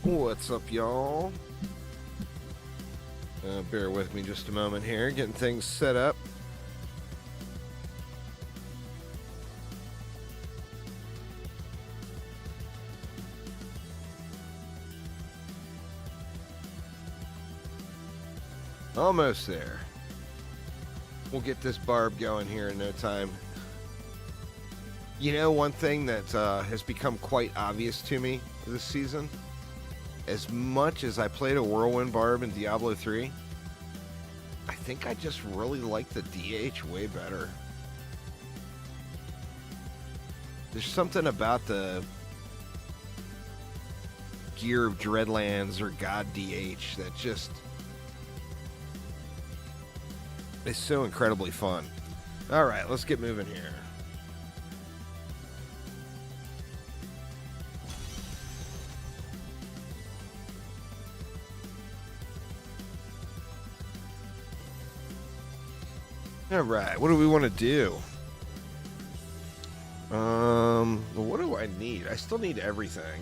What's up, y'all? Bear with me just a moment here, getting things set up. Almost there. We'll get this Barb going here in no time. You know, one thing that has become quite obvious to me this season, as much as I played a Whirlwind Barb in Diablo 3, I think I just really like the DH way better. There's something about the Gear of Dreadlands or God DH that just is so incredibly fun. Alright, let's get moving here. Alright, what do we want to do? Well, what do I need? I still need everything.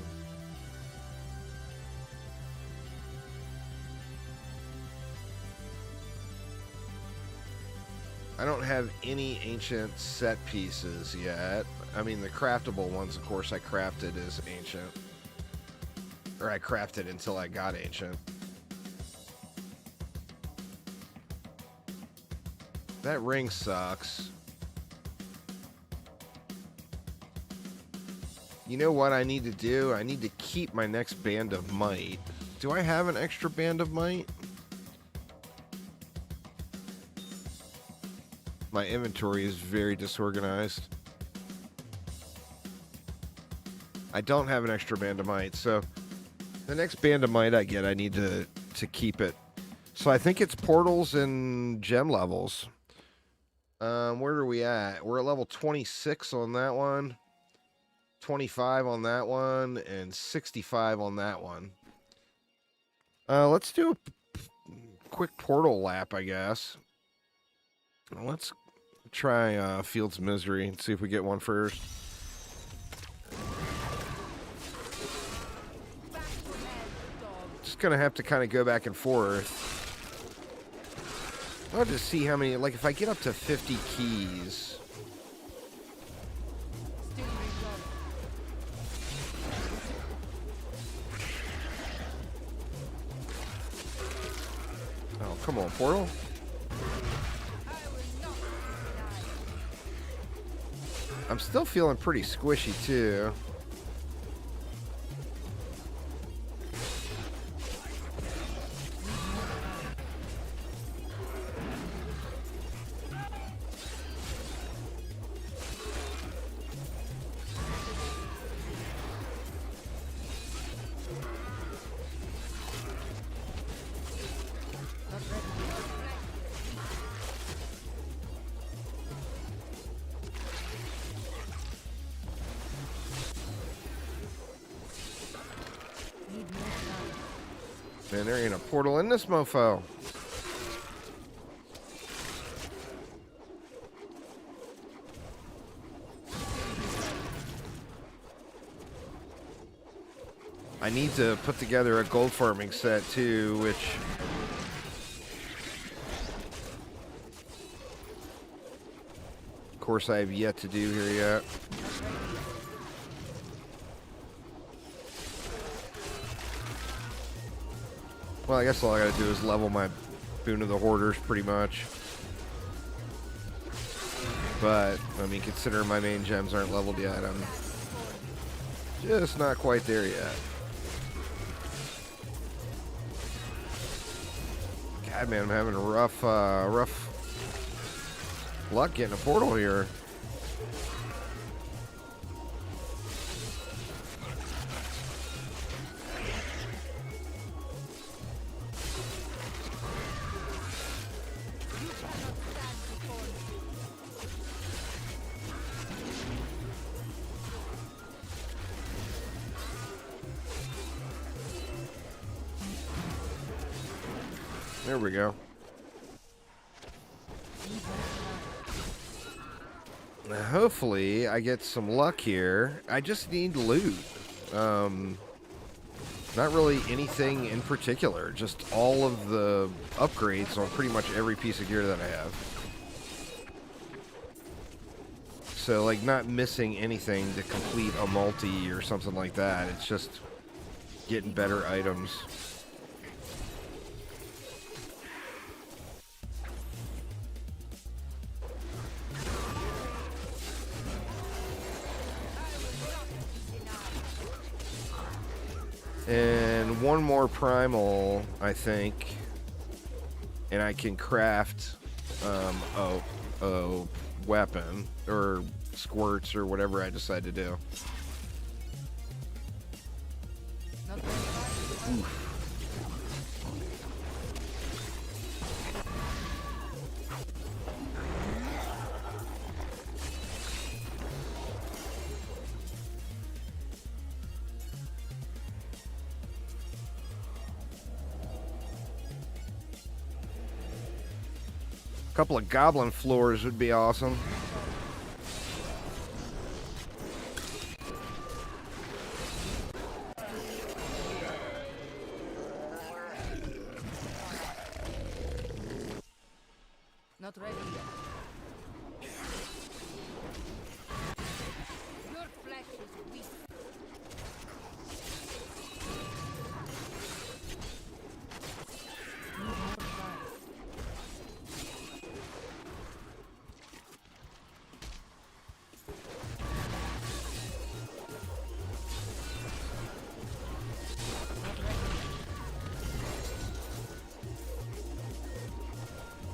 I don't have any ancient set pieces yet. I mean, the craftable ones, of course, I crafted as ancient. Or I crafted until I got ancient. That ring sucks. You know what I need to do? I need to keep my next band of might. Do I have an extra band of might? My inventory is very disorganized. I don't have an extra band of might, so the next band of might I get, I need to keep it. So I think it's portals and gem levels. Where are we at? We're at level 26 on that one, 25 on that one, and 65 on that one. Let's do a quick portal lap, I guess. Let's try Fields of Misery and see if we get one first. Just gonna have to kind of go back and forth. I'll just see how many, like if I get up to 50 keys. Oh, come on, portal. I'm still feeling pretty squishy too. Man, there ain't a portal in this mofo. I need to put together a gold farming set too, which of course I have yet to do here yet. Well, I guess all I gotta do is level my Boon of the Hoarders pretty much. But, I mean, considering my main gems aren't leveled yet, I'm just not quite there yet. God, man, I'm having a rough luck getting a portal here. There we go. Now, hopefully, I get some luck here. I just need loot. Not really anything in particular, just all of the upgrades on pretty much every piece of gear that I have. So, like, not missing anything to complete a multi or something like that. It's just getting better items. And one more primal, I think, and I can craft a weapon or squirts or whatever I decide to do. Oof. A couple of goblin floors would be awesome. Not ready yet. Your flesh is weak.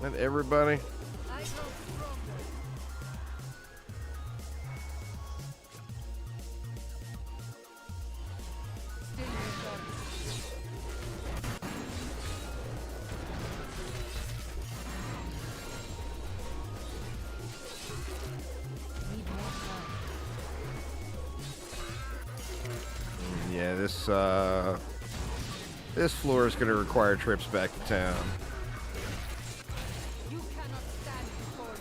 And everybody. Yeah, this floor is going to require trips back to town. You cannot stand before me.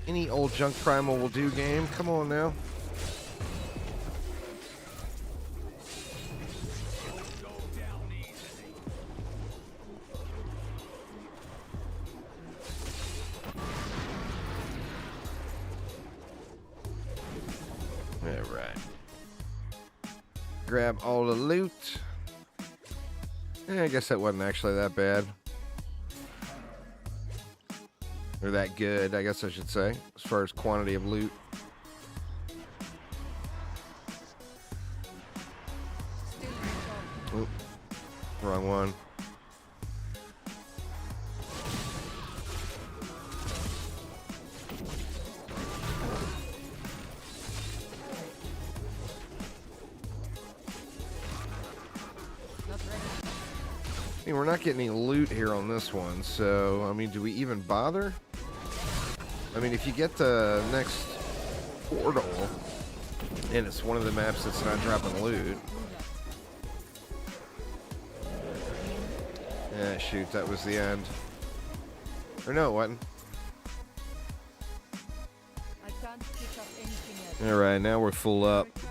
Any old junk primal will do, game. Come on now. All right. Grab all the loot. I guess that wasn't actually that bad. Or that good, I guess I should say, as far as quantity of loot. Oop, wrong one. I mean, we're not getting any loot here on this one, so, I mean, do we even bother? I mean, if you get the next portal, and it's one of the maps that's not dropping loot. Yeah, shoot, that was the end. Or no, it wasn't. I can't pick up anything else. Alright, now we're full up. Returning to town.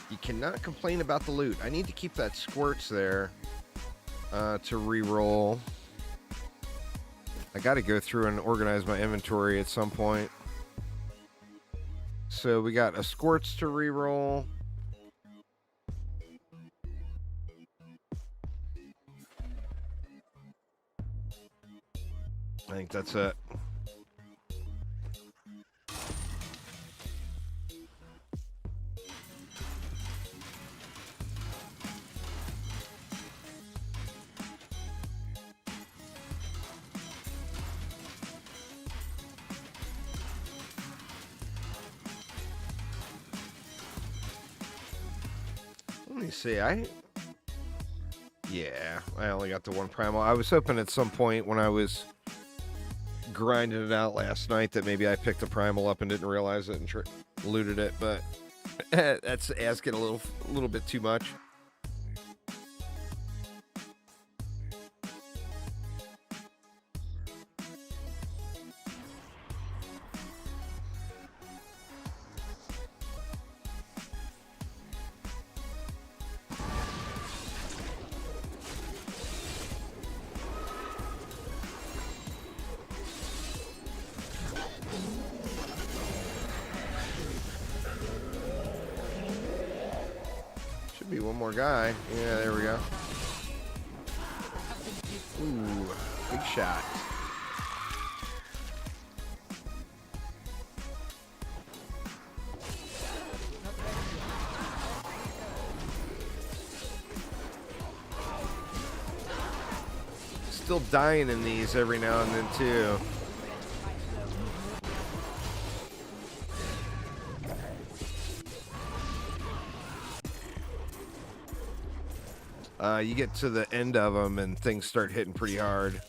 You cannot complain about the loot. I need to keep that squirts there to re-roll. I got to go through and organize my inventory at some point. So we got a squirts to re-roll. I think that's it. me see. Yeah, I only got the one primal. I was hoping at some point when I was grinding it out last night that maybe I picked the primal up and didn't realize it and looted it, but that's asking a little bit too much. Be one more guy. Yeah, there we go. Ooh, big shot. Still dying in these every now and then too. You get to the end of them and things start hitting pretty hard.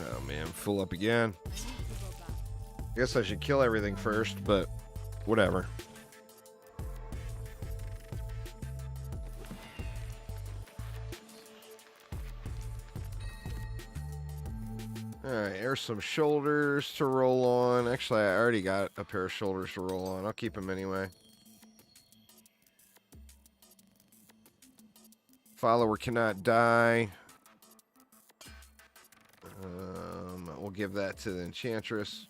Oh man, full up again. Guess I should kill everything first, but whatever. Alright, here's some shoulders to roll on. Actually, I already got a pair of shoulders to roll on. I'll keep them anyway. Follower cannot die. We'll give that to the Enchantress.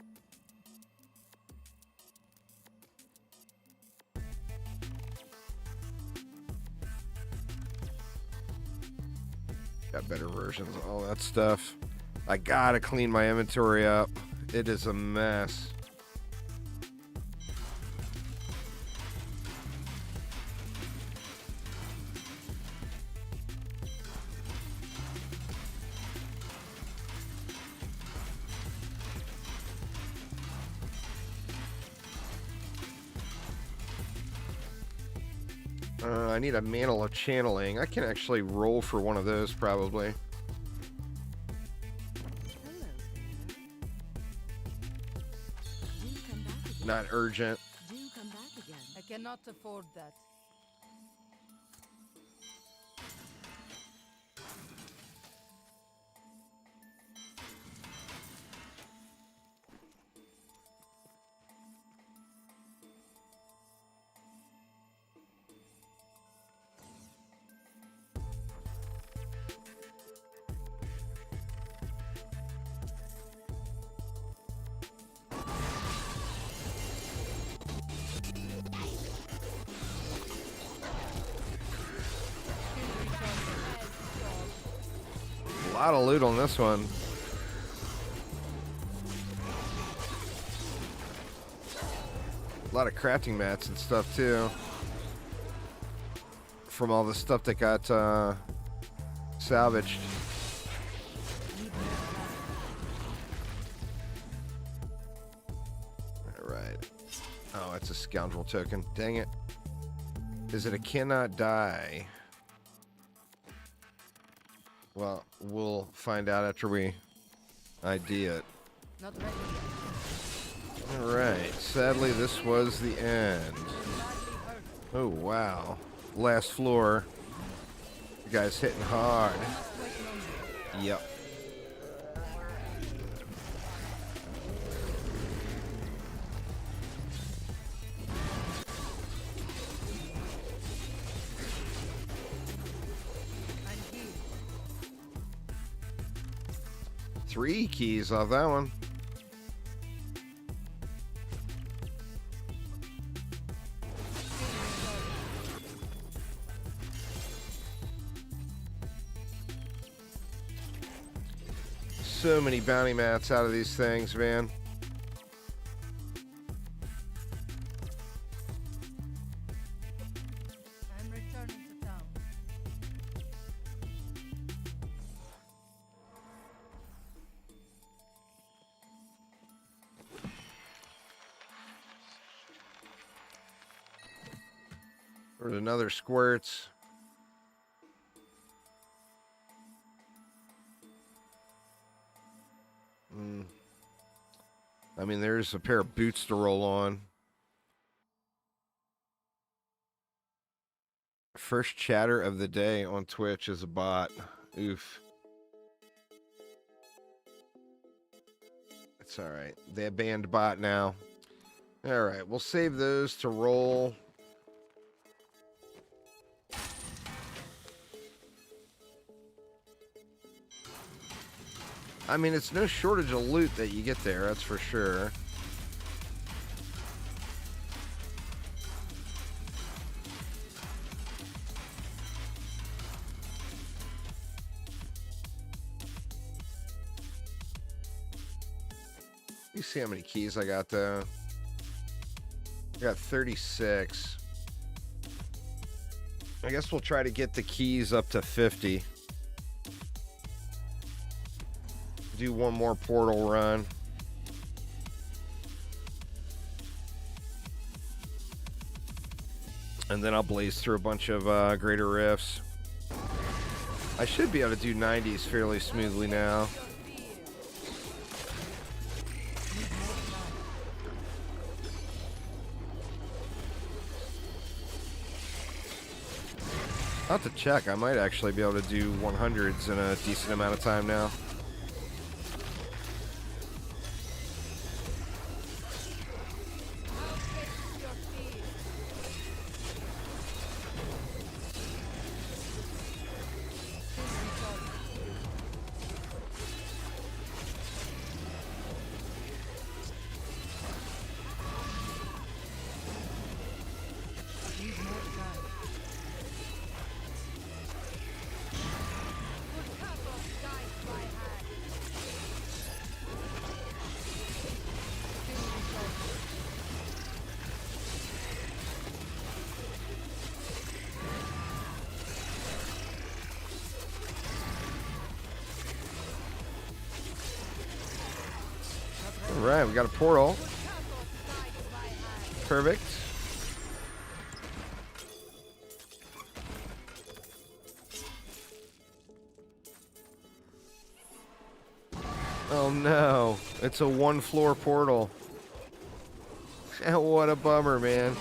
Got better versions of all that stuff. I gotta clean my inventory up. It is a mess. I need a Mantle of Channeling. I can actually roll for one of those, probably. Not urgent. I cannot afford that. A lot of loot on this one. A lot of crafting mats and stuff too. From all the stuff that got salvaged. Alright. Oh, it's a scoundrel token. Dang it. Is it a cannot die? Well, we'll find out after we ID it. Not ready yet. Alright, sadly this was the end. Oh wow. Last floor. The guy's hitting hard. Yep. I'm healed. 3 keys off that one. So many bounty mats out of these things, man. I'm returning to town. There's another squirts. I mean, there's a pair of boots to roll on. First chatter of the day on Twitch is a bot. Oof. It's all right. They banned bot now. All right, we'll save those to roll. I mean, it's no shortage of loot that you get there, that's for sure. You see how many keys I got, though? I got 36. I guess we'll try to get the keys up to 50. Do one more portal run. And then I'll blaze through a bunch of greater rifts. I should be able to do 90s fairly smoothly now. I'll have to check. I might actually be able to do 100s in a decent amount of time now. Alright, we got a portal. Perfect. Oh no, it's a 1-floor portal. What a bummer, man.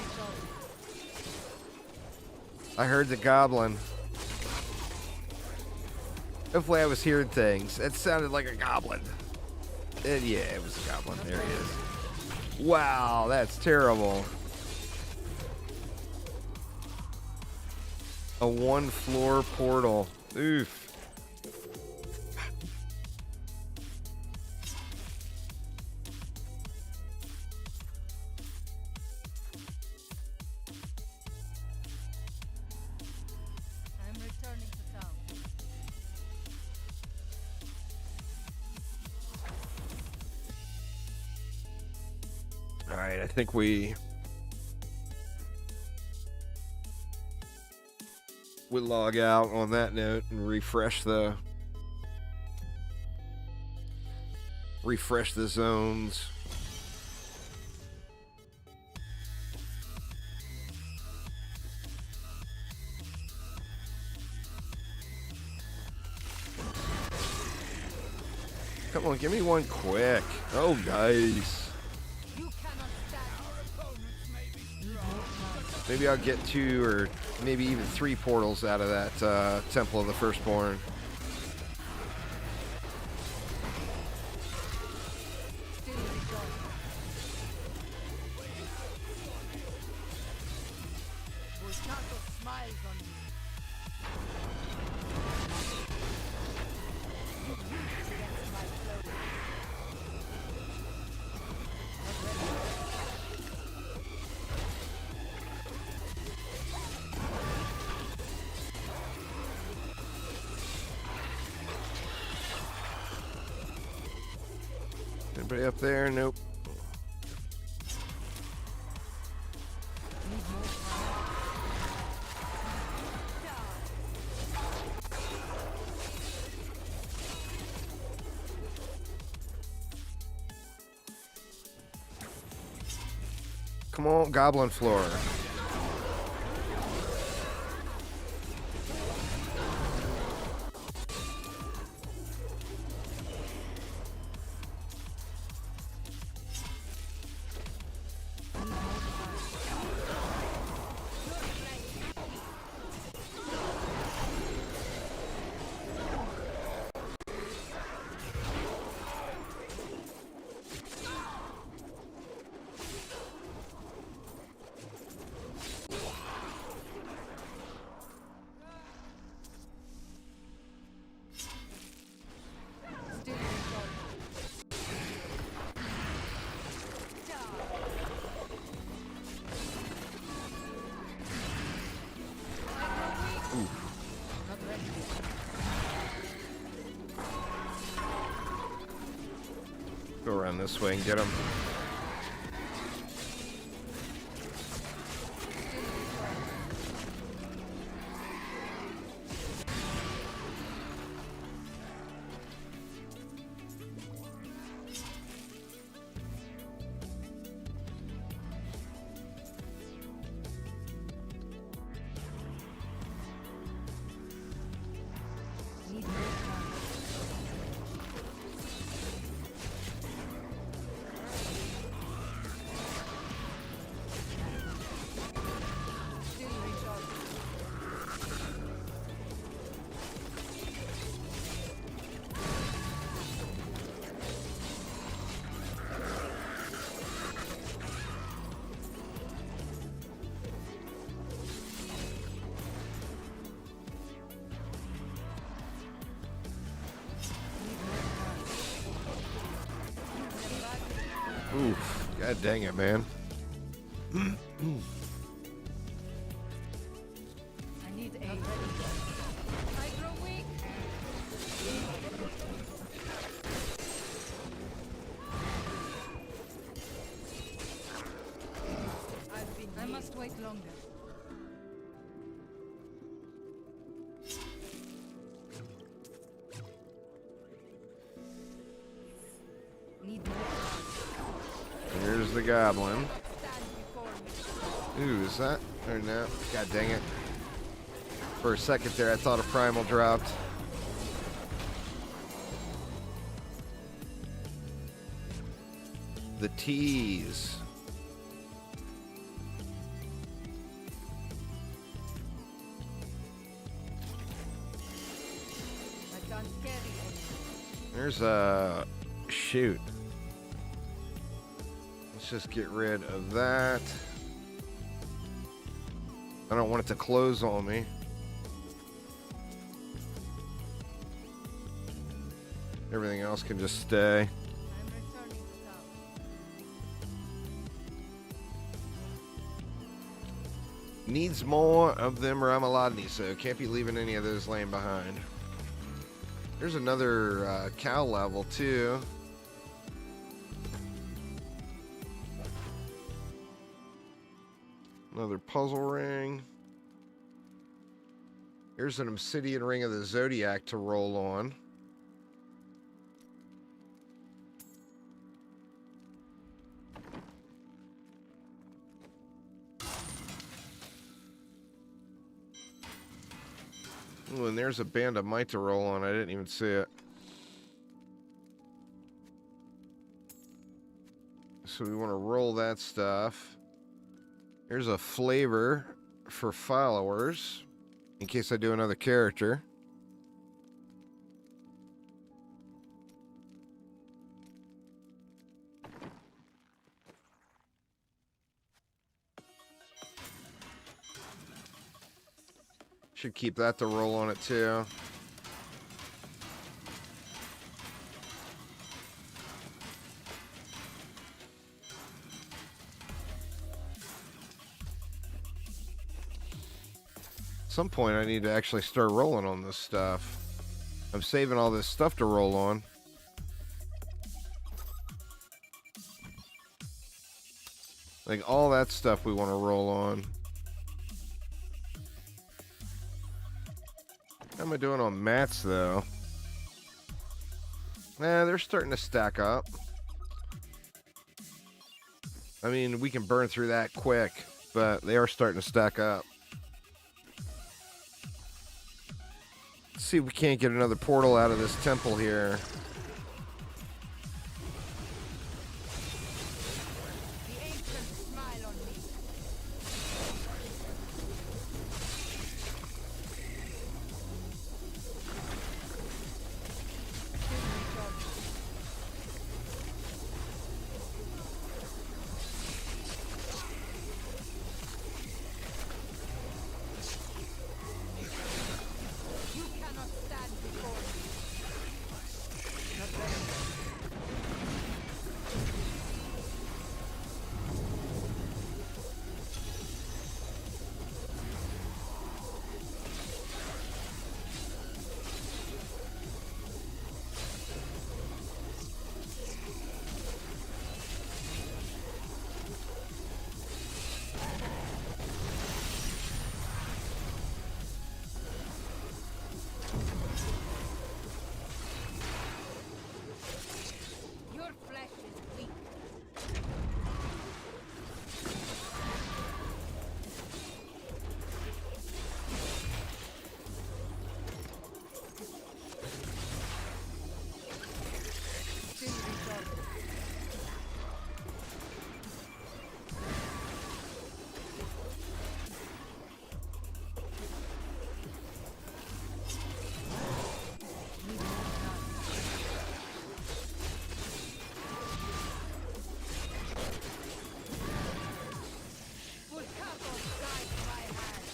I heard the goblin. Hopefully I was hearing things. It sounded like a goblin. Yeah, it was a goblin. There he is. Wow, that's terrible. A 1-floor portal. Oof. I'm returning to town. All right, I think we log out on that note and refresh the zones. Come on, give me one quick. Oh, nice. Maybe I'll get 2 or maybe even 3 portals out of that Temple of the Firstborn. Eyes on me. You reach against my flow. Not ready. Anybody up there? Nope. Need more time. Come on, goblin floor. Still recharging. Not ready. Go around this way and get him. Need more time. Still recharging. Oof. God dang it, man. I need aid. I grow weak. I must wait longer. Need more time. Here's the goblin. Stand before me. Ooh, is that? Or no? God dang it. For a second there, I thought a primal dropped. The tease. I can't carry anymore. There's a shoot. Let's just get rid of that. I don't want it to close on me. Everything else can just stay. I'm returning to town. Needs more of them Ramalodni, so can't be leaving any of those laying behind. There's another cow level too. Another puzzle ring. Here's an obsidian ring of the Zodiac to roll on. Ooh, and there's a band of might to roll on. I didn't even see it. So we want to roll that stuff. Here's a flavor for followers in case I do another character. Should keep that to roll on it too. At some point I need to actually start rolling on this stuff. I'm saving all this stuff to roll on. Like all that stuff we want to roll on. How am I doing on mats though? Nah, they're starting to stack up. I mean, we can burn through that quick, but they are starting to stack up. Let's see if we can't get another portal out of this temple here. The ancients smile on me. You cannot stand before me. Not ready. Your flesh is weak. Still recharging. Need more time. Will Capo guide my hand?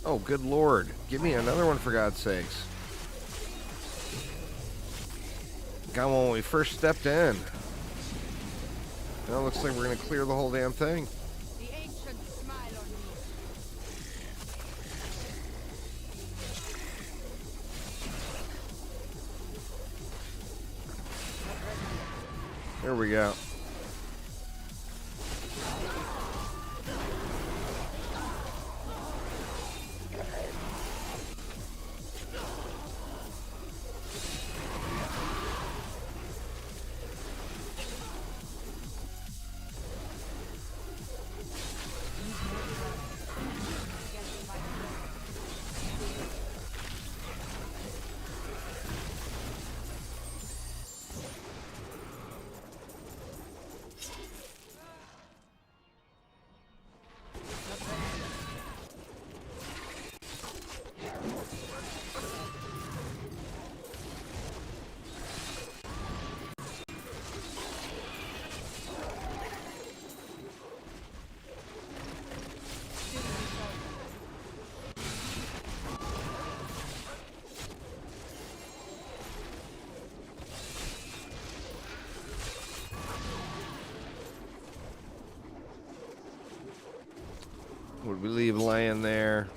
Oh, good lord. Give me another one for God's sakes. Got one when we first stepped in. Now it looks like we're going to clear the whole damn thing. The ancients smile on me. There we go. Against my will. Still recharging. What we leave laying there?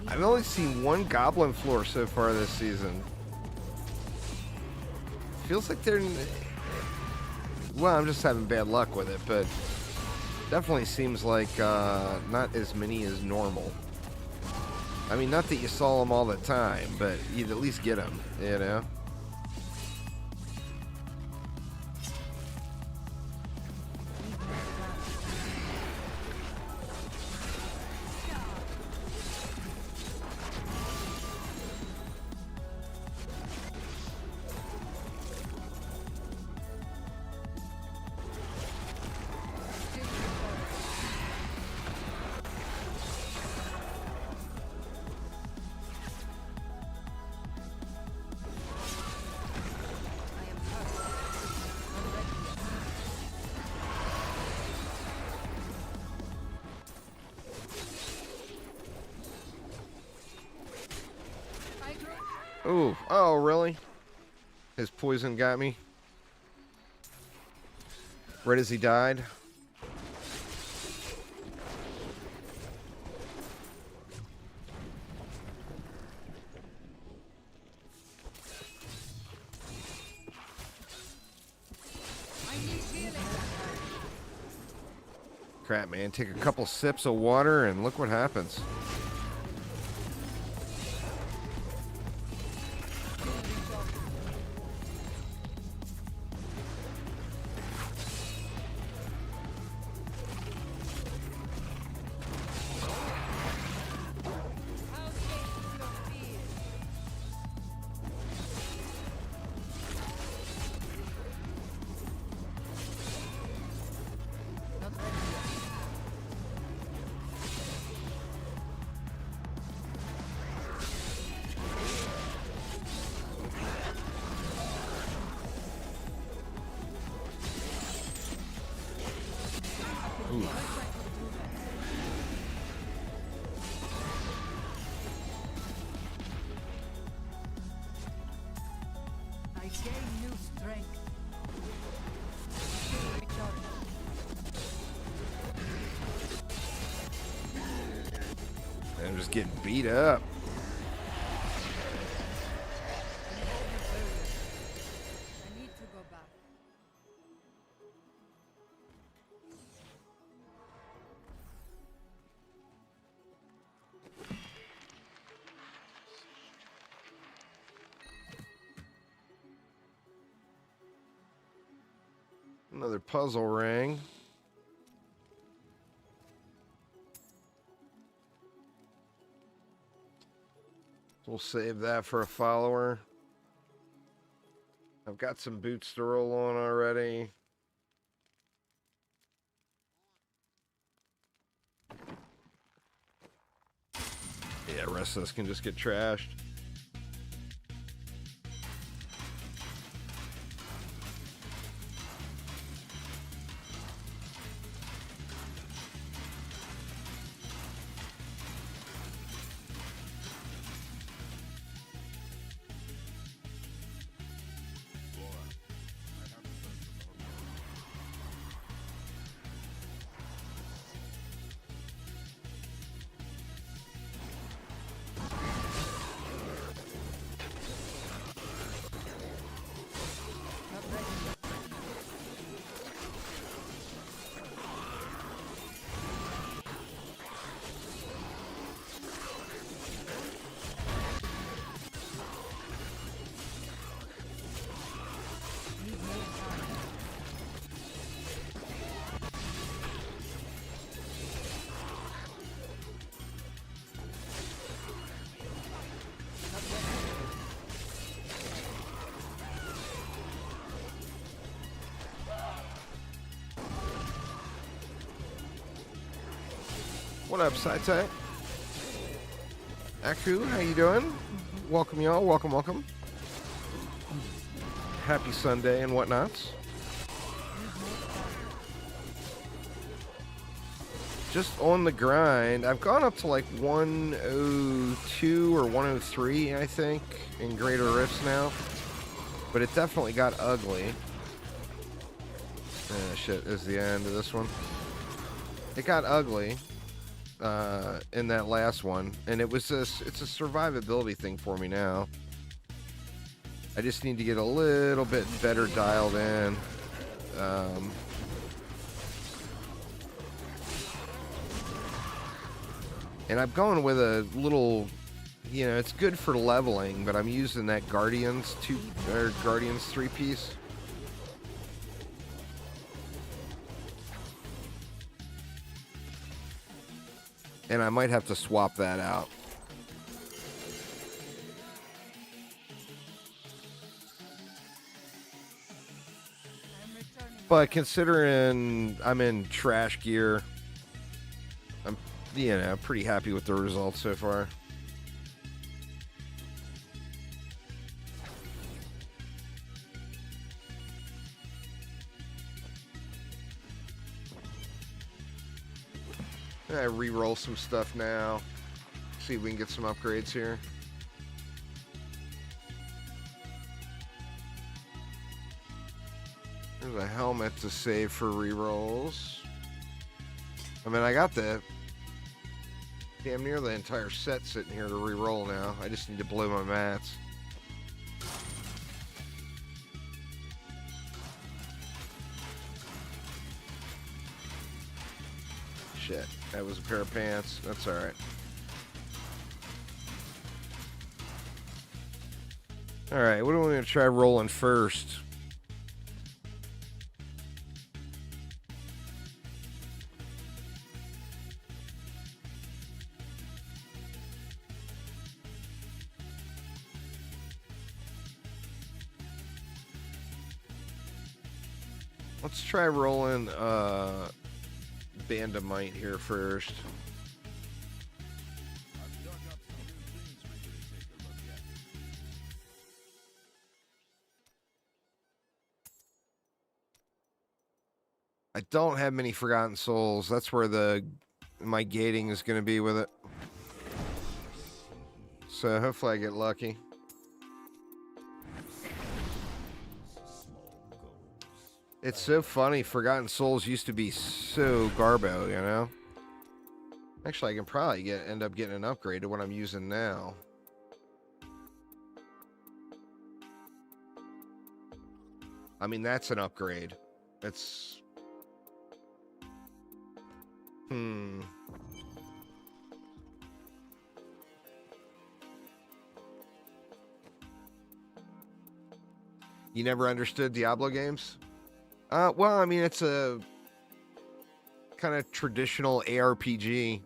I've only seen one goblin floor so far this season. Feels like they're... Well, I'm just having bad luck with it, but definitely seems like not as many as normal. I mean, not that you saw them all the time, but you'd at least get them, you know? Ooh. Oh, really? His poison got me. Right as he died. I need healing. Crap, man. Take a couple sips of water and look what happens. How tastes your fear? Not ready yet. Ooh. I gain new strength. Recharge. I'm just getting beat up. I need to go back. Another puzzle ring. We'll save that for a follower. I've got some boots to roll on already. Yeah, the rest of this can just get trashed. Not ready yet. Need more time. Not ready. What up, Saitai? Aku, how you doing? Welcome, y'all. Welcome, welcome. Happy Sunday and whatnots. Just on the grind. I've gone up to like 102 or 103, I think, in Greater Rifts now. But it definitely got ugly. Shit, is the end of this one. It got ugly in that last one, and it's a survivability thing for me now. I just need to get a little bit better dialed in. And I'm going with a little, it's good for leveling, but I'm using that Guardians 3-piece. And I might have to swap that out. I'm returning. But considering I'm in trash gear, I'm, pretty happy with the results so far. I re-roll some stuff now. See if we can get some upgrades here. There's a helmet to save for rerolls. I mean, I got the damn near the entire set sitting here to reroll now. I just need to blow my mats. Shit, that was a pair of pants. That's alright. Alright, what do we want to try rolling first? Let's try rolling Band of Might here first. I don't have many Forgotten Souls. That's where my gating is going to be with it. So hopefully I get lucky. It's so funny. Forgotten Souls used to be so garbo, you know? Actually, I can probably end up getting an upgrade to what I'm using now. I mean, that's an upgrade. It's... You never understood Diablo games? Well, I mean, it's a kind of traditional ARPG.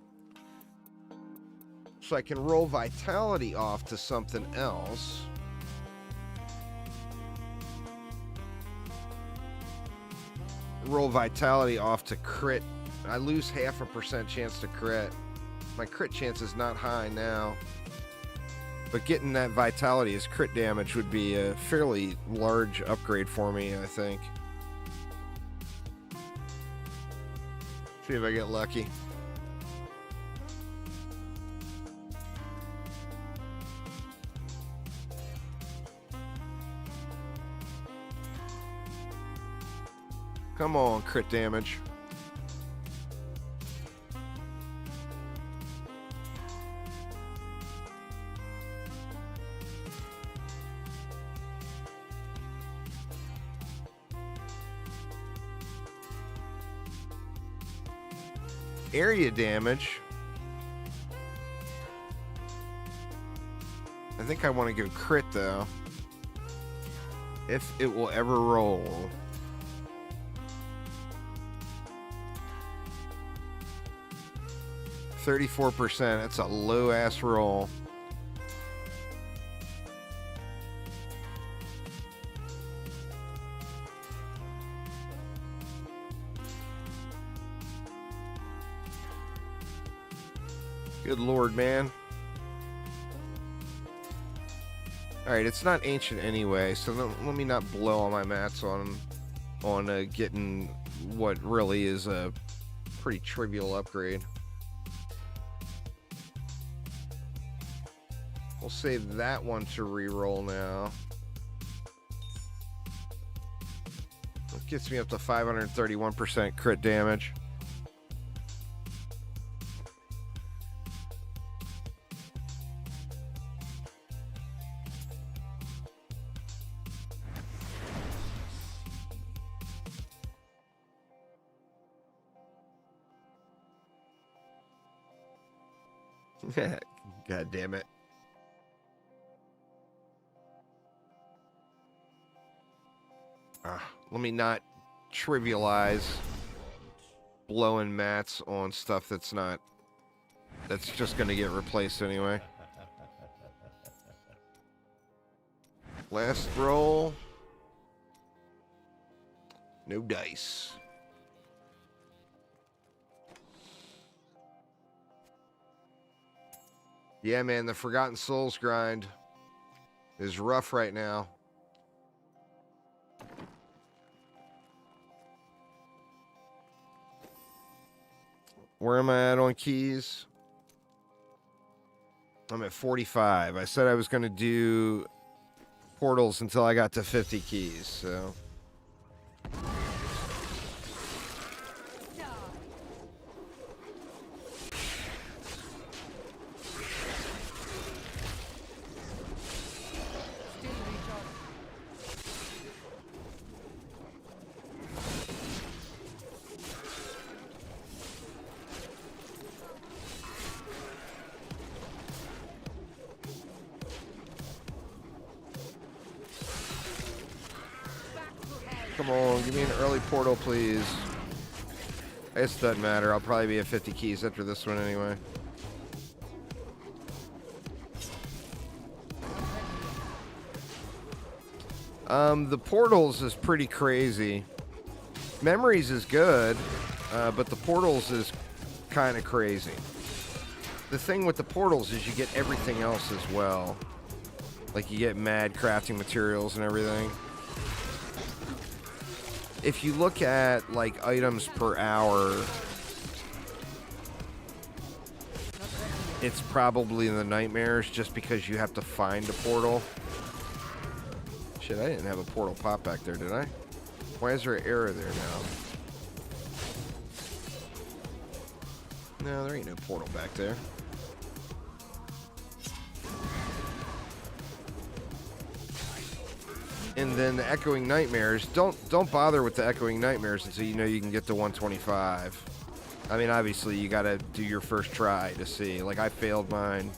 So I can roll Vitality off to something else. Roll Vitality off to crit. I lose 0.5% chance to crit. My crit chance is not high now. But getting that Vitality as crit damage would be a fairly large upgrade for me, I think. See if I get lucky. Come on, crit damage. Area damage. I think I want to go crit though. If it will ever roll. $34%. That's a low ass roll. Good lord, man. Alright, it's not ancient anyway, so let me not blow all my mats on getting what really is a pretty trivial upgrade. We'll save that one to reroll now. It gets me up to 531% crit damage. God damn it. Let me not trivialize blowing mats on stuff that's just going to get replaced anyway. Last roll. No dice. Yeah, man, the Forgotten Souls grind is rough right now. Where am I at on keys? I'm at 45. I said I was going to do portals until I got to 50 keys, so... Come on, give me an early portal, please. I guess it doesn't matter. I'll probably be at 50 keys after this one anyway. The portals is pretty crazy. Memories is good, but the portals is kind of crazy. The thing with the portals is you get everything else as well. Like you get mad crafting materials and everything. If you look at like items per hour, it's probably the nightmares just because you have to find a portal. Shit, I didn't have a portal pop back there, did I? Why is there an error there now? No, there ain't no portal back there. And then the Echoing Nightmares, don't bother with the Echoing Nightmares until you know you can get to 125. I mean, obviously you gotta do your first try to see. Like I failed mine.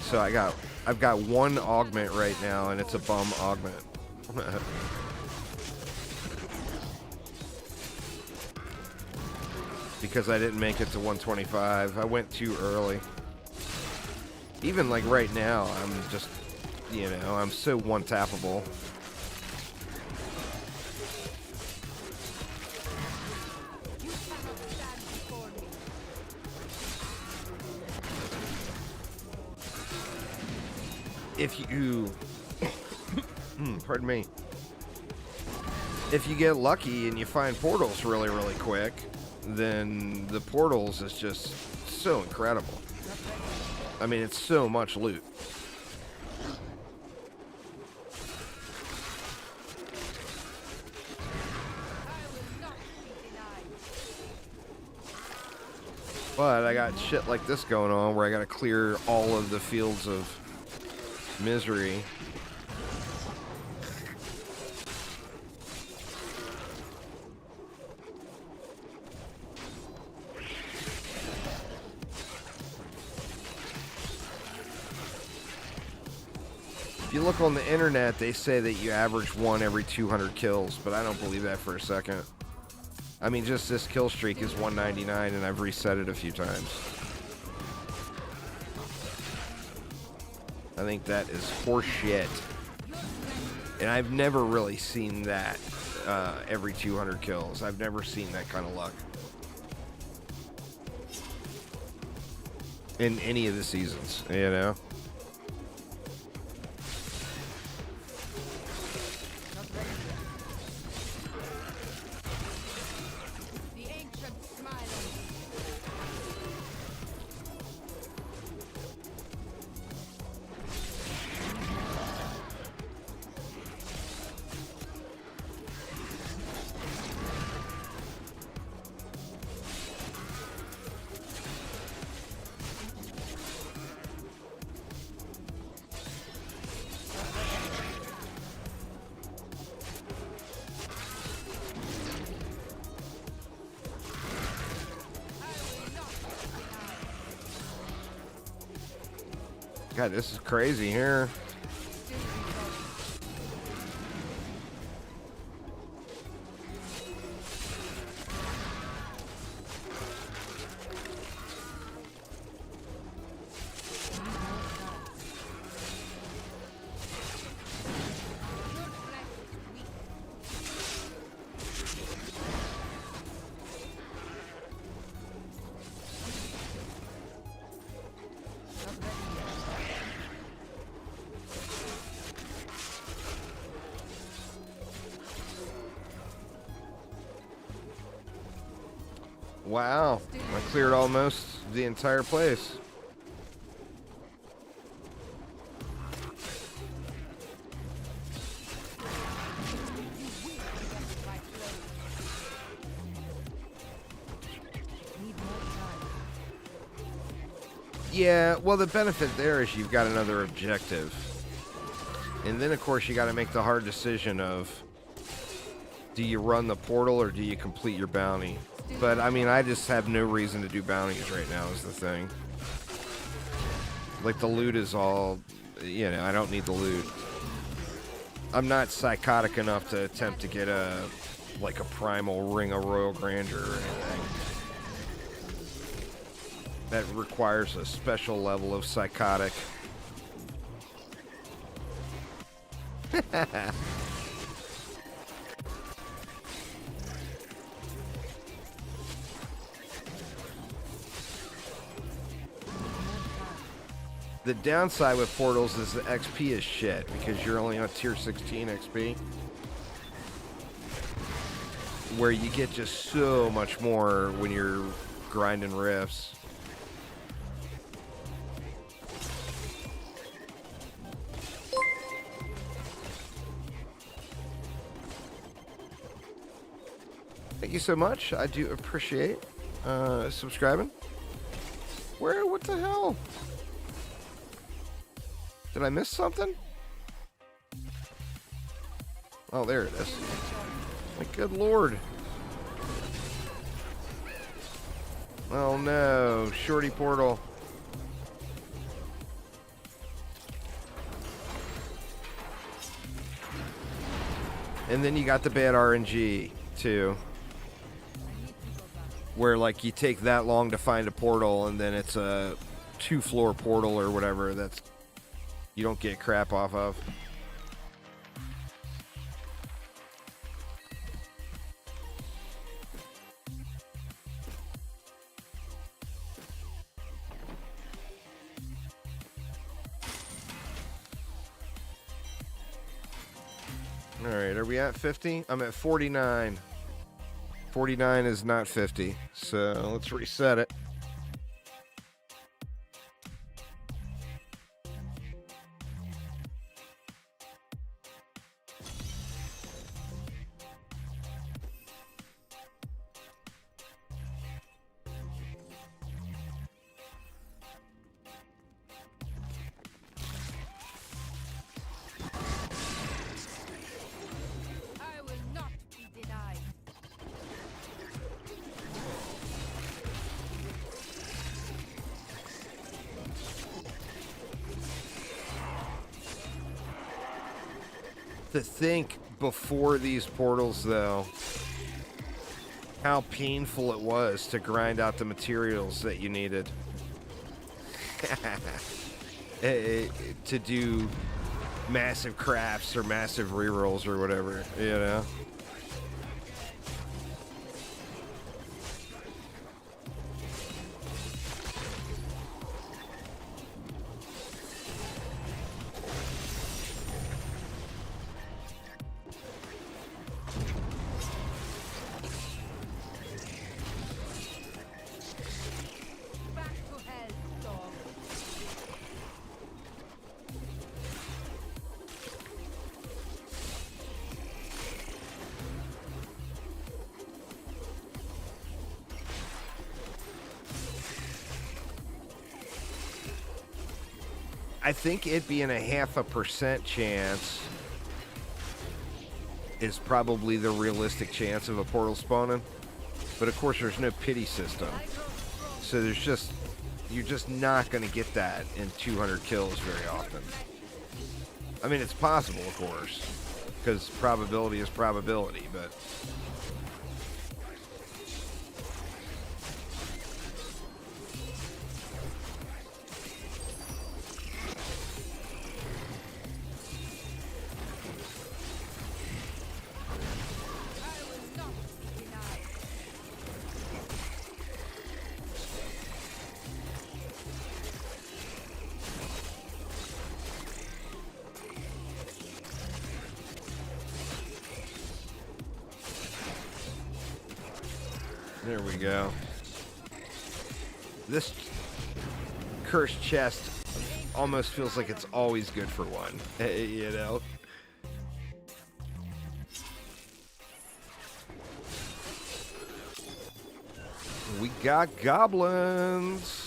So I've got one augment right now, and it's a bum augment. Because I didn't make it to 125. I went too early. Even like right now, I'm just, you know, I'm so one-tappable. If you, pardon me, if you get lucky and you find portals really, really quick, then the portals is just so incredible. I mean, it's so much loot. But I got shit like this going on where I gotta clear all of the fields of misery. If you look on the internet, they say that you average one every 200 kills, but I don't believe that for a second. I mean, just this kill streak is 199, and I've reset it a few times. I think that is horseshit. And I've never really seen that every 200 kills. I've never seen that kind of luck in any of the seasons, you know? God, this is crazy here. Wow, I cleared almost the entire place. Yeah, well, the benefit there is you've got another objective. And then, of course, you got to make the hard decision of, do you run the portal or do you complete your bounty? But, I mean, I just have no reason to do bounties right now is the thing. Like, the loot is all, you know, I don't need the loot. I'm not psychotic enough to attempt to get a primal ring of royal grandeur or anything. That requires a special level of psychotic. The downside with portals is the XP is shit because you're only on tier 16 XP. Where you get just so much more when you're grinding rifts. Thank you so much. I do appreciate subscribing. What the hell? Did I miss something? Oh, there it is. My good lord. Oh no, shorty portal. And then you got the bad RNG too. Where like you take that long to find a portal and then it's a 2-floor portal or whatever that's you don't get crap off of. All right, are we at 50? I'm at 49. 49 is not 50, so let's reset it. I will not be denied. To think before these portals, though, how painful it was to grind out the materials that you needed to do massive crafts or massive rerolls or whatever, you know? Back to hell, dog. I think it being a 0.5% chance is probably the realistic chance of a portal spawning. But of course, there's no pity system. So you're just not going to get that in 200 kills very often. I mean, it's possible, of course, because probability is probability, but... I will not be denied. There we go. This cursed chest almost feels like it's always good for one, you know? We got goblins.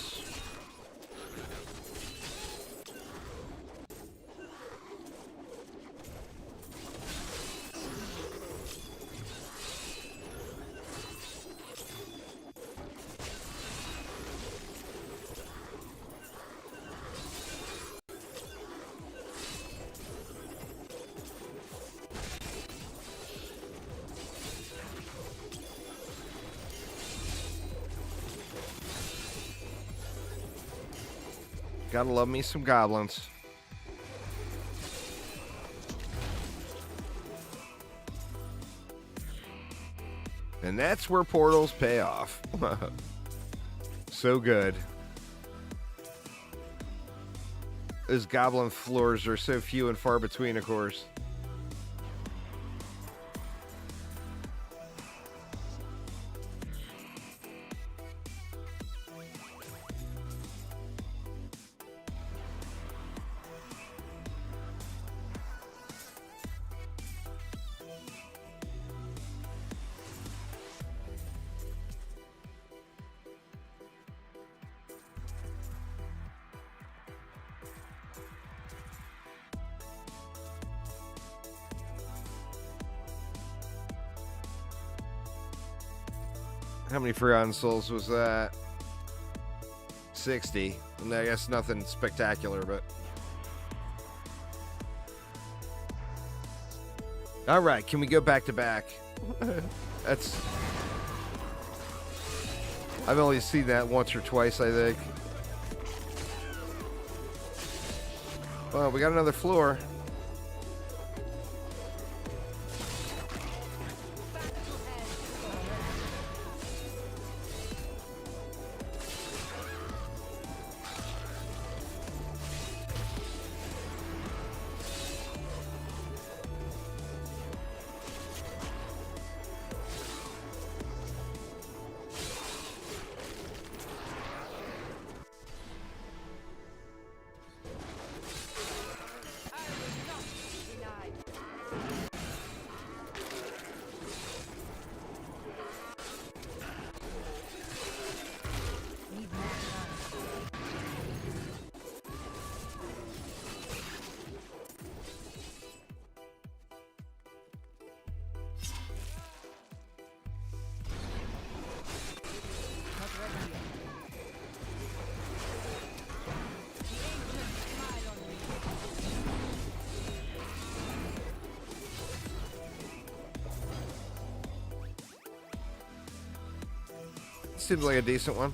Gotta love me some goblins. And that's where portals pay off. So good. Those goblin floors are so few and far between, of course. How many Forgotten Souls was that? 60. And I guess nothing spectacular, but... Alright, can we go back to back? That's... I've only seen that once or twice, I think. Well, we got another floor. Seems like a decent one.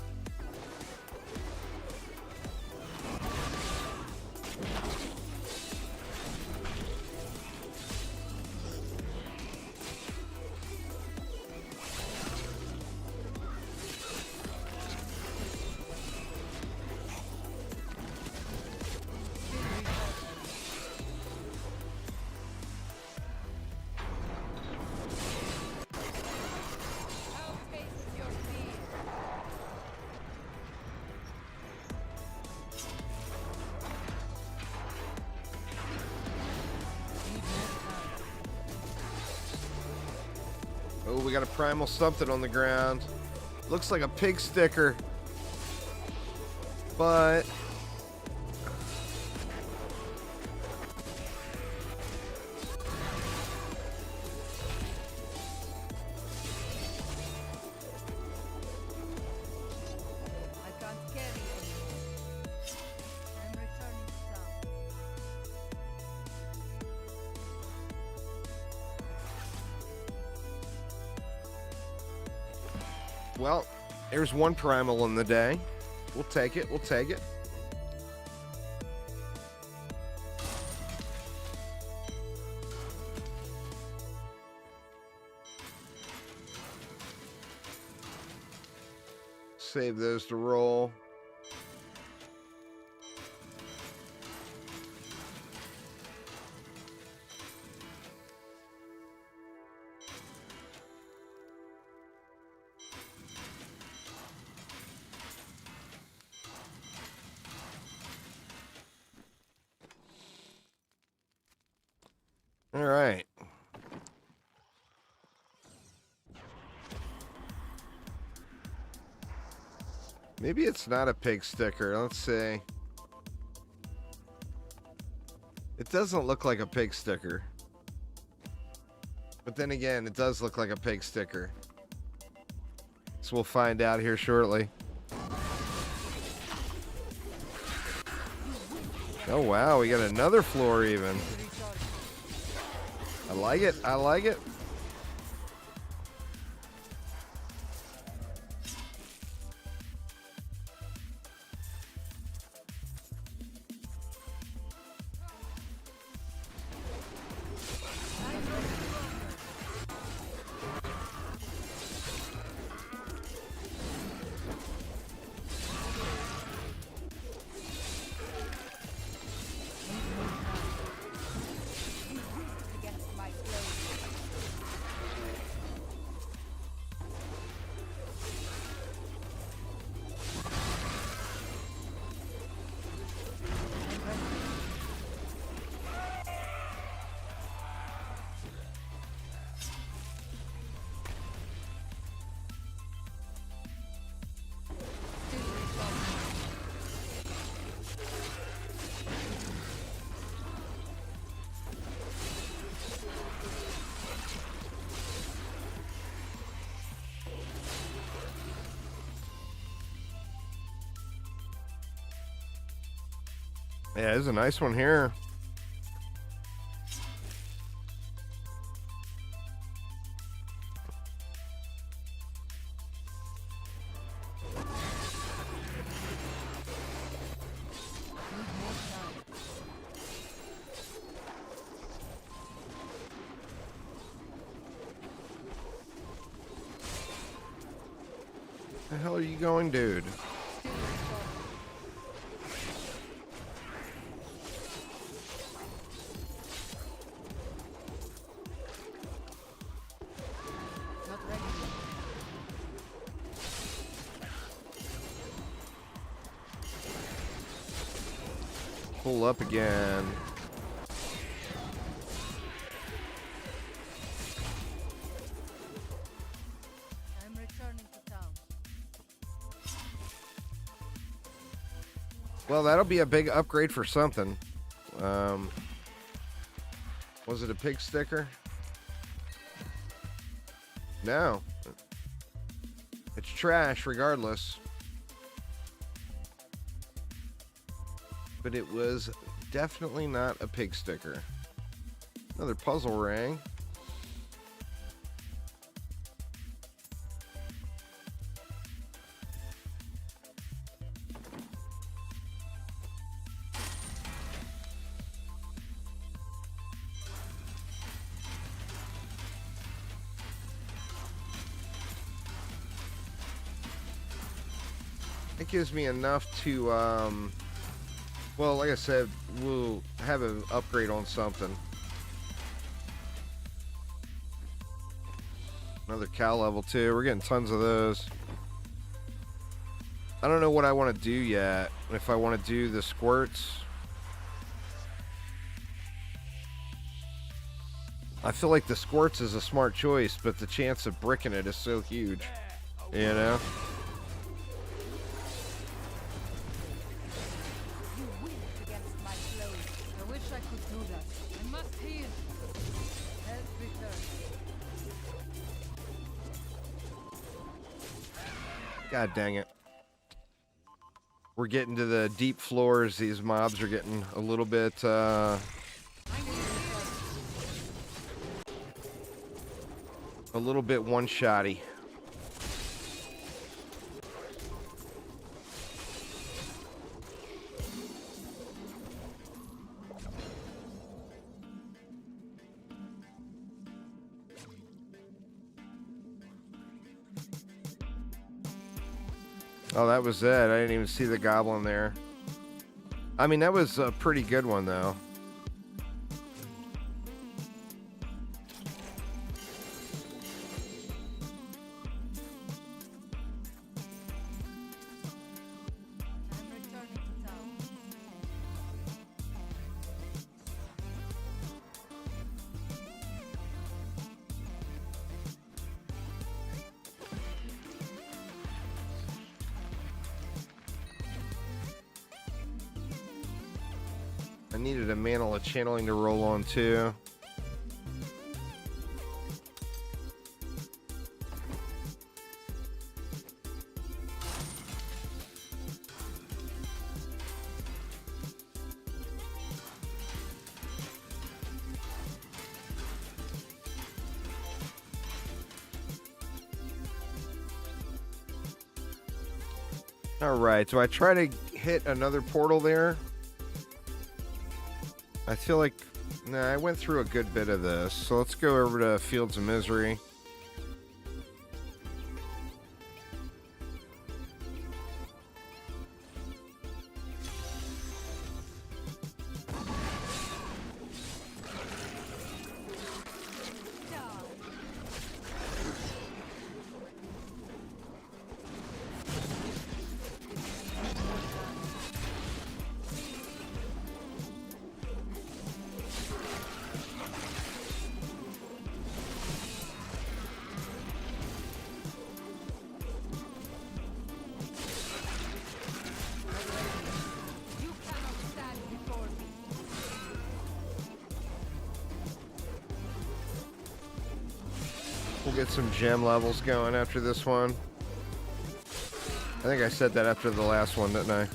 Oh, we got a primal something on the ground. Looks like a pig sticker. But... I can't carry anymore. I'm returning to town. Well, there's one primal in the day. We'll take it. We'll take it. Save those to roll. All right. Maybe it's not a pig sticker. Let's see. It doesn't look like a pig sticker. But then again, it does look like a pig sticker. So we'll find out here shortly. Oh wow, we got another floor even. I like it. I like it. Yeah, there's a nice one here. The hell are you going, dude? Not ready yet. Pull up again. I'm returning to town. Well, that'll be a big upgrade for something. Was it a pig sticker? No. It's trash regardless. But it was definitely not a pig sticker. Another puzzle ring. It gives me enough to, well, like I said, we'll have an upgrade on something. Another cow level 2. We're getting tons of those. I don't know what I want to do yet. If I want to do the squirts. I feel like the squirts is a smart choice, but the chance of bricking it is so huge. You know? You weak against my blows. I wish I could do that. I must heal. Health return. God dang it. We're getting to the deep floors. These mobs are getting a little bit, a little bit one-shotty. Oh, that was it. I didn't even see the goblin there. I mean, that was a pretty good one, though. I'm returning to town. I needed a mantle of channeling to roll on, too. All right, so I try to hit another portal there. I feel like, nah, I went through a good bit of this. So let's go over to Fields of Misery. You cannot stand before me. We'll get some gem levels going after this one. I think I said that after the last one, didn't I?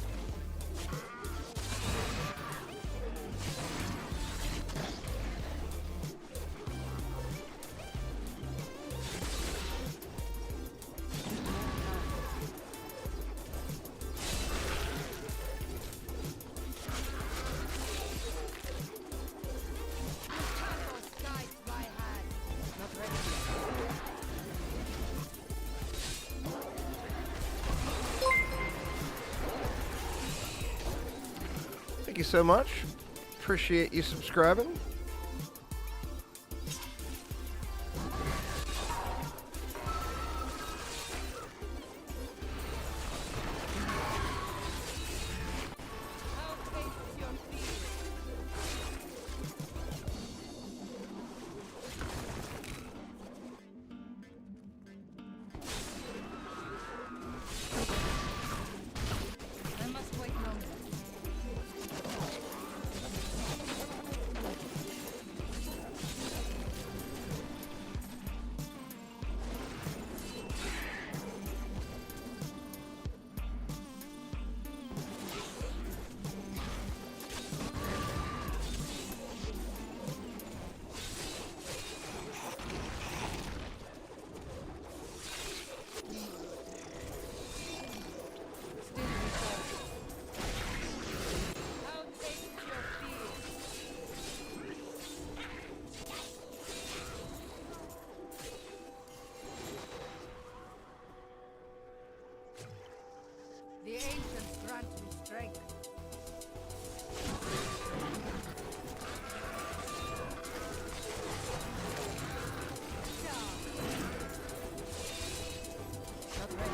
thank you so much. Appreciate you subscribing. The ancients grant me strength. Not ready.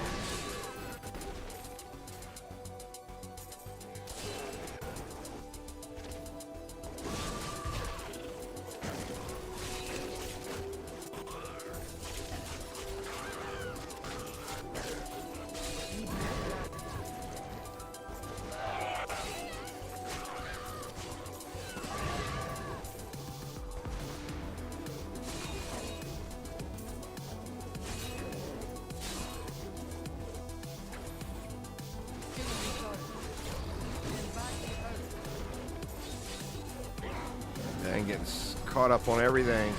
And getting caught up on everything.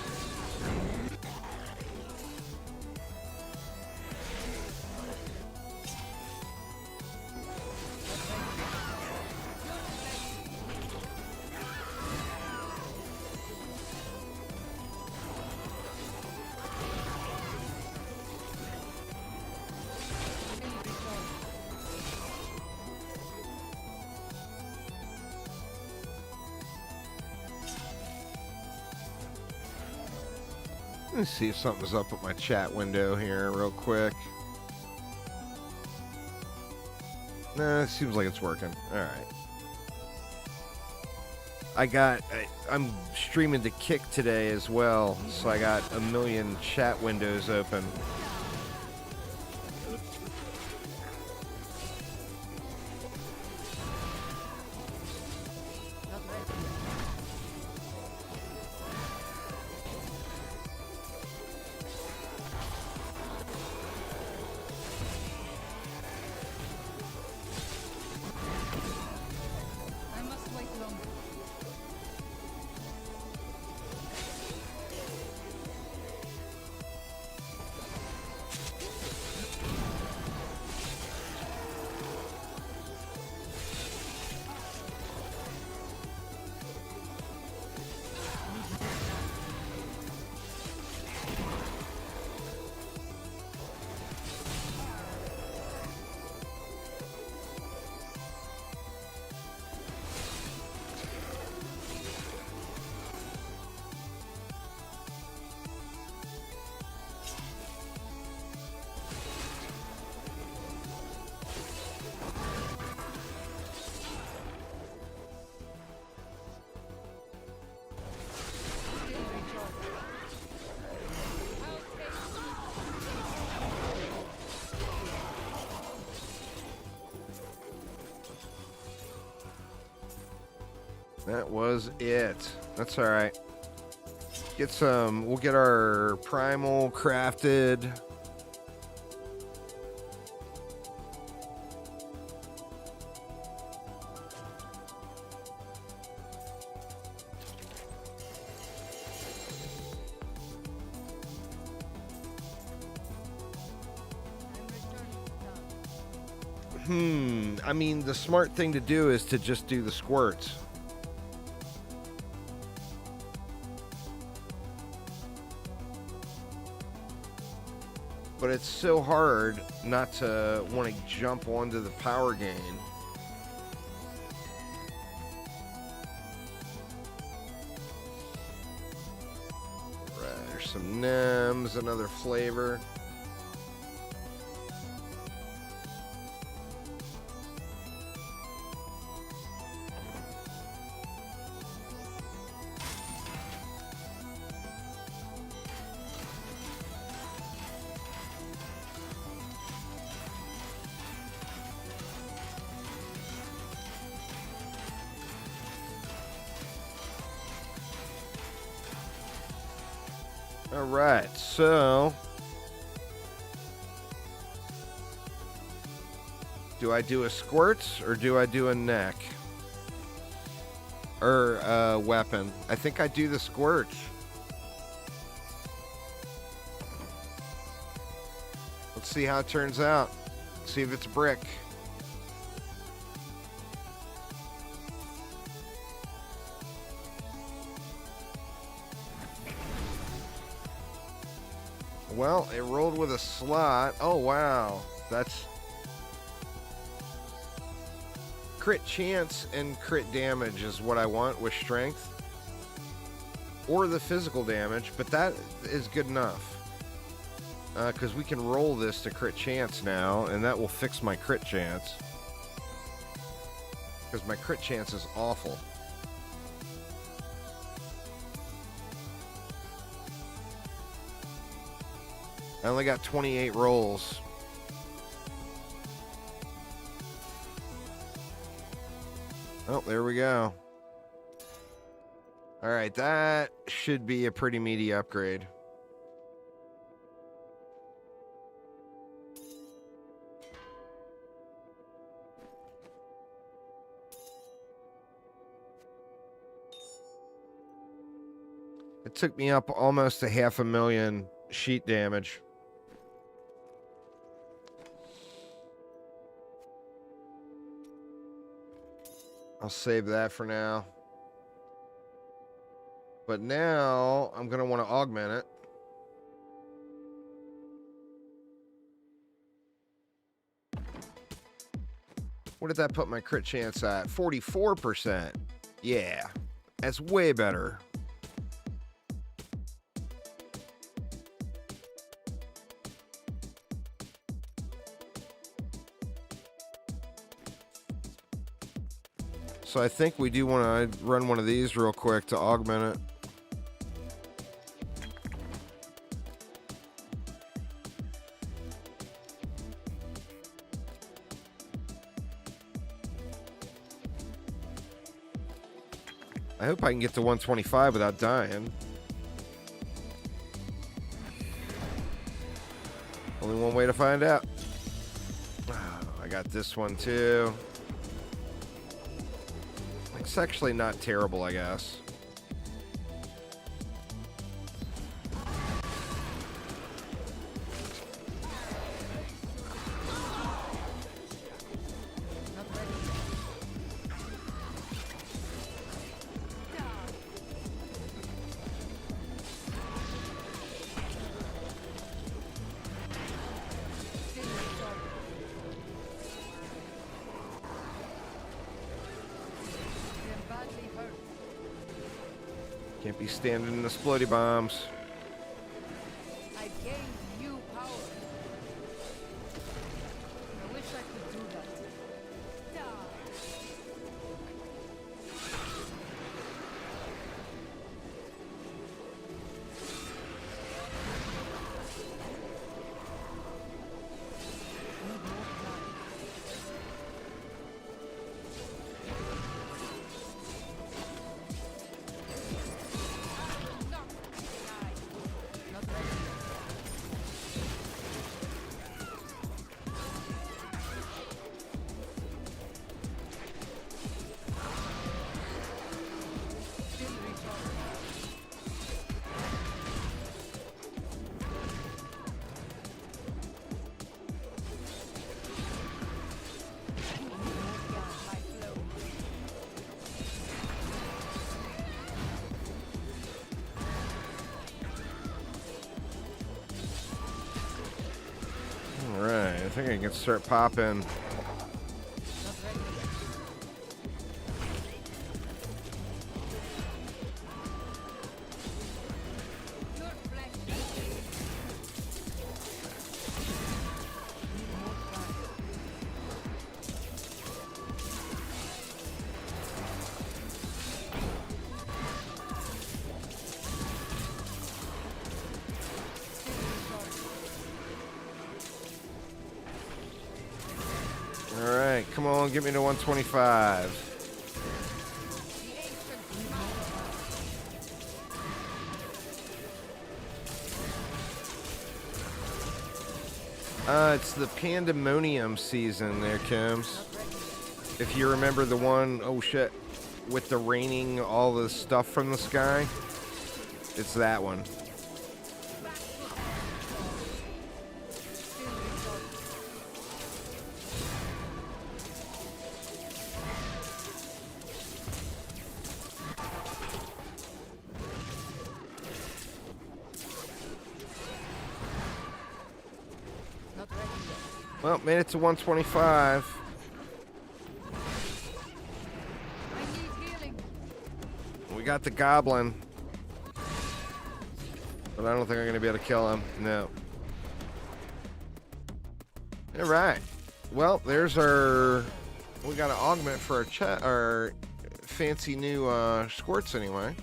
Let me see if something's up with my chat window here real quick. Nah, it seems like it's working. Alright. I'm streaming to Kick today as well, so I got a million chat windows open. That was it. That's all right. Get some. We'll get our primal crafted. I mean, the smart thing to do is to just do the squirts. But it's so hard not to want to jump onto the power gain. M&M's, another flavor. All right, so do I do a squirts or do I do a neck or a weapon? I think I do the squirts. Let's see how it turns out. See if it's a brick. Well, it rolled with a slot. Oh, wow. That's crit chance and crit damage is what I want with strength. Or the physical damage, but that is good enough. Because we can roll this to crit chance now, and that will fix my crit chance. Because my crit chance is awful. I only got 28 rolls. Oh, there we go. All right, that should be a pretty meaty upgrade. It took me up almost a 500,000 sheet damage. I'll save that for now. But now I'm going to want to augment it. What did that put my crit chance at? 44%. Yeah, that's way better. So I think we do want to run one of these real quick to augment it. I hope I can get to 125 without dying. Only one way to find out. I got this one too. It's actually not terrible, I guess. Can't be standing in the splody bombs. I gained new power. I wish I could do that. Alright, I think I can start popping. Come on, get me to 125. It's the pandemonium season there, Combs. If you remember the one, oh shit, with the raining all the stuff from the sky, it's that one. Well, made it to 125. I need healing. We got the goblin. But I don't think I'm going to be able to kill him. No. All right. Well, there's our... We got an augment for our fancy new squirts anyway.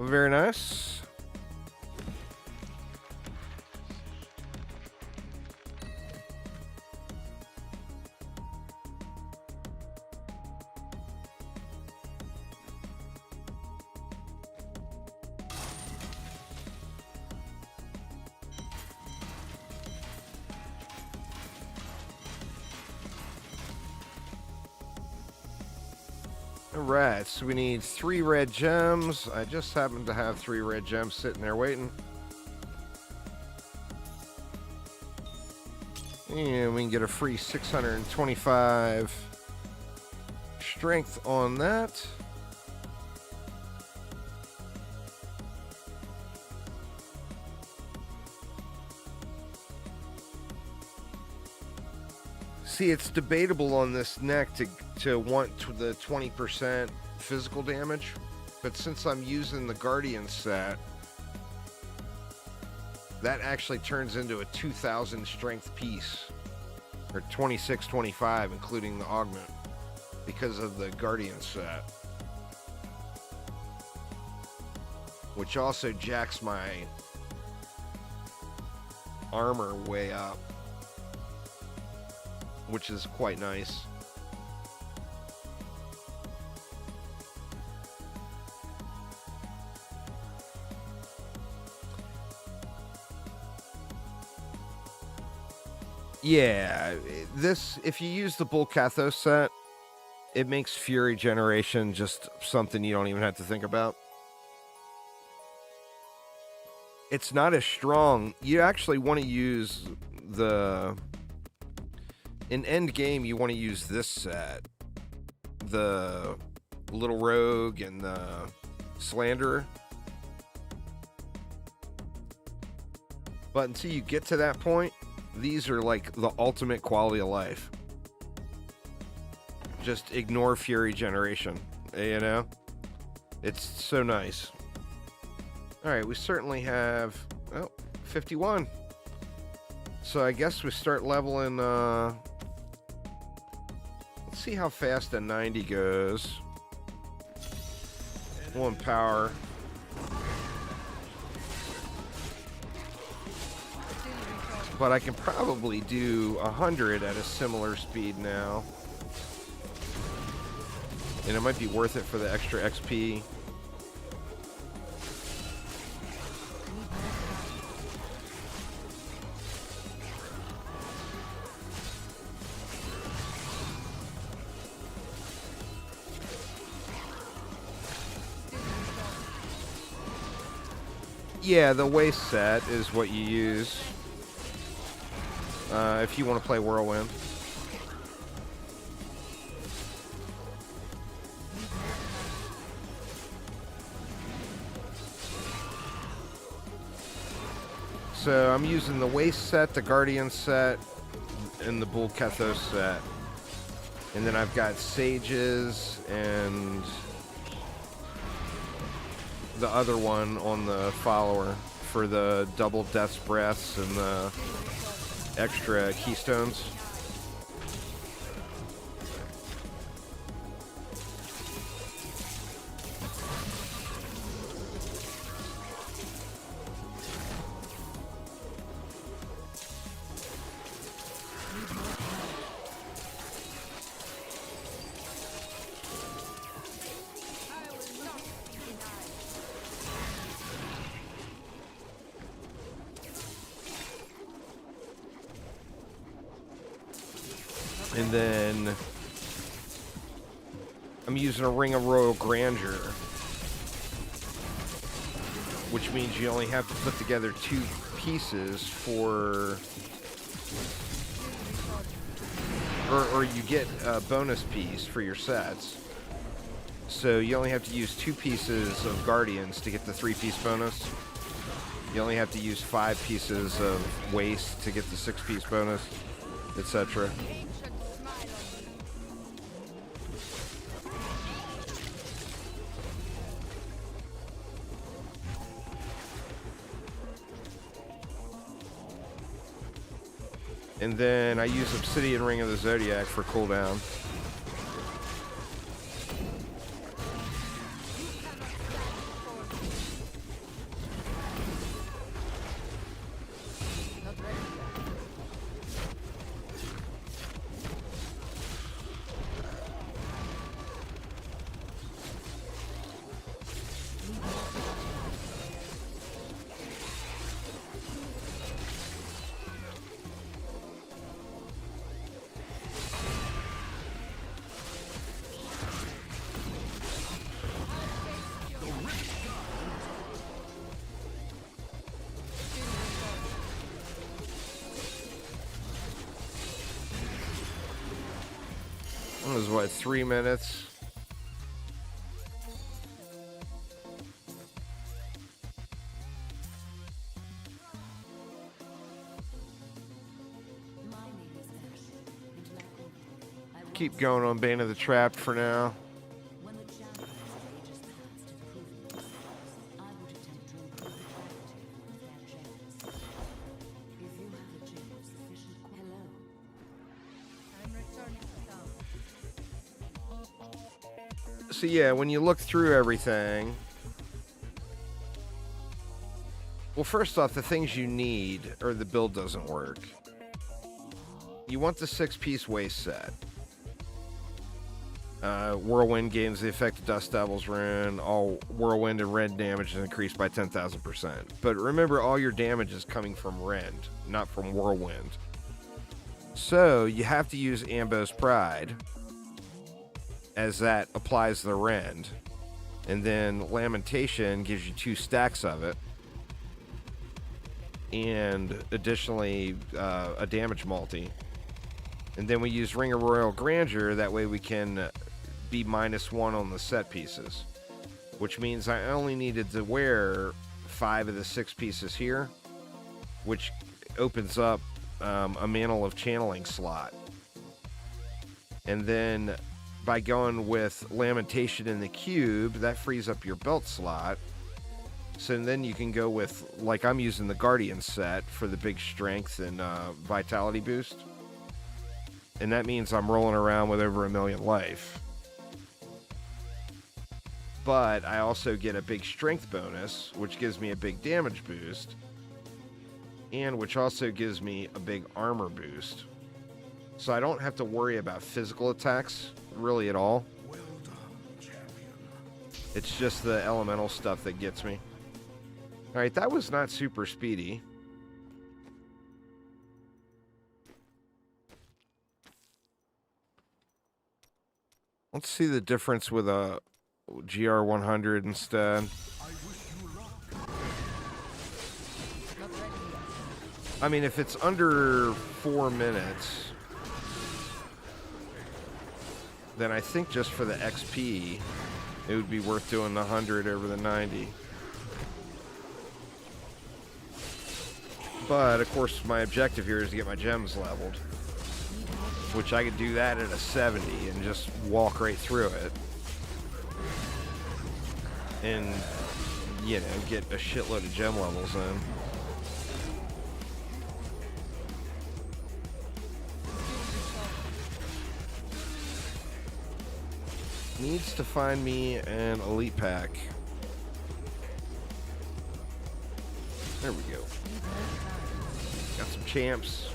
Very nice. Alright, so we need 3 red gems. I just happen to have 3 red gems sitting there waiting. And we can get a free 625 strength on that. See, it's debatable on this neck to want the 20% physical damage, but since I'm using the Guardian set, that actually turns into a 2,000 strength piece, or 2625, including the augment, because of the Guardian set, which also jacks my armor way up, which is quite nice. Yeah, this, if you use the Bull Cathos set, it makes Fury generation just something you don't even have to think about. It's not as strong. You actually want to use in end game, you want to use this set, the Little Rogue and the Slanderer. But until you get to that point, these are like the ultimate quality of life. Just ignore Fury generation, you know? It's so nice. All right, we certainly have, 51. So I guess we start leveling, let's see how fast a 90 goes. 1 power. But I can probably do 100 at a similar speed now. And it might be worth it for the extra XP. Yeah, the waist set is what you use if you want to play Whirlwind. So I'm using the waist set, the Guardian set, and the Bull Cathos set. And then I've got Sages and the other one on the follower for the double Death's Breaths and the extra Keystones. And then I'm using a Ring of Royal Grandeur, which means you only have to put together 2 pieces for, or you get a bonus piece for your sets. So you only have to use 2 pieces of Guardians to get the 3-piece bonus. You only have to use 5 pieces of Waste to get the 6-piece bonus, etc. And then I use Obsidian Ring of the Zodiac for cooldown. That was what, 3 minutes? Keep going on Bane of the Trapped for now. So yeah, when you look through everything, well, first off, the things you need, or the build doesn't work. You want the 6-piece Waste set. Whirlwind gains the effect of Dust Devil's Rune. All Whirlwind and Rend damage is increased by 10,000%. But remember, all your damage is coming from Rend, not from Whirlwind. So you have to use Ambo's Pride, as that applies the Rend. And then Lamentation gives you 2 stacks of it. And additionally, a damage multi. And then we use Ring of Royal Grandeur, that way we can be -1 on the set pieces. Which means I only needed to wear 5 of the 6 pieces here, which opens up a Mantle of Channeling slot. And then by going with Lamentation in the cube, that frees up your belt slot. So then you can go with, like I'm using the Guardian set for the big strength and vitality boost. And that means I'm rolling around with over 1 million life. But I also get a big strength bonus, which gives me a big damage boost. And which also gives me a big armor boost. So I don't have to worry about physical attacks really at all. Well done, champion. It's just the elemental stuff that gets me. Alright, that was not super speedy. Let's see the difference with a GR100 instead. I wish you luck. I mean, if it's under 4 minutes, then I think just for the XP, it would be worth doing the 100 over the 90. But, of course, my objective here is to get my gems leveled, which I could do that at a 70 and just walk right through it. And, you know, get a shitload of gem levels in. Needs to find me an elite pack. There we go. Got some champs.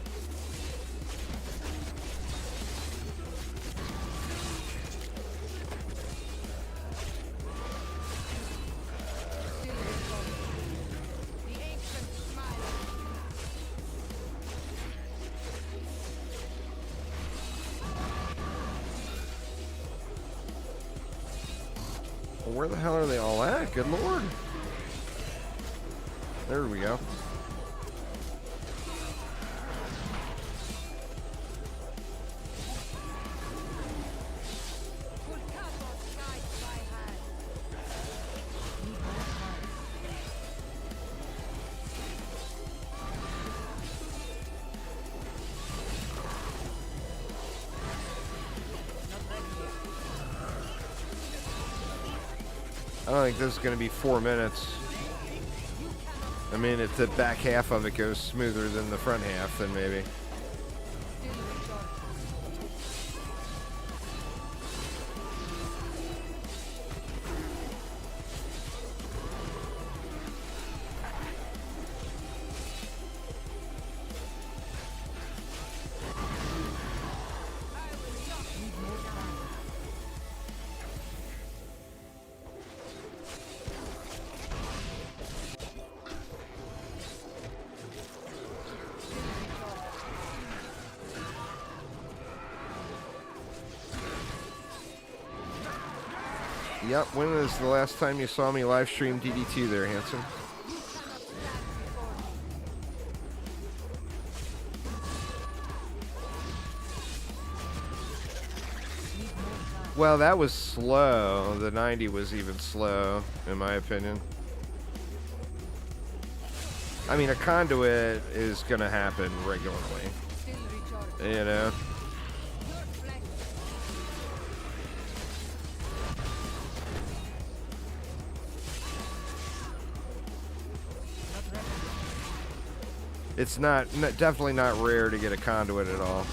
Where the hell are they all at? Good lord. There we go. I don't think this is going to be 4 minutes. I mean, if the back half of it goes smoother than the front half, then maybe. Yep, when is the last time you saw me live stream DD2 there, Hanson? Well, that was slow. The 90 was even slow, in my opinion. I mean, a conduit is going to happen regularly. You know? It's definitely not rare to get a conduit at all.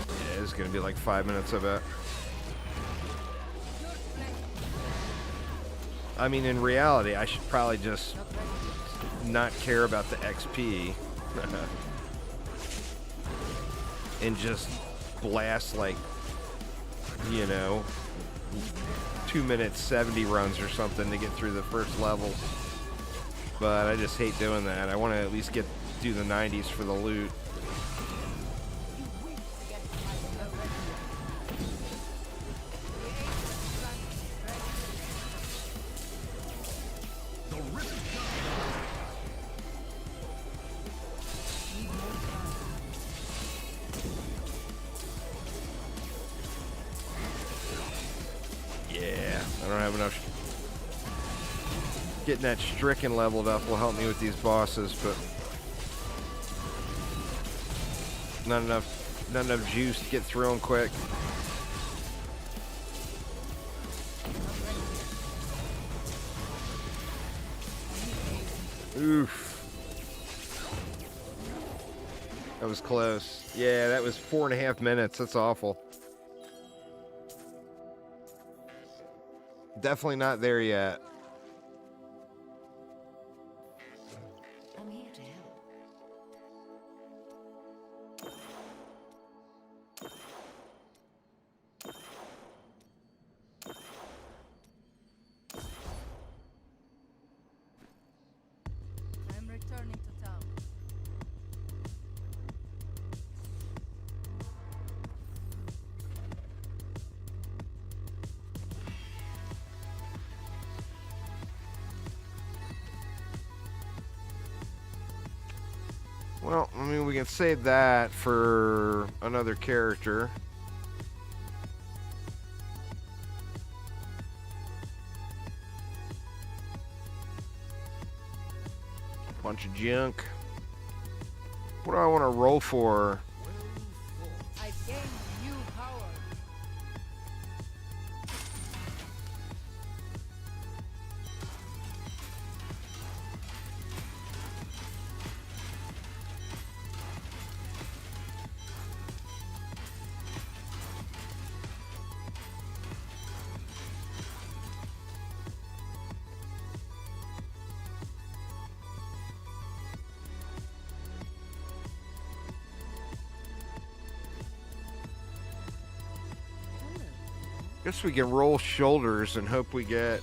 Yeah, it's gonna be like 5 minutes, I bet. I mean, in reality, I should probably just not care about the XP and just blast like, you know, 2 minutes 70 runs or something to get through the first levels. But I just hate doing that. I want to at least do the 90s for the loot. Getting that stricken leveled up will help me with these bosses, but not enough juice to get through them quick. Oof. That was close. Yeah, that was 4.5 minutes. That's awful. Definitely not there yet. I'm here to help. I'm returning to town. Well, I mean, we can save that for another character. Bunch of junk. What do I want to roll for? I've gained new power. Guess we can roll shoulders and hope we get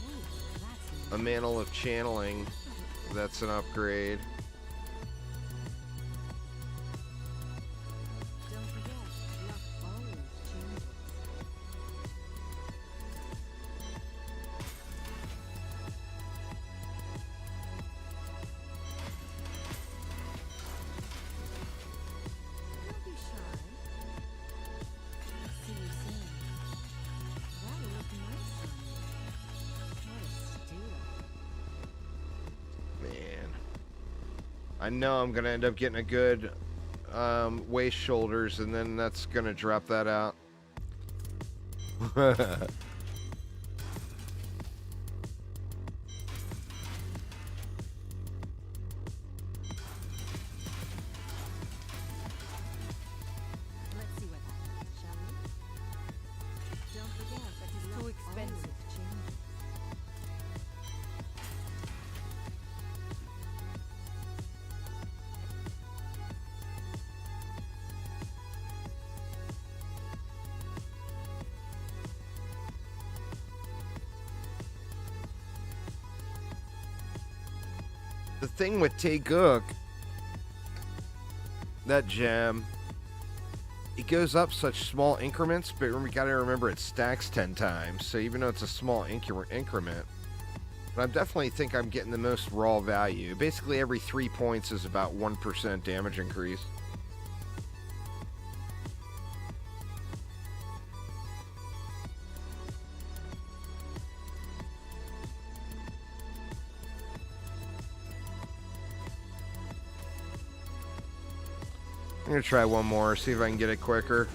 a mantle of channeling. That's an upgrade. I know I'm gonna end up getting a good waist shoulders, and then that's gonna drop that out. Let's see what happens, shall we? Don't forget that his Too luck expensive. always changes. The thing with Taegook, that gem, it goes up such small increments, but we gotta remember it stacks 10 times. So even though it's a small increment, but I definitely think I'm getting the most raw value. Basically, every 3 points is about 1% damage increase. I'm gonna try one more, see if I can get it quicker.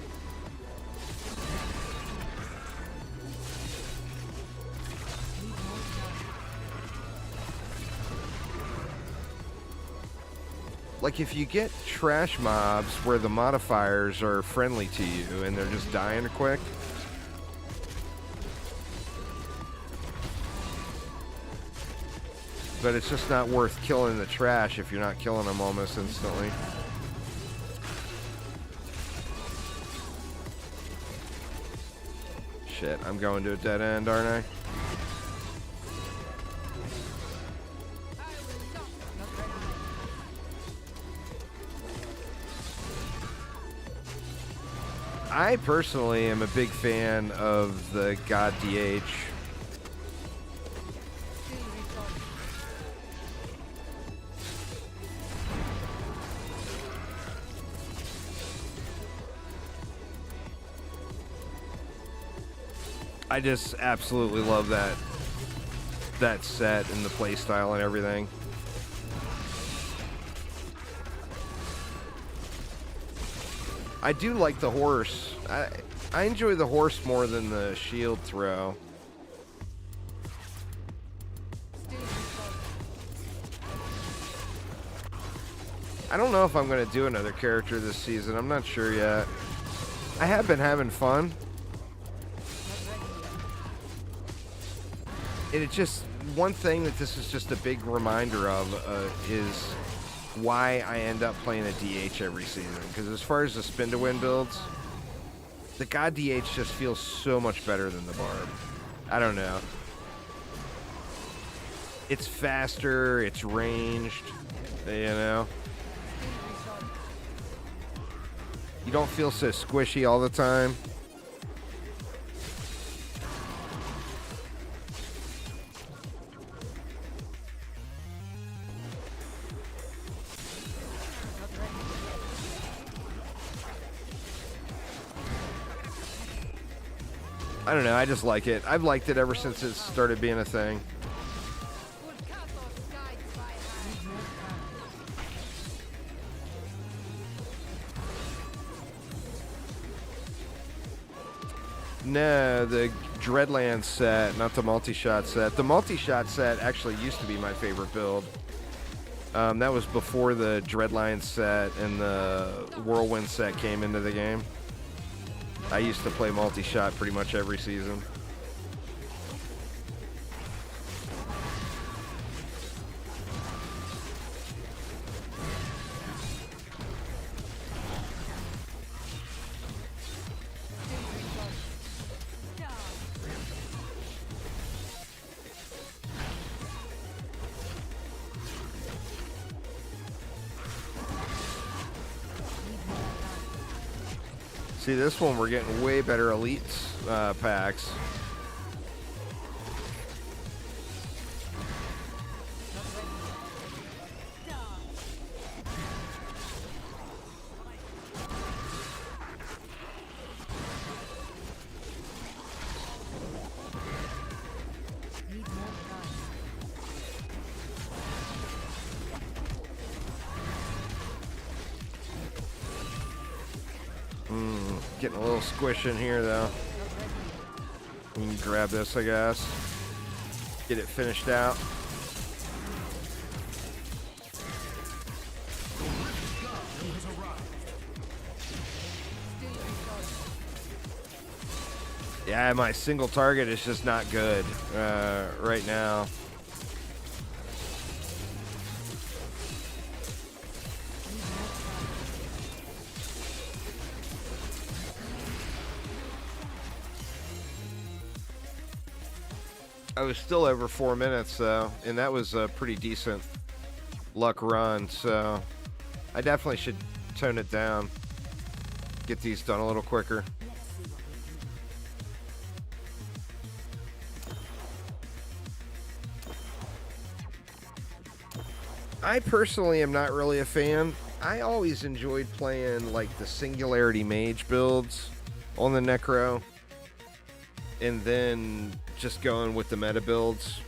Like, if you get trash mobs where the modifiers are friendly to you and they're just dying quick, but it's just not worth killing the trash if you're not killing them almost instantly. Shit, I'm going to a dead end, aren't I? I personally am a big fan of the God DH. I just absolutely love that set and the playstyle and everything. I do like the horse. I enjoy the horse more than the shield throw. I don't know if I'm going to do another character this season. I'm not sure yet. I have been having fun. And it's just one thing that this is just a big reminder of is why I end up playing a DH every season. Because as far as the spin to win builds, the God DH just feels so much better than the Barb. I don't know. It's faster, it's ranged, you know. You don't feel so squishy all the time. I don't know, I just like it. I've liked it ever since it started being a thing. No, the Dreadlands set, not the multi-shot set. The multi-shot set actually used to be my favorite build. That was before the Dreadlands set and the Whirlwind set came into the game. I used to play multi-shot pretty much every season. See, this one we're getting way better elites packs. Getting a little squish in here, though. We can grab this, I guess. Get it finished out. Yeah, my single target is just not good right now. I was still over 4 minutes, though, and that was a pretty decent luck run, so I definitely should tone it down. Get these done a little quicker. I personally am not really a fan. I always enjoyed playing like the Singularity Mage builds on the Necro, and then just going with the meta builds.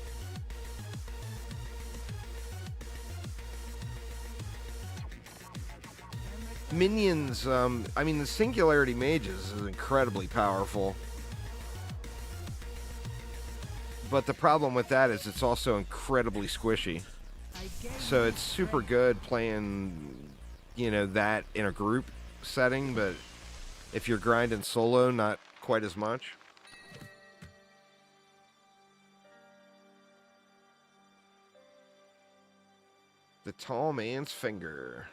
Minions, I mean, the Singularity Mages is incredibly powerful. But the problem with that is it's also incredibly squishy. So it's super good playing, you know, that in a group setting, but if you're grinding solo, not quite as much. The Tall Man's Finger.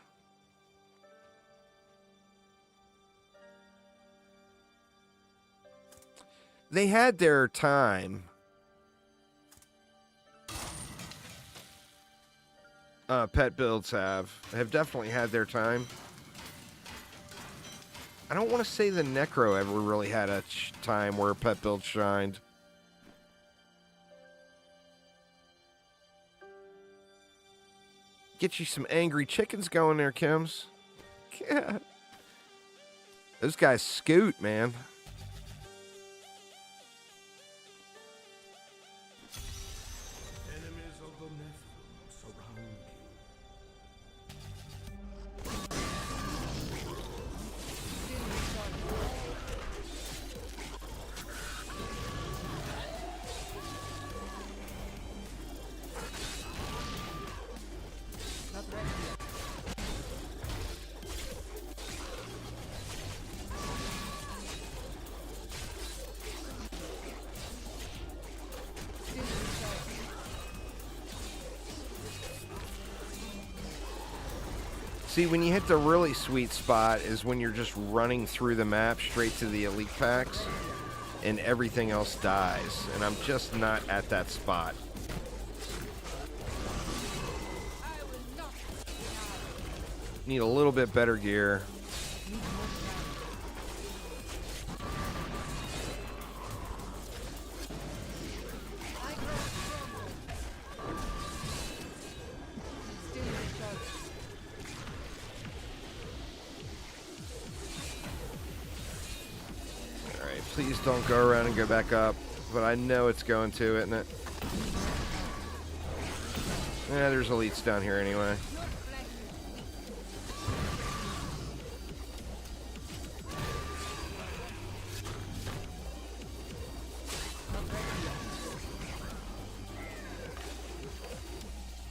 They had their time. Pet builds have definitely had their time. I don't want to say the Necro ever really had a time where pet build shined. Get you some angry chickens going there, Kims. Yeah. Those guys scoot, man. Enemies of the Nephilim surround you. See, when you hit the really sweet spot is when you're just running through the map straight to the elite packs and everything else dies. And I'm just not at that spot. Need a little bit better gear. Please don't go around and go back up. But I know it's going to, isn't it? Yeah, there's elites down here anyway.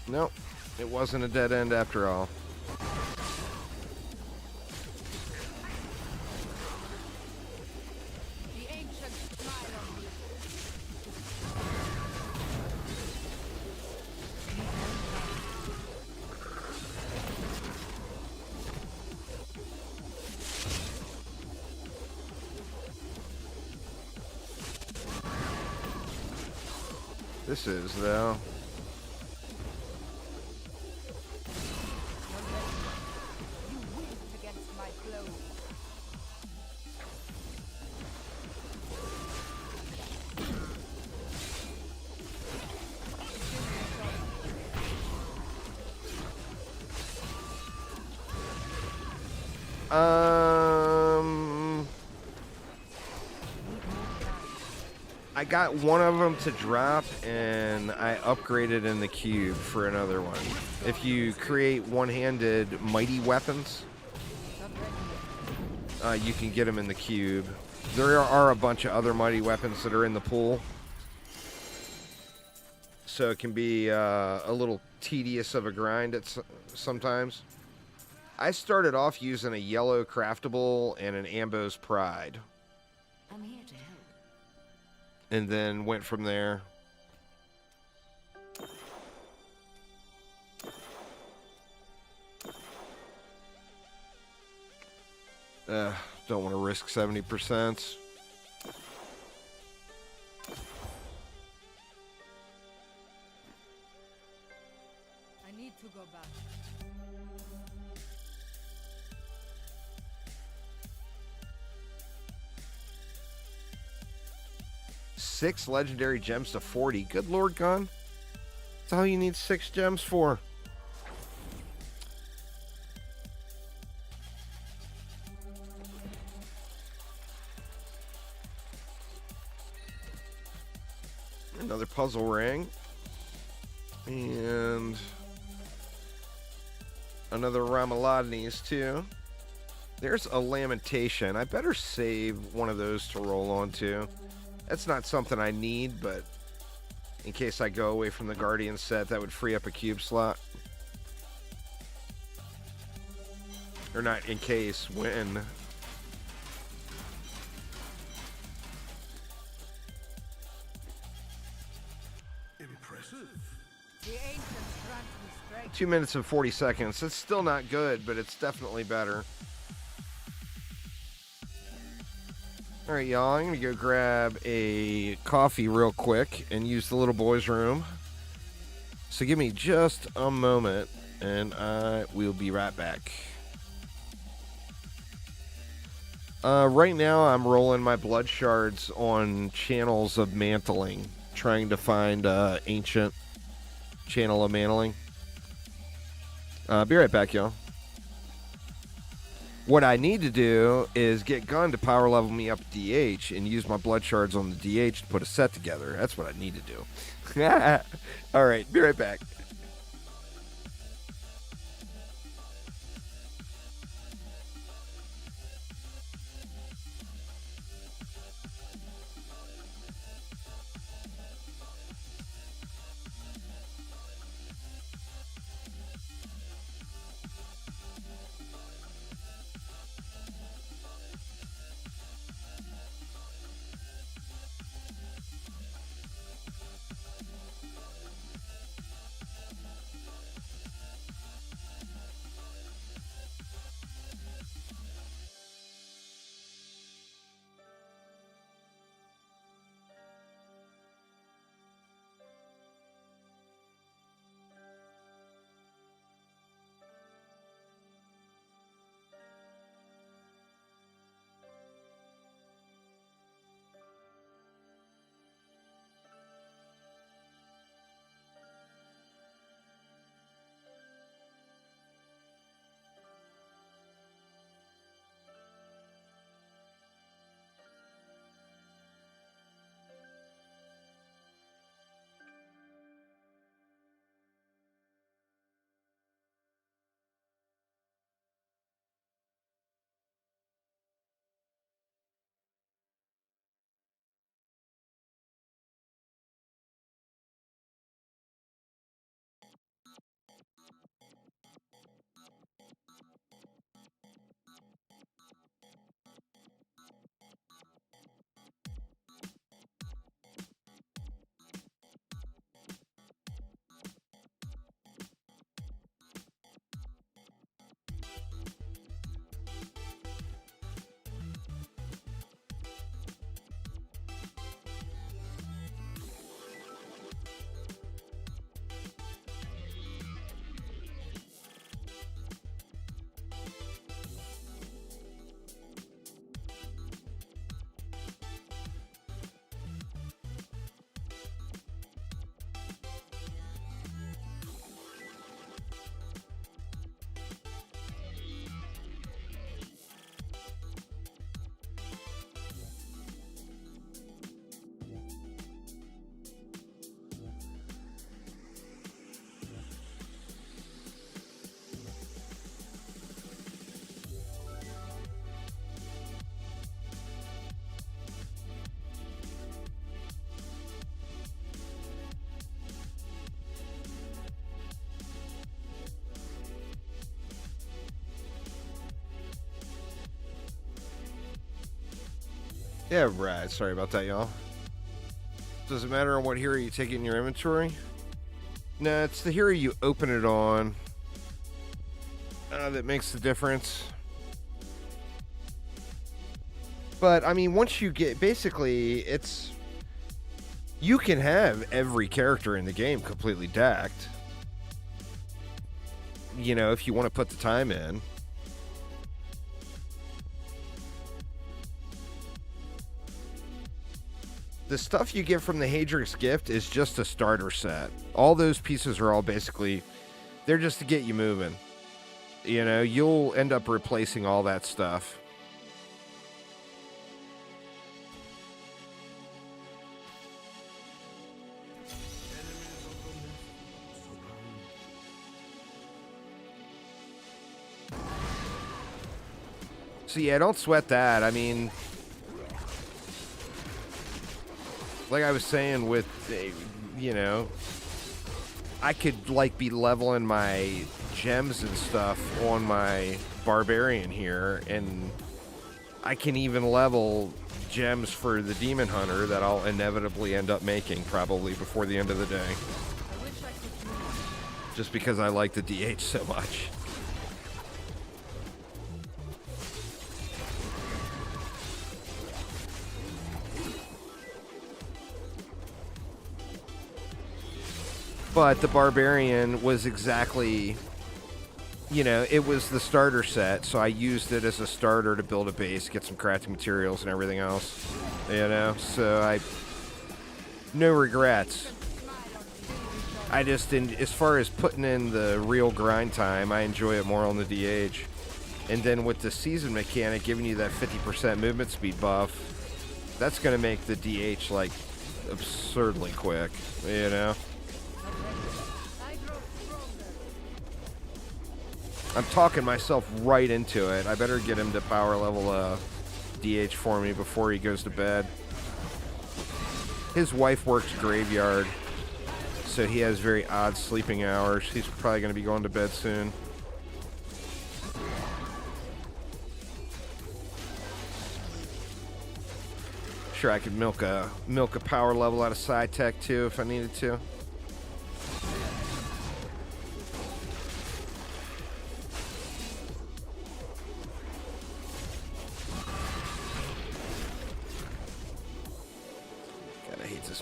Nope. It wasn't a dead end after all. This is, though. You winced against my blow. I got one of them to drop, and I upgraded in the cube for another one. If you create one-handed mighty weapons, you can get them in the cube. There are a bunch of other mighty weapons that are in the pool. So it can be a little tedious of a grind sometimes. I started off using a yellow craftable and an Ambo's Pride. I'm here to help. And then went from there. Don't want to risk 70%. I need to go back. Six legendary gems to 40. Good Lord, Gun. That's all you need 6 gems for. Another puzzle ring. And another Ramalodnes too. There's a Lamentation. I better save one of those to roll onto. That's not something I need, but in case I go away from the Guardian set, that would free up a cube slot. Or not in case, when. Impressive. The ancients grant me strength. 2 minutes and 40 seconds. It's still not good, but it's definitely better. Alright, y'all, I'm going to go grab a coffee real quick and use the little boy's room. So give me just a moment, and I will be right back. Right now, I'm rolling my blood shards on channels of mantling, trying to find ancient channel of mantling. Be right back, y'all. What I need to do is get Gun to power level me up DH and use my blood shards on the DH to put a set together. That's what I need to do. All right, be right back. Yeah, right. Sorry about that, y'all. Does it matter on what hero you take in your inventory? No, it's the hero you open it on that makes the difference. But, I mean, once you get... Basically, it's... You can have every character in the game completely decked. You know, if you want to put the time in. The stuff you get from the Hadrix gift is just a starter set. All those pieces are all basically... They're just to get you moving. You know, you'll end up replacing all that stuff. So yeah, don't sweat that. I mean, like I was saying with, you know, I could like be leveling my gems and stuff on my Barbarian here, and I can even level gems for the Demon Hunter that I'll inevitably end up making probably before the end of the day. Just because I like the DH so much. But the Barbarian was exactly, you know, it was the starter set, so I used it as a starter to build a base, get some crafting materials and everything else, you know, so no regrets. I just, as far as putting in the real grind time, I enjoy it more on the DH. And then with the season mechanic giving you that 50% movement speed buff, that's going to make the DH, like, absurdly quick, you know? I'm talking myself right into it. I better get him to power level DH for me before he goes to bed. His wife works graveyard, so he has very odd sleeping hours. He's probably going to be going to bed soon. Sure, I could milk a power level out of side tech too if I needed to.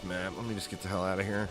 Map. Let me just get the hell out of here.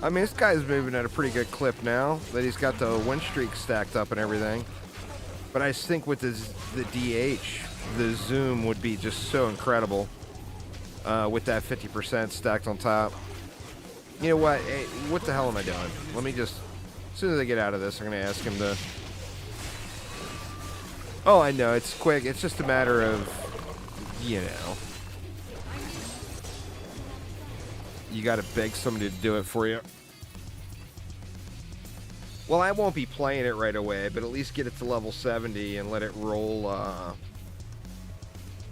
I mean, this guy's moving at a pretty good clip now that he's got the win streak stacked up and everything. But I just think with the DH, the zoom would be just so incredible with that 50% stacked on top. You know what? Hey, what the hell am I doing? Let me just... As soon as I get out of this, I'm going to ask him to... Oh, I know. It's quick. It's just a matter of, you know... You gotta beg somebody to do it for you. Well, I won't be playing it right away, but at least get it to level 70 and let it roll,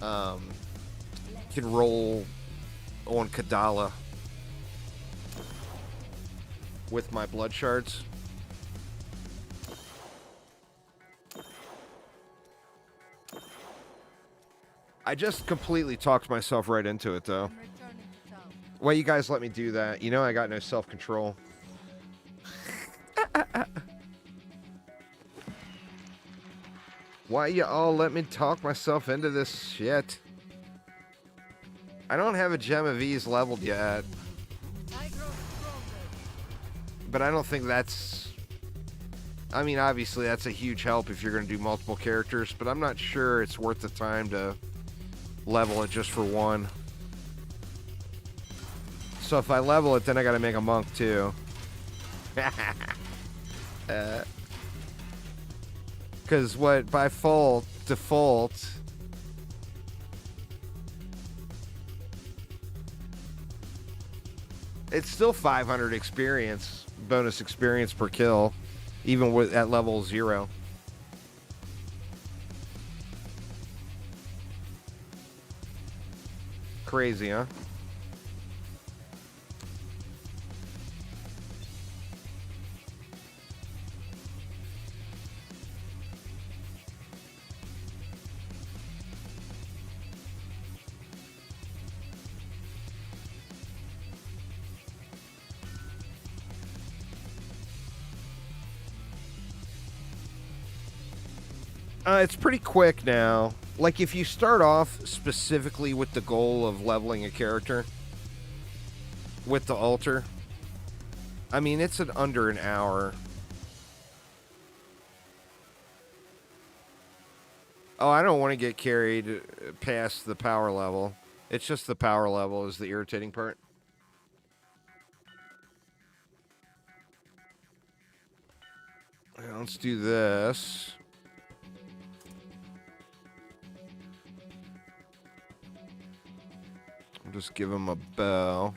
can roll on Kadala with my blood shards. I just completely talked myself right into it, though. Well, you guys let me do that. You know I got no self-control. Why you all let me talk myself into this shit? I don't have a Gem of Ease leveled yet. I grow stronger. But I don't think that's... I mean, obviously that's a huge help if you're going to do multiple characters, but I'm not sure it's worth the time to level it just for one. So if I level it, then I got to make a monk too. Because what, by default... It's still 500 experience, bonus experience per kill, even with at level 0. Crazy, huh? It's pretty quick now. Like, if you start off specifically with the goal of leveling a character with the altar, I mean, it's under an hour. Oh, I don't want to get carried past the power level. It's just the power level is the irritating part. Let's do this. Just give him a bow.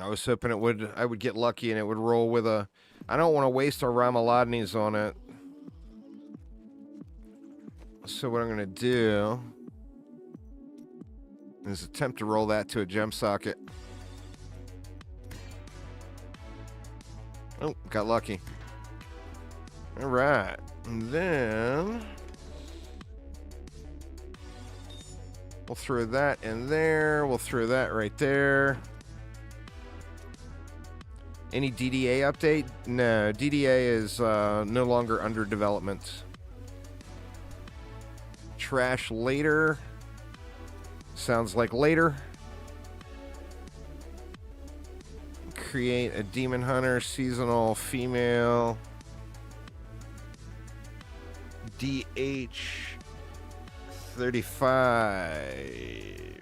I was hoping I would get lucky and it would roll with a... I don't want to waste our Ramalodnes on it. So what I'm going to do is attempt to roll that to a gem socket. Oh, got lucky. All right. And then we'll throw that in there. We'll throw that right there. Any DDA update? No, DDA is no longer under development. Trash later. Sounds like later. Create a Demon Hunter seasonal female. DH 35.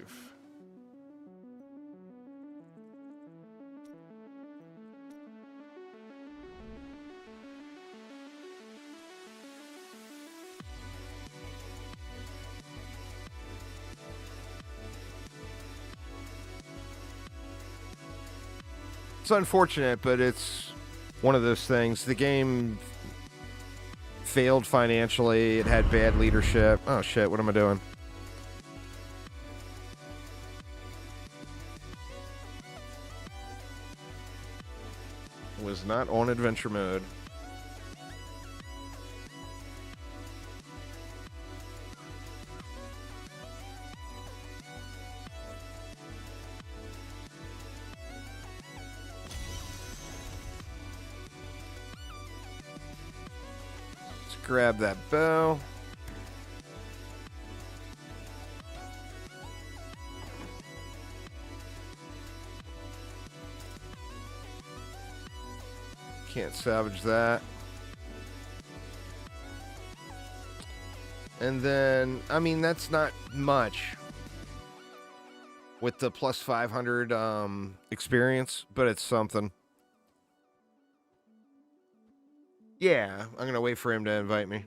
It's unfortunate, but it's one of those things. The game failed financially. It had bad leadership. Oh, shit. What am I doing? Was not on adventure mode. Grab that bow. Can't salvage that. And then, I mean, that's not much with the plus 500 experience, but it's something. Yeah, I'm going to wait for him to invite me.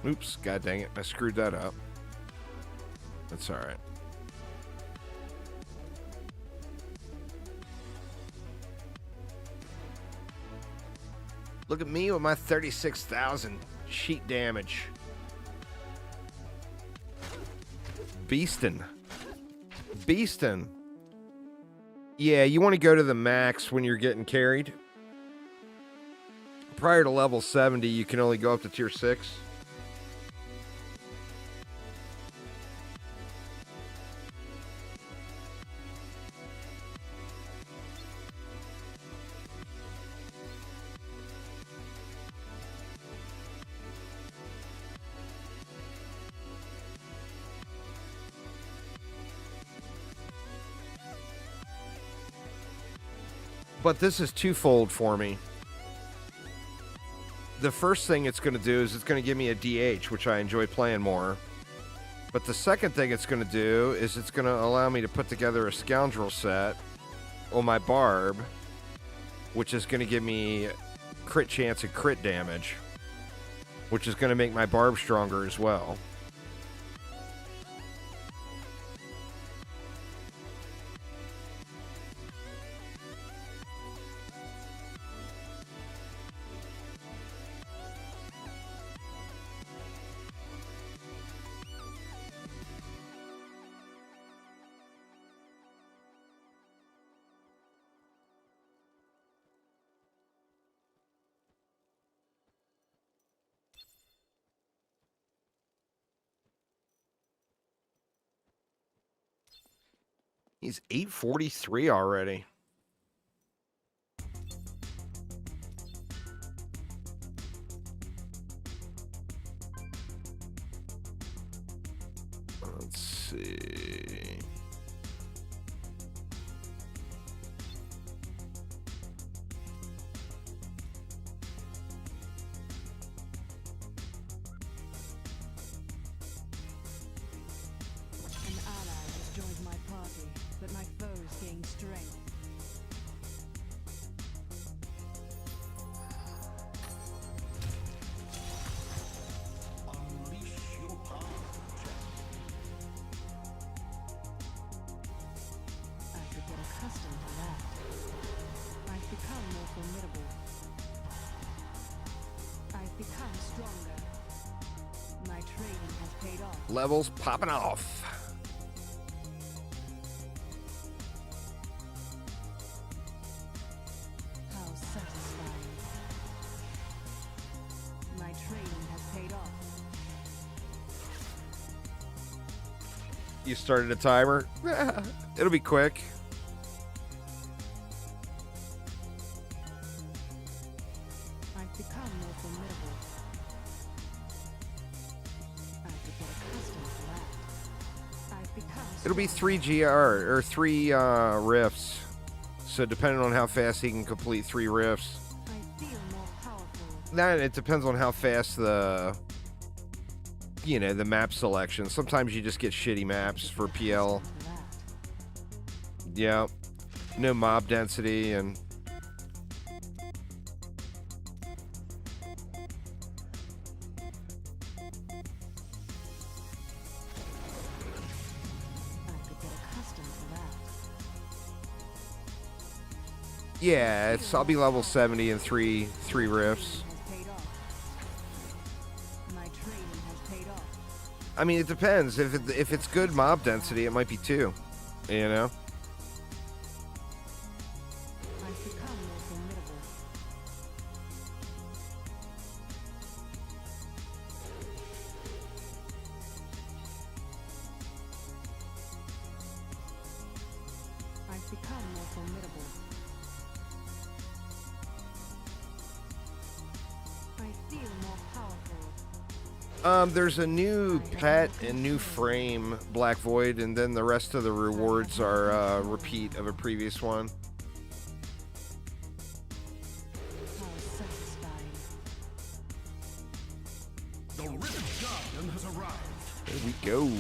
Oops, god dang it. I screwed that up. That's alright. Look at me with my 36,000 sheet damage. Beastin'. Beastin'. Yeah, you want to go to the max when you're getting carried. Prior to level 70, you can only go up to tier 6. But this is twofold for me. The first thing it's going to do is it's going to give me a DH, which I enjoy playing more. But the second thing it's going to do is it's going to allow me to put together a scoundrel set on my Barb, which is going to give me crit chance and crit damage, which is going to make my Barb stronger as well. He's 843 already. Let's see. An ally has joined my party, but my foes gain strength. Unleash your power. I could get accustomed to that. I've become more formidable. I've become stronger. My training has paid off. Levels popping off. How satisfying. My training has paid off. You started a timer? It'll be quick. I've become more formidable. I could get accustomed to that. I've become It'll be stronger. 3 GR or 3 rifts. So depending on how fast he can complete 3 rifts. I feel more powerful. That it depends on how fast the the map selection. Sometimes you just get shitty maps for PL. Accustomed to that. Yeah. No mob density and I could get accustomed to that. yeah, I'll be level 70 in 3 rifts. Has paid off. My training has paid off. I mean, it depends. If it's good mob density, it might be 2. You know? I've become more formidable. I've become more formidable. I feel more powerful. There's a new pet and new frame, Black Void, and then the rest of the rewards are a repeat of a previous one. How satisfying. The Rivet Guardian has arrived. There we go.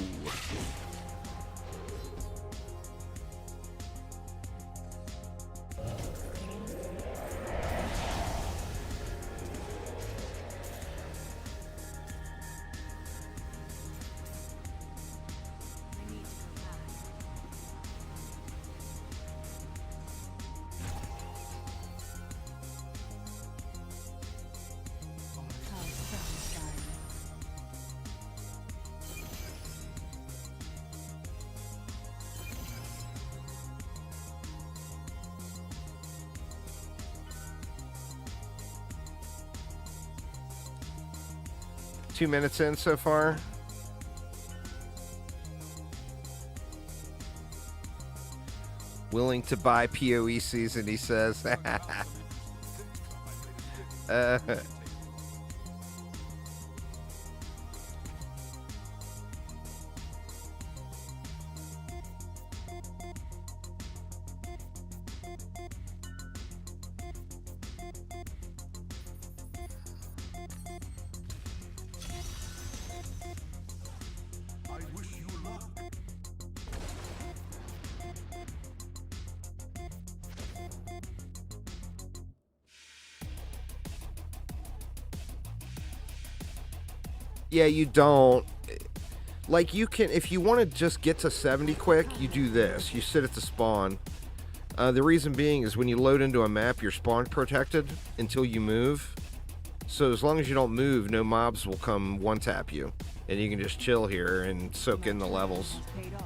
2 minutes in so far. Willing to buy PoE season, he says. I wish you luck. Yeah, you don't. Like, you can, if you want to just get to 70 quick, you do this. You sit at the spawn. The reason being is when you load into a map, you're spawn protected until you move. So as long as you don't move, no mobs will come one-tap you. And you can just chill here and soak in the levels. Paid off.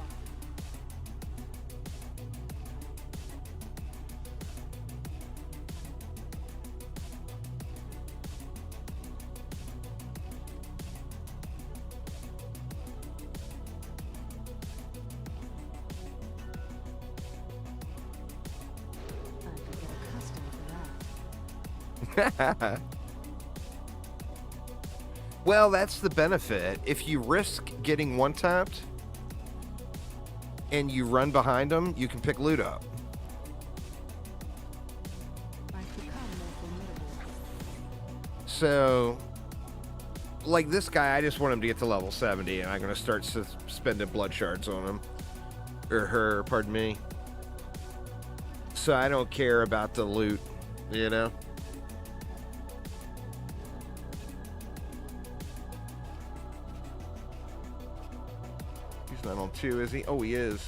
I could get accustomed to that. Well, that's the benefit. If you risk getting one-tapped and you run behind them, you can pick loot up. I've become more formidable. So, like this guy, I just want him to get to level 70, and I'm going to start spending blood shards on him. Or her, pardon me. So I don't care about the loot, you know? He's not on 2, is he? Oh, he is.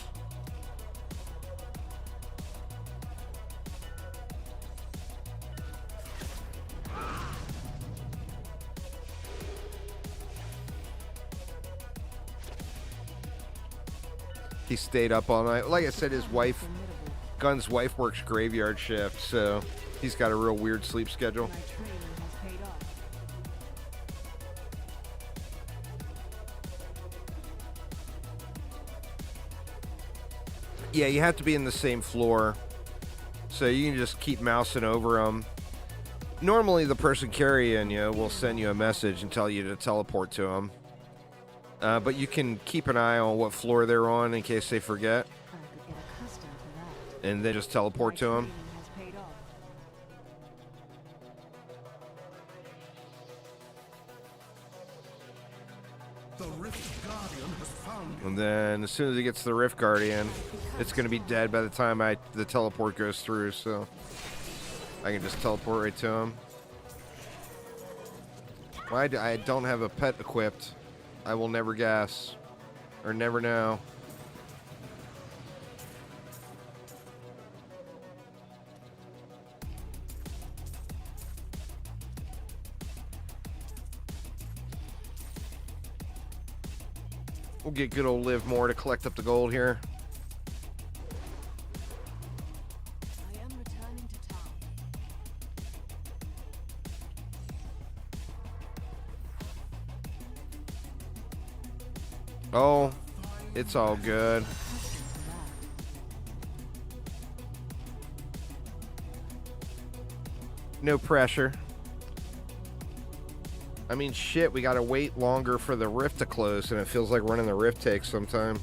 He stayed up all night. Like I said, his wife, Formidable. Gun's wife, works graveyard shift, so he's got a real weird sleep schedule. My training has paid off. Yeah, you have to be in the same floor, so you can just keep mousing over them. Normally, the person carrying you will send you a message and tell you to teleport to them. But you can keep an eye on what floor they're on in case they forget, I could get accustomed to that. and then just teleport to them. Training has paid off. The Rift Guardian has found you. And then as soon as he gets to the Rift Guardian, it's going to be dead by the time the teleport goes through, so I can just teleport right to him. Well, I don't have a pet equipped. I will never guess. Or never know. We'll get good old Liv more to collect up the gold here. I am returning to town. Oh, it's all good. Accustomed to that. No pressure. I mean, shit, we gotta wait longer for the rift to close, and it feels like running the rift takes some time.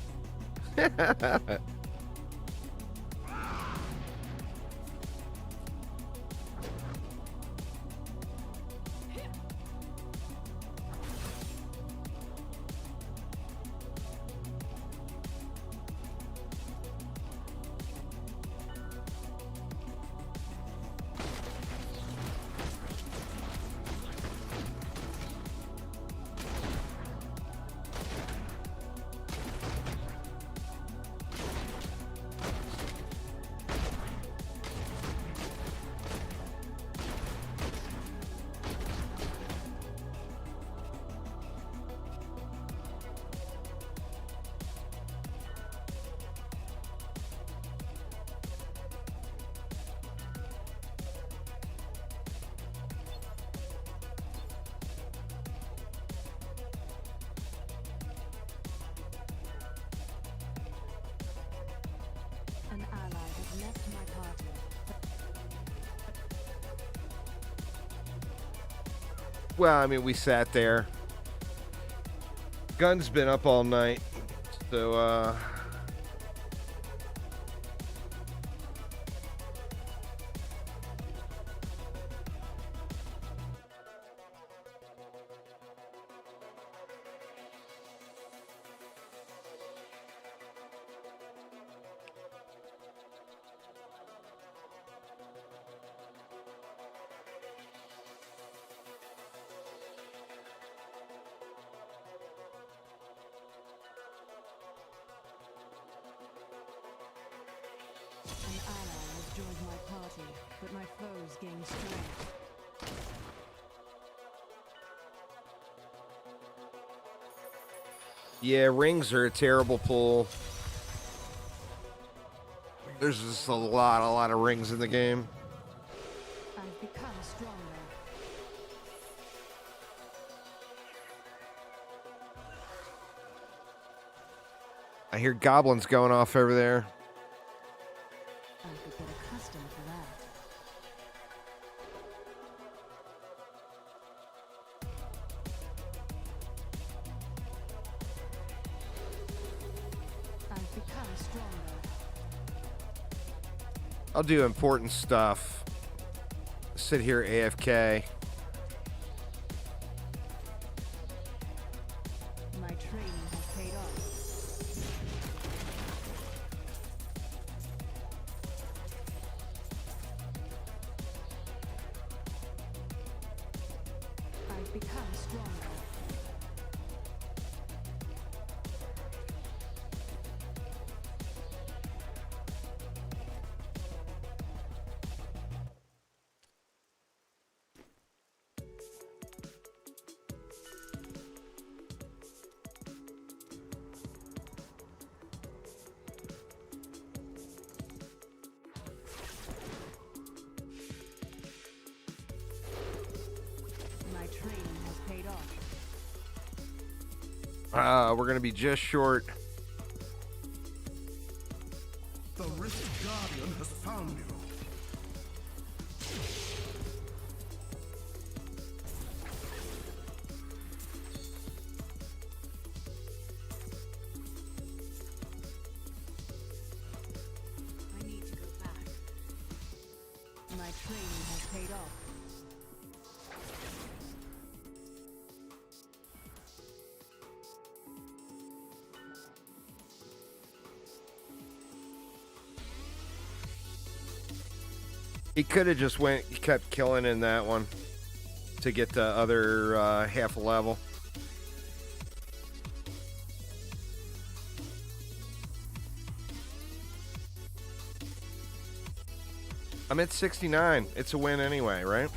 Well, I mean, we sat there. Gun's been up all night. So, An ally has joined my party, but my foes gain strength. yeah, rings are a terrible pull. There's just a lot of rings in the game. I've become stronger. I hear goblins going off over there. I could get accustomed to that. I've become stronger. I'll do important stuff. Sit here AFK. My training has paid off. I've become stronger. My training has paid off. We're gonna be just short. The Rift Guardian has found you. I need to go back. My training has paid off. He could have just kept killing in that one to get the other half a level. I'm at 69. It's a win anyway, right?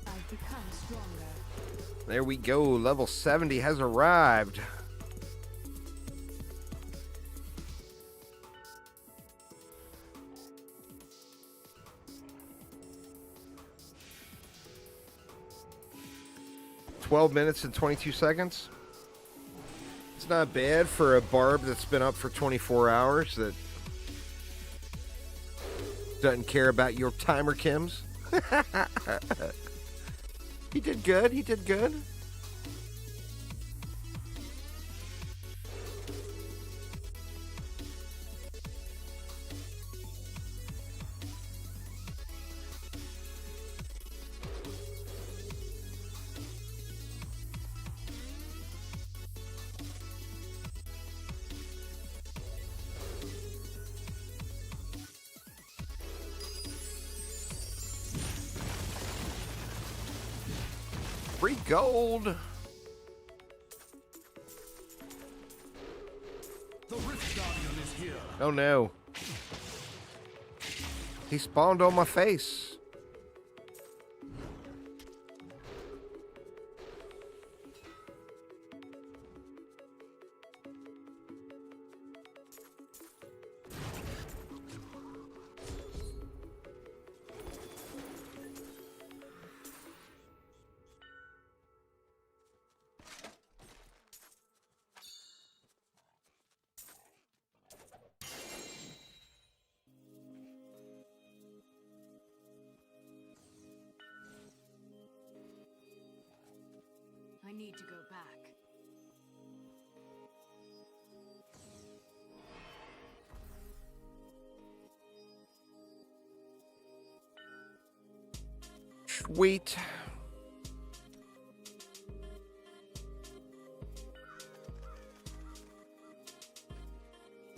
I've become stronger. There we go. Level 70 has arrived. $12 and 22 seconds. It's not bad for a Barb that's been up for 24 hours that doesn't care about your timer, Kims. He did good. He did good. Free gold. The Rift Guardian is here. Oh no. He spawned on my face. I need to go back. Sweet.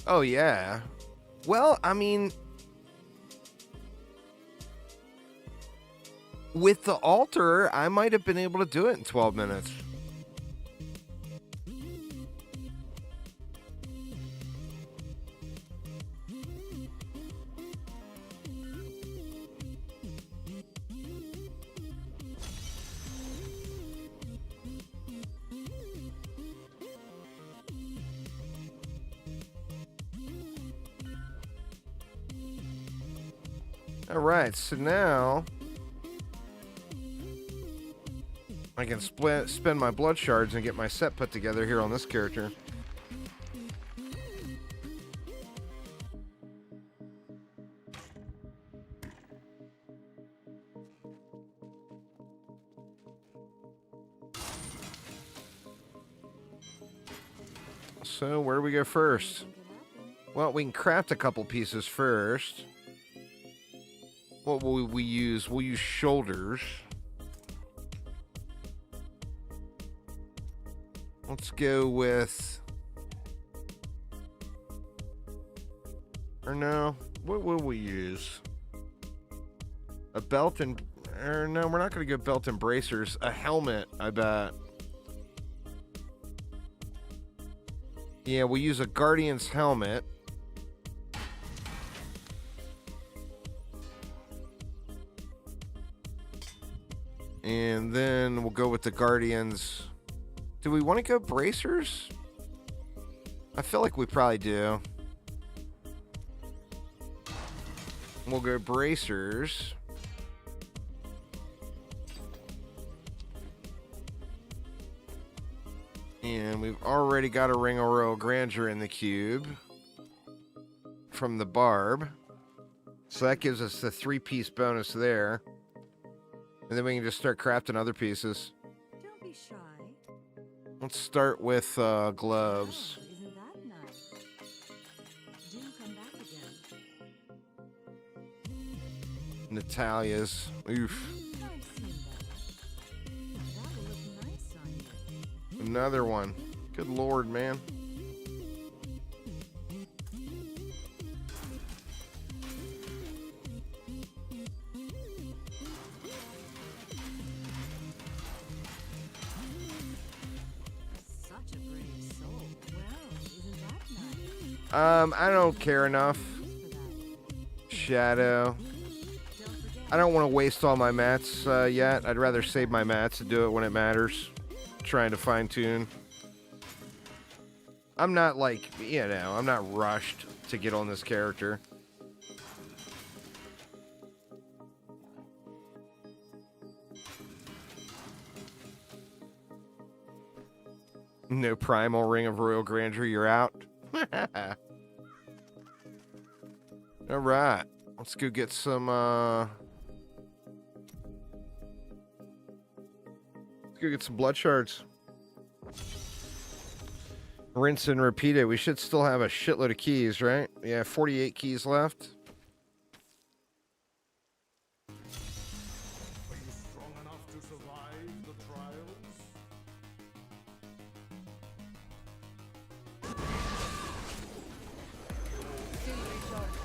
Oh, yeah. Well, I mean, with the altar, I might have been able to do it in 12 minutes. All right, so now I can spend my blood shards and get my set put together here on this character. So where do we go first? Anything could happen. Well, we can craft a couple pieces first. What will we use? We'll use shoulders. Let's go with... Or no, what will we use? A belt and... Or no, we're not going to go belt and bracers. A helmet, I bet. Yeah, we'll use a Guardian's helmet. And then we'll go with the Guardians. Do we want to go bracers? I feel like we probably do. We'll go bracers. And we've already got a Ring of Royal Grandeur in the cube from the Barb. So that gives us the 3-piece bonus there. And then we can just start crafting other pieces. Don't be shy. Let's start with gloves. Oh, isn't that nice? Do come back again. Natalia's. Oof. I've seen that. That'll look nice on you. Another one. Good lord, man. Such a brave soul. Well, isn't that nice? I don't care enough. Use for that. Shadow. Don't forget. I don't want to waste all my mats yet. I'd rather save my mats and do it when it matters. Trying to fine tune. I'm not like, you know, I'm not rushed to get on this character. No primal Ring of Royal Grandeur, you're out. All right, let's go get some. Let's go get some blood shards. Rinse and repeat it. We should still have a shitload of keys, right? Yeah, 48 keys left. Are you strong enough to survive the trials? Still recharged.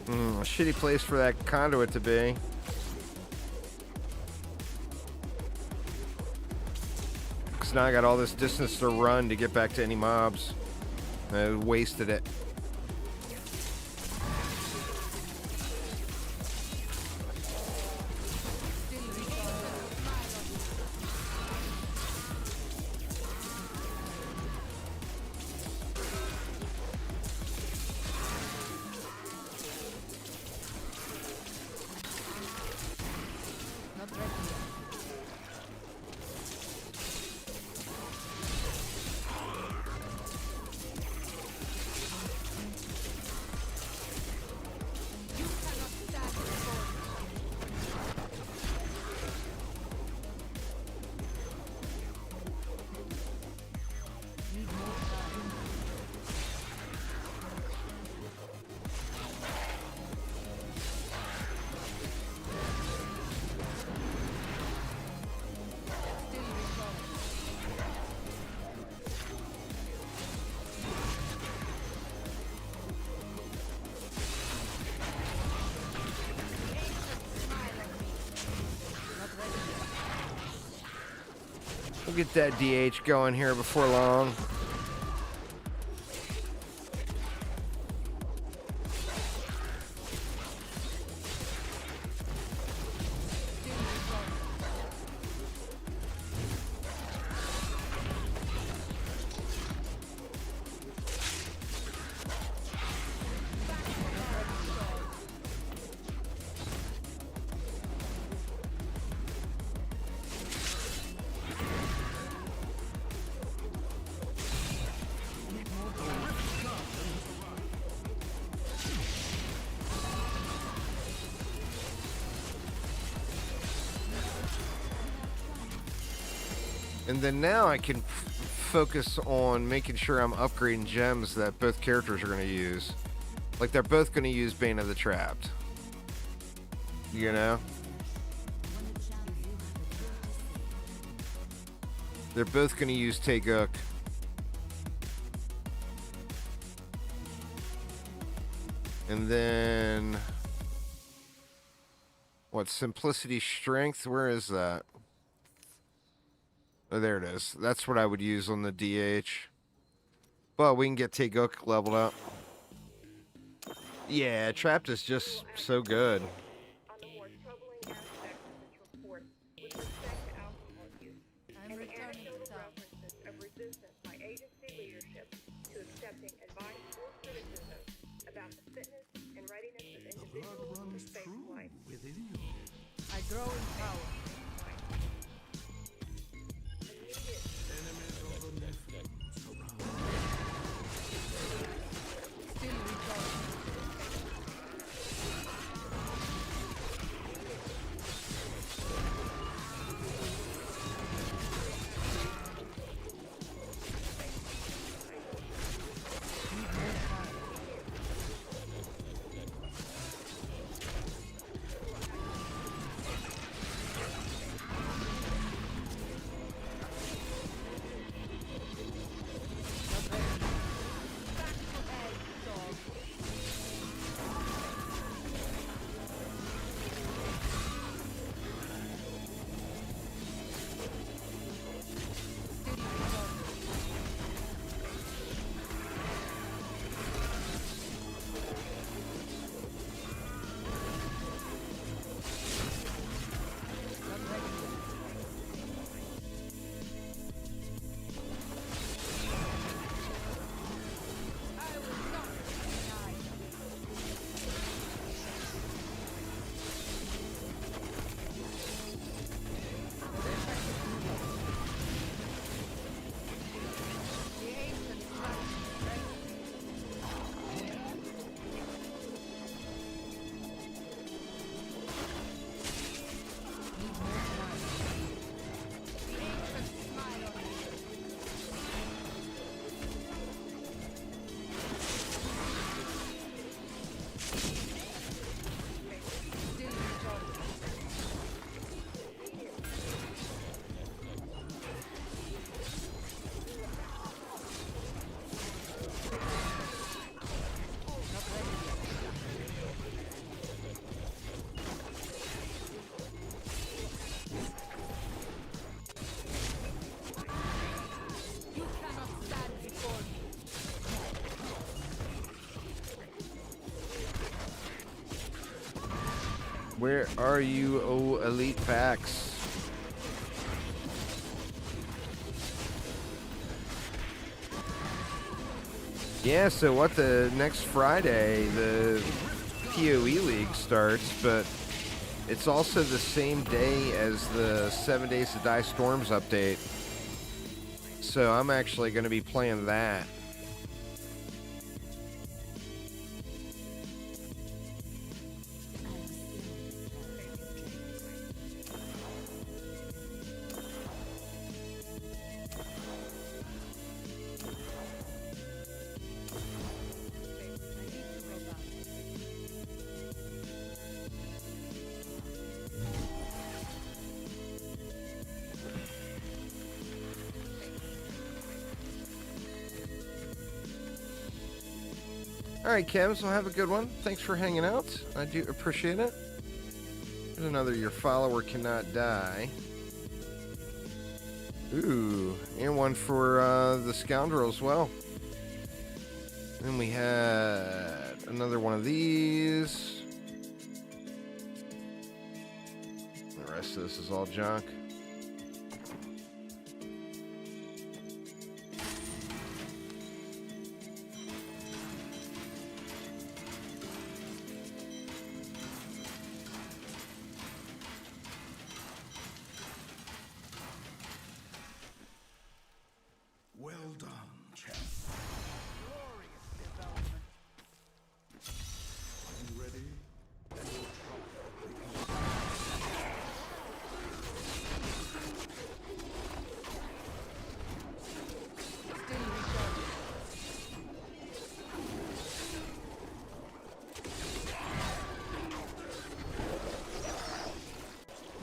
A shitty place for that conduit to be. Because now I got all this distance to run to get back to any mobs. I wasted it. Not ready yet. You cannot stand before me. Need more time. Still recovering. Smile at me. Not ready yet. We'll get that DH going here before long. Still recovering. And then now I can focus on making sure I'm upgrading gems that both characters are going to use. Like they're both going to use Bane of the Trapped. You know? They're both going to use Taeguk. And then... What? Simplicity Strength? Where is that? Oh, there it is. That's what I would use on the DH. But we can get Taeguk leveled up. Yeah, Trapped is just so good. On the more troubling aspect of this report with respect to alcohol use I'm and the returning to anecdotal town. references of resistance by agency leadership to accepting advice or criticism about the fitness and readiness of The blood individuals to runs face true life. within you. I grow in power. Enemies of the Nephilim surround. Still recovering. Need more time. Where are you, oh elite packs? Yeah, so what, the next Friday, the PoE League starts, but it's also the same day as the 7 Days to Die Storms update. So I'm actually going to be playing that. All right, Kems, well, have a good one. Thanks for hanging out. I do appreciate it. There's another Your Follower Cannot Die. Ooh, and one for the Scoundrel as well. Then we had another one of these. The rest of this is all junk. Well done, champ. Glorious development. Are you ready? Then your Still recharging.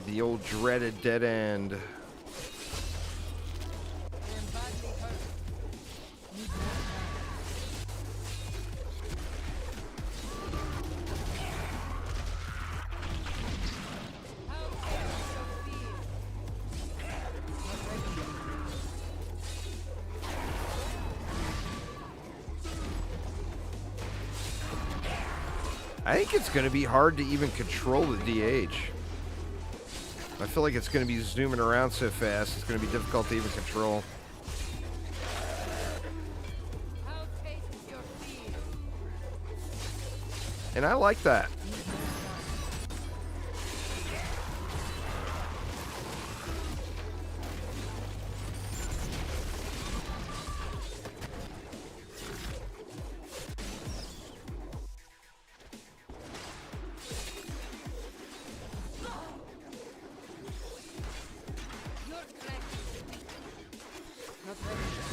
The old dreaded dead end. I am badly hurt. Need more time. How can you feel? Not ready yet. I think it's going to be hard to even control the DH. I feel like it's going to be zooming around so fast, it's going to be difficult to even control. How tastes your fear? And I like that. Your strength. Not ready yet.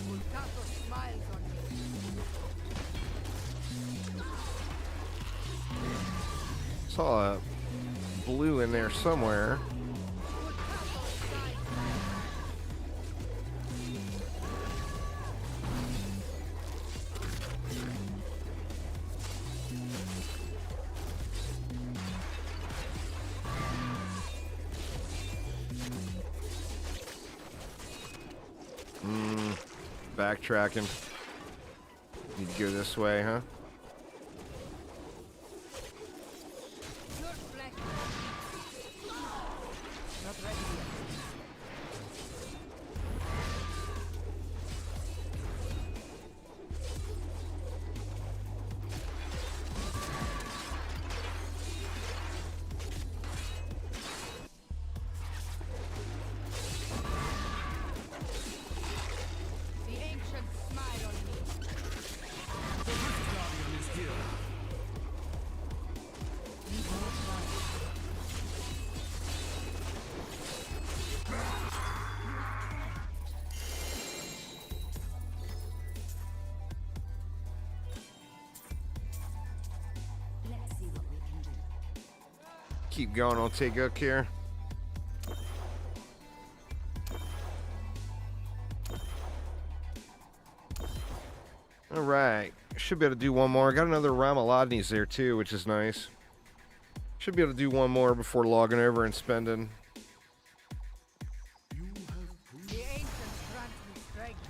Vulcato smiles on me. Saw a blue in there somewhere. Vulcato sighs. Backtracking. Need to go this way, huh? Your flesh. Not ready yet. The ancient smile on me. The Rift Guardian is here. Need more time. Let's see what we can do. Keep going, I'll take hook here. All right, should be able to do one more. Got another Ramalodni's there too, which is nice. Should be able to do one more before logging over and spending. You have proved The ancients grant me strength.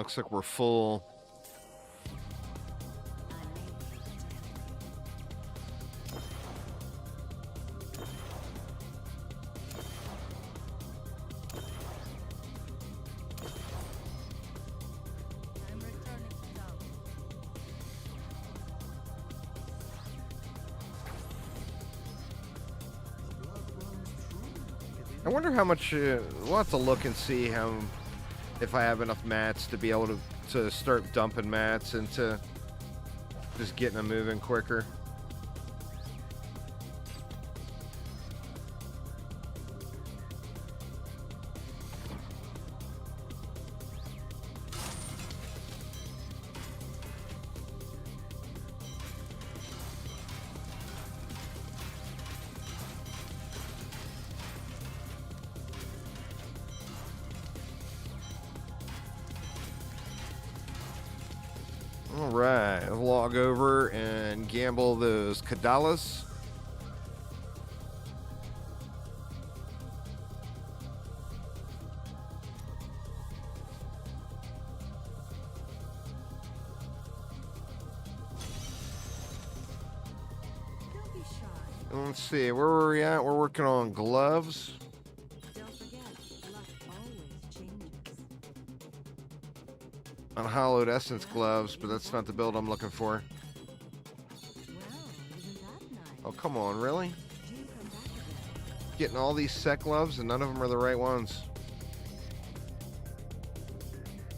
Looks like we're full. I'm returning to town. I wonder how much. We'll have to look and see how, if I have enough mats to be able to start dumping mats into just getting them moving quicker. All right, I'll log over and gamble those Kadalas. Don't be shy. Let's see, where were we at? We're working on gloves. Don't forget, luck always changes. On hollowed essence gloves, but that's not the build I'm looking for. Well, isn't that nice? Oh, come on, really? Do come back again. Getting all these set gloves and none of them are the right ones. Anything could happen.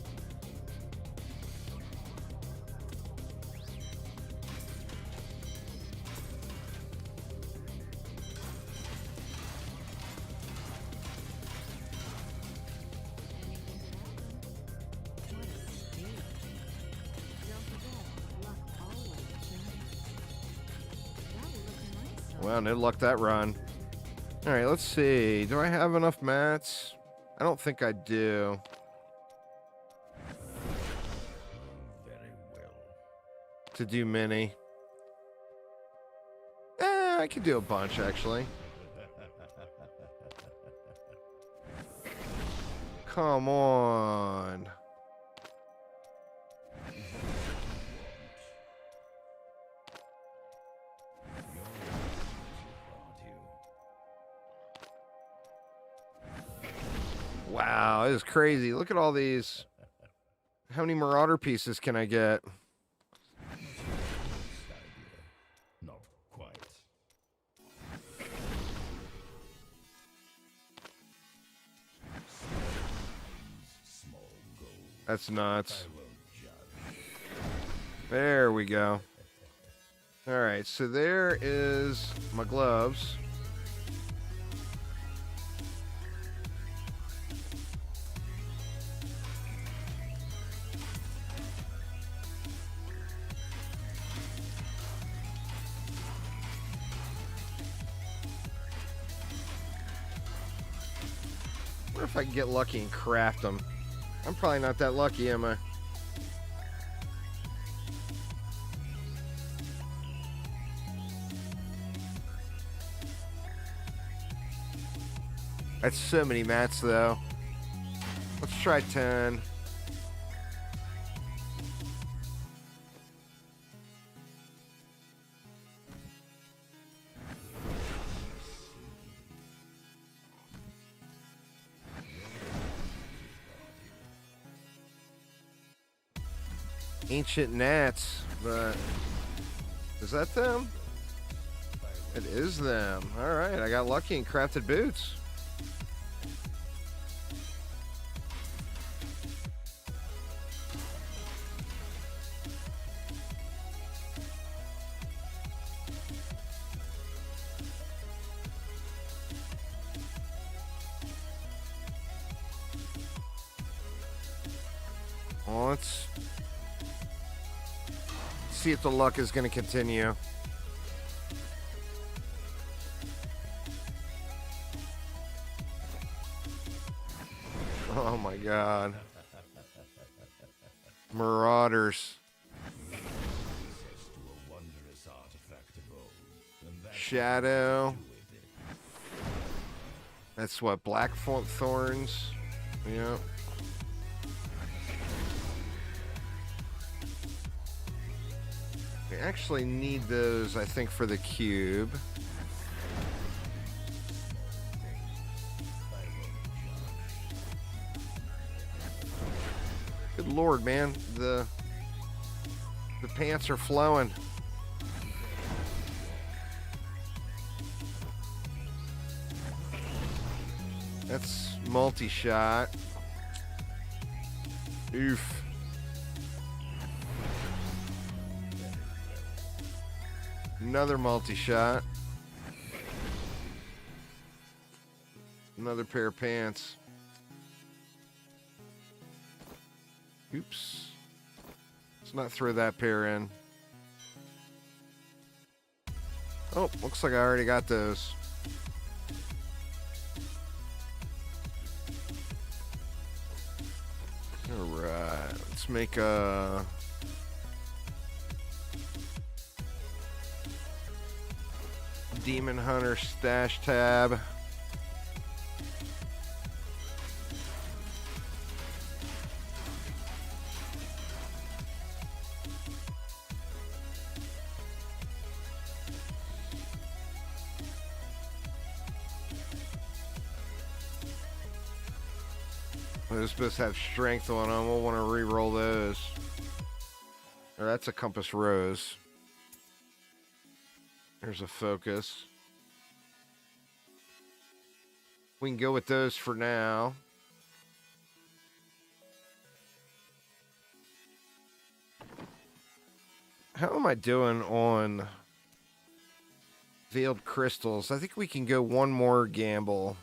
What a steal. Don't forget, luck always changes. That will look nice. Well, no luck that run. All right, let's see. Do I have enough mats? I don't think I do. Very well. To do many. I could do a bunch, actually. Come on. Wow, this is crazy. Look at all these. How many Marauder pieces can I get? Not quite. Small gold. That's nuts. I will judge. There we go. All right, so there is my gloves. I wonder if I can get lucky and craft them. I'm probably not that lucky, am I? That's so many mats, though. Let's try 10. Ancient gnats, but is that them? It is them. All right, I got lucky and crafted boots. Well, let's see if the luck is going to continue. Oh my God. Marauders. Access to a wondrous artifact of old, and that's Shadow. what you do with it. That's what, black thorns? Yeah. actually need those, I think, for the cube. Good lord, man. The pants are flowing. That's multi-shot. Oof. Another multi-shot. Another pair of pants. Oops. Let's not throw that pair in. Oh, looks like I already got those. Alright, let's make a... Demon Hunter stash tab. Those supposed to have strength on them. We'll want to re-roll those. Or that's a compass rose. There's a focus. We can go with those for now. How am I doing on veiled crystals? I think we can go one more gamble.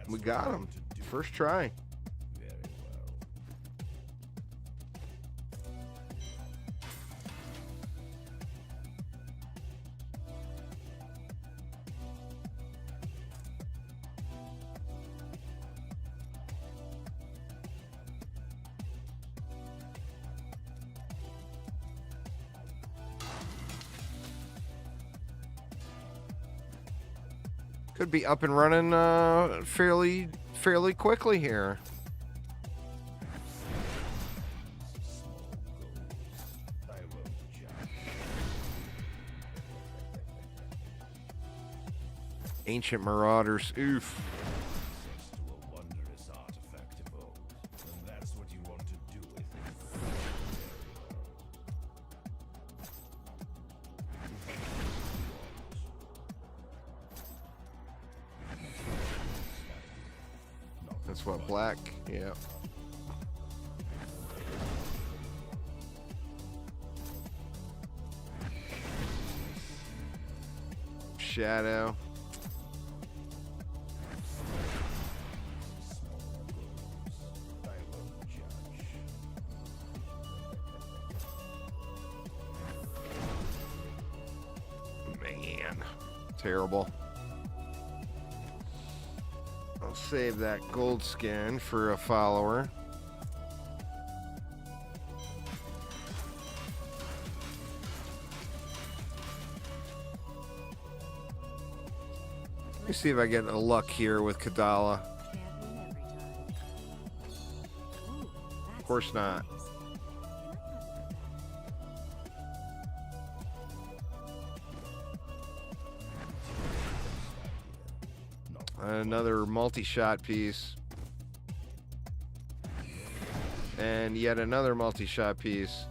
We got him. First try. Very well. Could be up and running fairly quickly here. I won't judge. Ancient Marauders. Oof. Access to a wondrous artifact of old, and that's what you want to do with it. That's what, black? Yeah. Shadow. I won't judge. Man. Terrible. I'll save that gold skin for a follower. Let me see if I get a luck here with Kadala. Can't win every time. Ooh, Of course not. nice. Another multi-shot piece. And yet another multi-shot piece.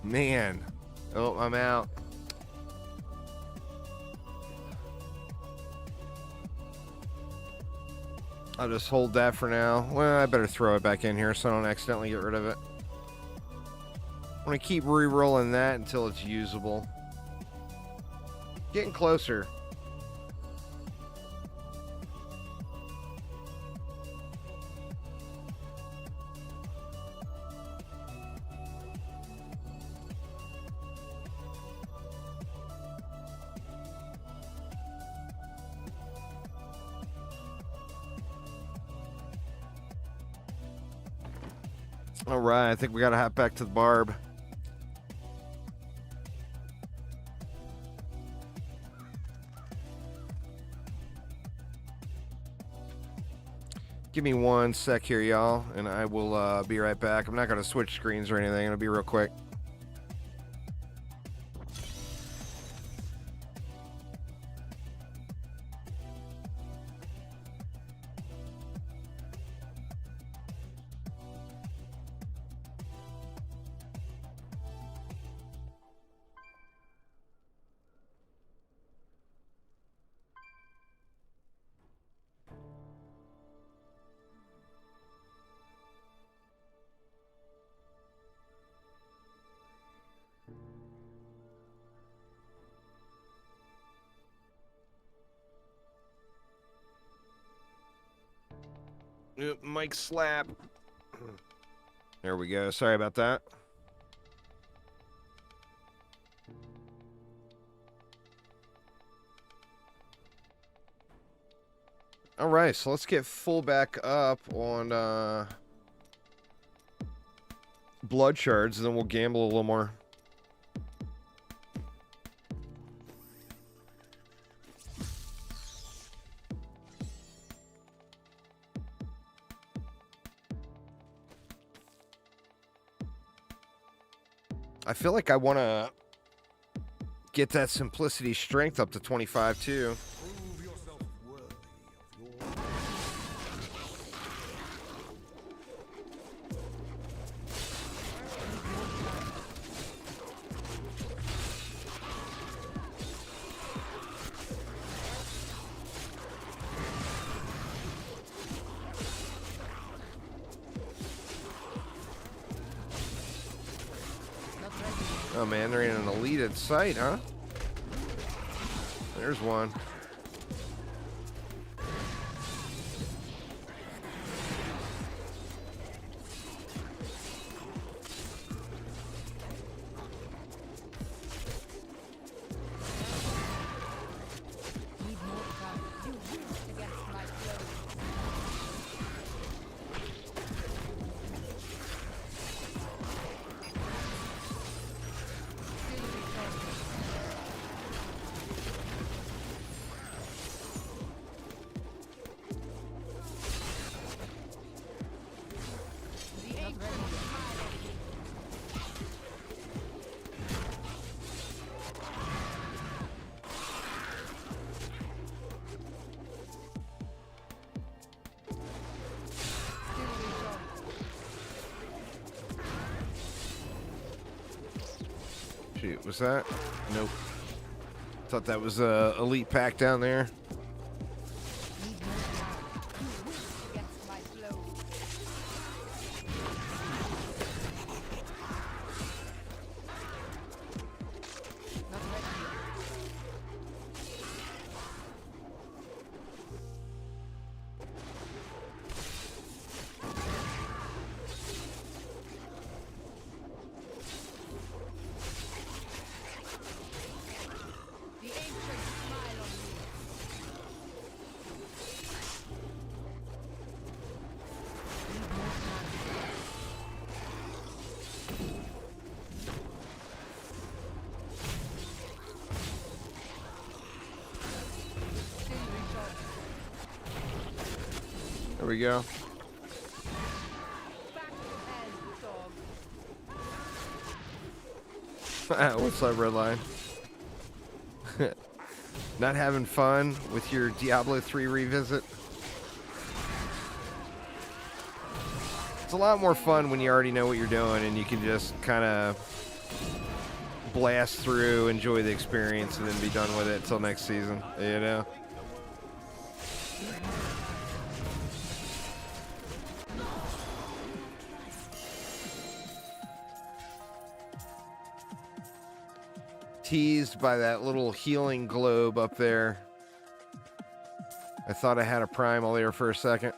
Man. Oh, I'm out. I'll just hold that for now. Well, I better throw it back in here so I don't accidentally get rid of it. I'm going to keep re-rolling that until it's usable. Getting closer. All right, I think we got to hop back to the Barb. Give me 1 sec here, y'all, and I will be right back. I'm not going to switch screens or anything. It'll be real quick. Mic slap. There we go. Sorry about that. All right, so let's get full back up on blood shards, and then we'll gamble a little more. I feel like I want to get that simplicity strength up to 25 too. Prove yourself worthy of your... Oh man, they're in an elite site, huh? There's one. Need more time. You used against my flow. Still recharging. The ancient smile on me. Still recharging. Shoot, was that? Nope. Thought that was a elite pack down there. Need more time. You used against my flow. Not ready yet. The ancient smile on me. Need more time. Still recharging. There we go. Back as dog. What's that red line? Not having fun with your Diablo 3 revisit? It's a lot more fun when you already know what you're doing and you can just kind of blast through, enjoy the experience, and then be done with it until next season. You know. Teased by that little healing globe up there. I thought I had a primal there for a second.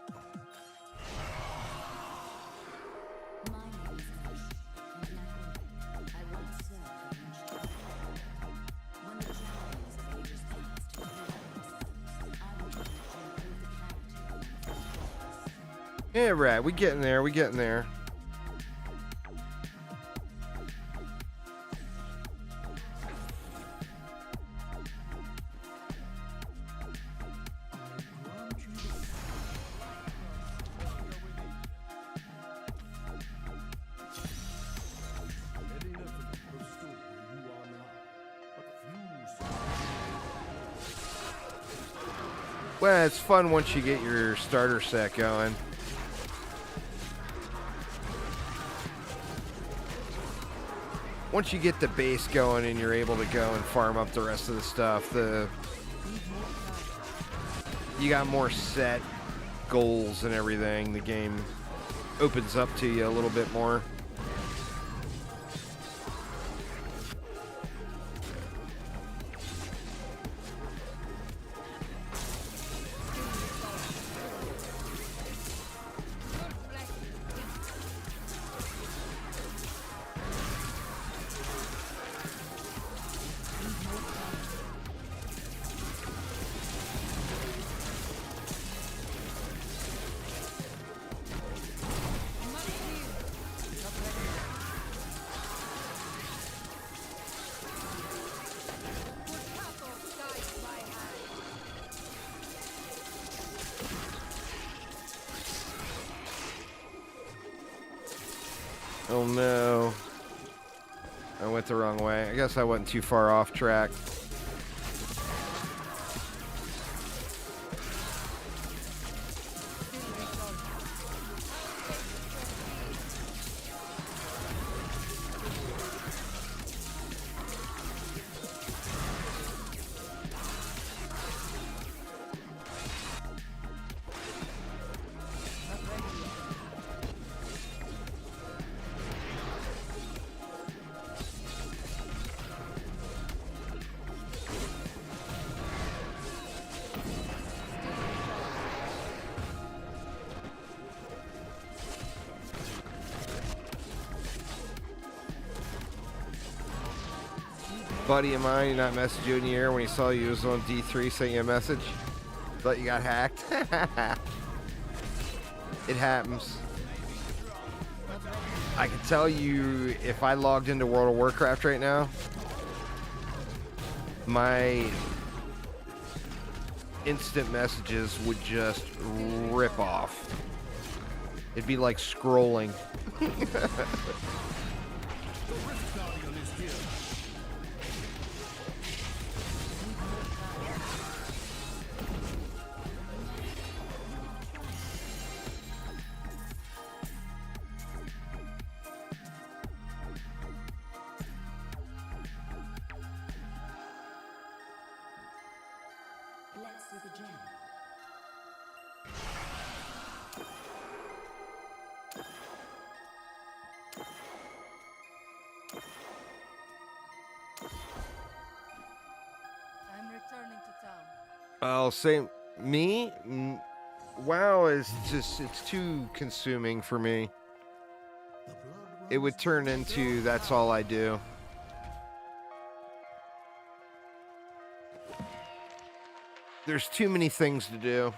Yeah, right. We getting there. We getting there. Well, it's fun once you get your starter set going. Once you get the base going and you're able to go and farm up the rest of the stuff, you got more set goals and everything. The game opens up to you a little bit more. Oh no. I went the wrong way. I guess I wasn't too far off track. Buddy of mine, he not messaged you in the air when he saw you was on D3, sent you a message. Thought you got hacked. It happens. I can tell you, if I logged into World of Warcraft right now, my instant messages would just rip off. It'd be like scrolling. Let's see the gem. I'm returning to town. I'll say me. WoW is just—it's too consuming for me. It would turn into that's all I do. There's too many things to do.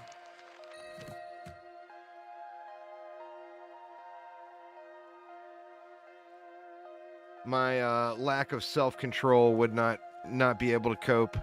My lack of self-control would not be able to cope.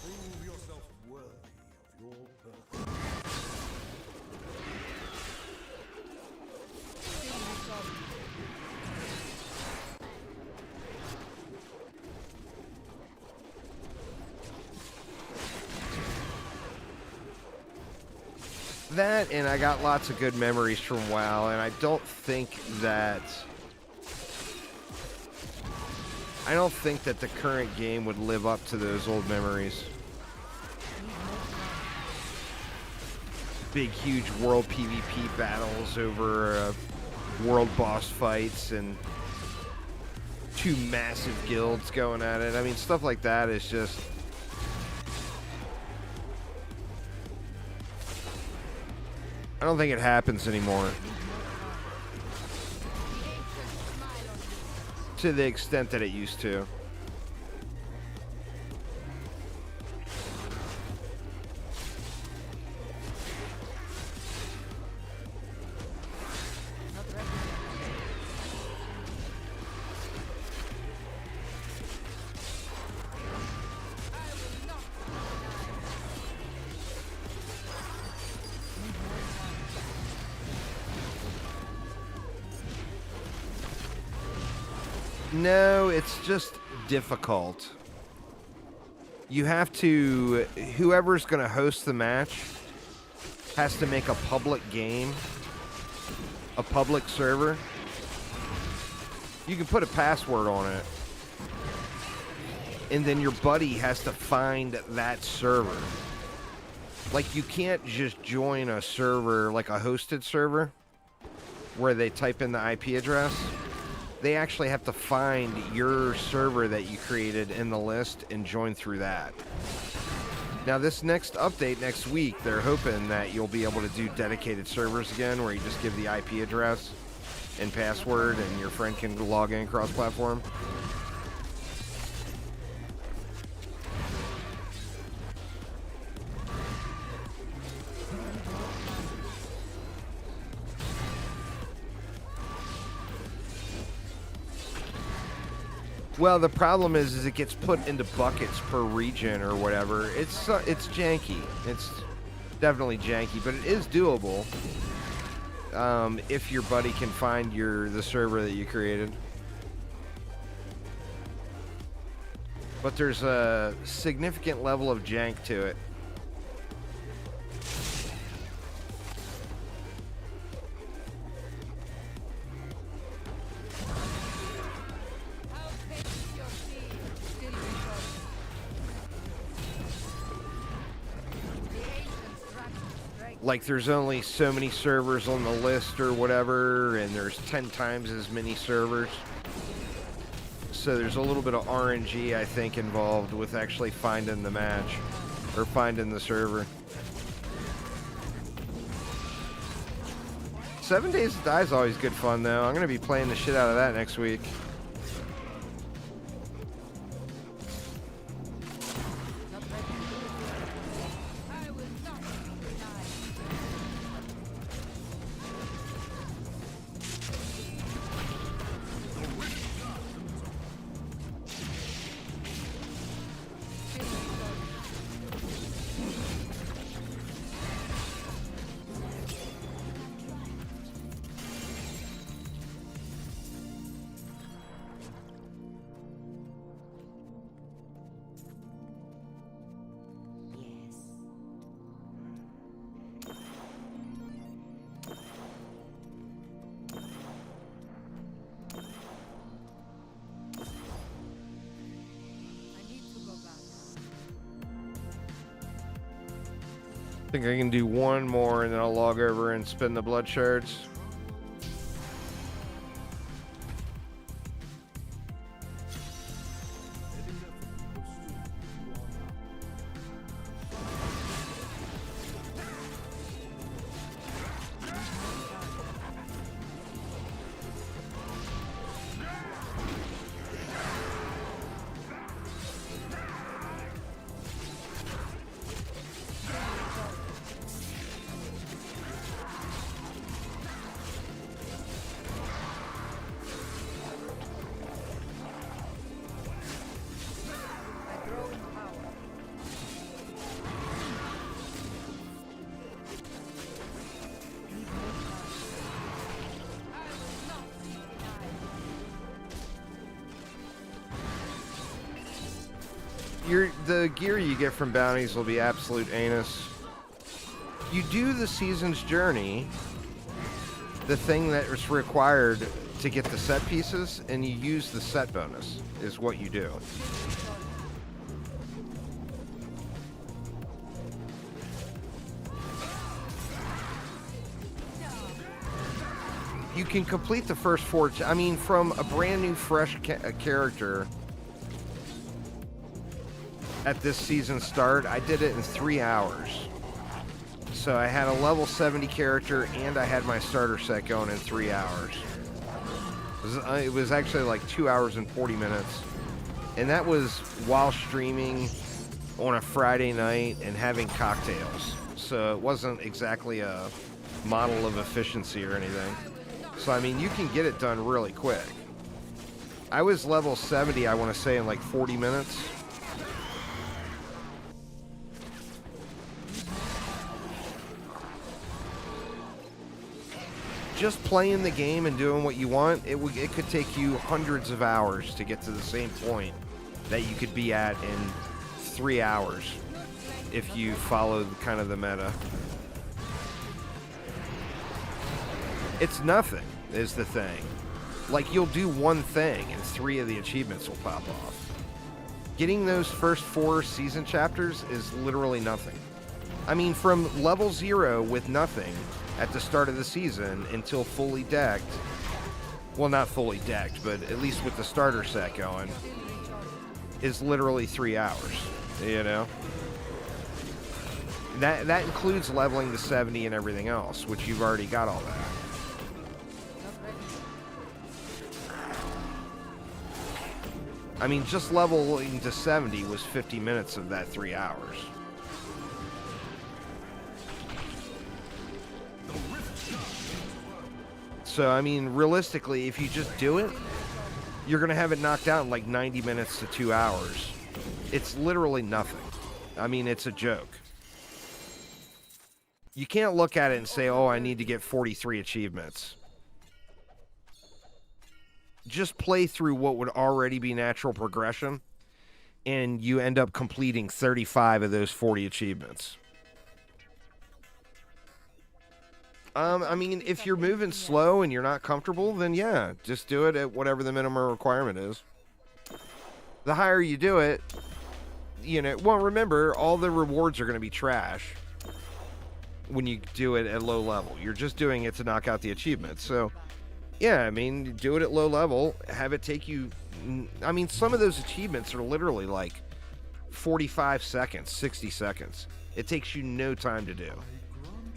Prove yourself worthy of your purpose. That, and I got lots of good memories from WoW, and I don't think that the current game would live up to those old memories. Big, huge world PvP battles over world boss fights and 2 massive guilds going at it. I mean, stuff like that is just... I don't think it happens anymore. To the extent that it used to. No, it's just difficult. You have to... Whoever's going to host the match has to make a public game. A public server. You can put a password on it. And then your buddy has to find that server. Like, you can't just join a server, like a hosted server, where they type in the IP address. They actually have to find your server that you created in the list and join through that. Now, this next update next week, they're hoping that you'll be able to do dedicated servers again, where you just give the IP address and password and your friend can log in cross-platform. Well, the problem is it gets put into buckets per region or whatever. It's janky. It's definitely janky, but it is doable if your buddy can find the server that you created. But there's a significant level of jank to it. Like, there's only so many servers on the list or whatever, and there's 10 times as many servers. So there's a little bit of RNG, I think, involved with actually finding the match, or finding the server. 7 Days to Die is always good fun, though. I'm going to be playing the shit out of that next week. I think I can do one more and then I'll log over and spin the blood shards. The gear you get from bounties will be absolute anus. You do the season's journey, the thing that is required to get the set pieces, and you use the set bonus, is what you do. You can complete the first 4. I mean, from a brand new, fresh character at this season start, I did it in 3 hours. So I had a level 70 character, and I had my starter set going in 3 hours. It was actually like 2 hours and 40 minutes. And that was while streaming on a Friday night and having cocktails. So it wasn't exactly a model of efficiency or anything. So, I mean, you can get it done really quick. I was level 70, I want to say, in like 40 minutes. Just playing the game and doing what you want, it could take you hundreds of hours to get to the same point that you could be at in 3 hours if you followed kind of the meta. It's nothing, is the thing. Like, you'll do one thing and 3 of the achievements will pop off. Getting those first 4 season chapters is literally nothing. I mean, from level 0 with nothing at the start of the season until fully decked, well, not fully decked, but at least with the starter set going, is literally 3 hours, you know? That includes leveling to 70 and everything else, which you've already got all that. I mean, just leveling to 70 was 50 minutes of that 3 hours. So, I mean, realistically, if you just do it, you're going to have it knocked out in like 90 minutes to 2 hours. It's literally nothing. I mean, it's a joke. You can't look at it and say, oh, I need to get 43 achievements. Just play through what would already be natural progression, and you end up completing 35 of those 40 achievements. I mean, if you're moving slow and you're not comfortable, then yeah, just do it at whatever the minimum requirement is. The higher you do it, you know, well, remember, all the rewards are going to be trash when you do it at low level. You're just doing it to knock out the achievements, so... Yeah, I mean, do it at low level, have it take you... I mean, some of those achievements are literally like 45 seconds, 60 seconds. It takes you no time to do.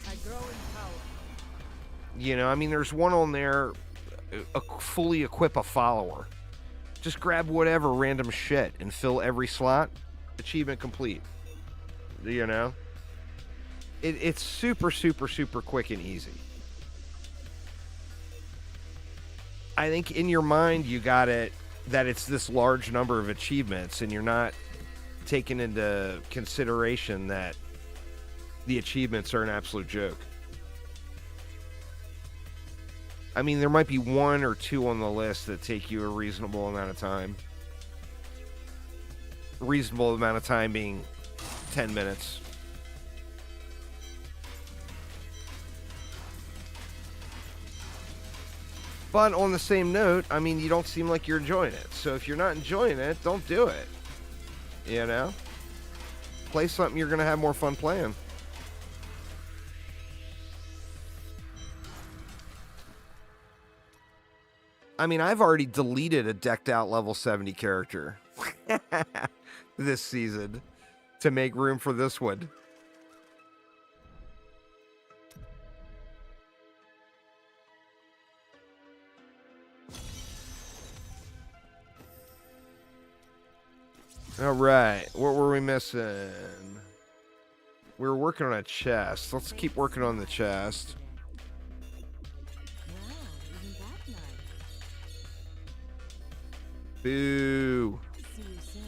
I grow in power. You know, I mean, there's one on there, fully equip a follower. Just grab whatever random shit and fill every slot. Achievement complete. You know? It's super, super, super quick and easy. I think in your mind you got it that it's this large number of achievements, and you're not taking into consideration that the achievements are an absolute joke. I mean, there might be 1 or 2 on the list that take you a reasonable amount of time. Reasonable amount of time being 10 minutes. But on the same note, I mean, you don't seem like you're enjoying it. So if you're not enjoying it, don't do it. You know? Play something you're going to have more fun playing. I mean, I've already deleted a decked out level 70 character this season to make room for this one. All right, what were we missing? We were working on a chest. Let's keep working on the chest. Wow, isn't that nice? Boo. See you soon.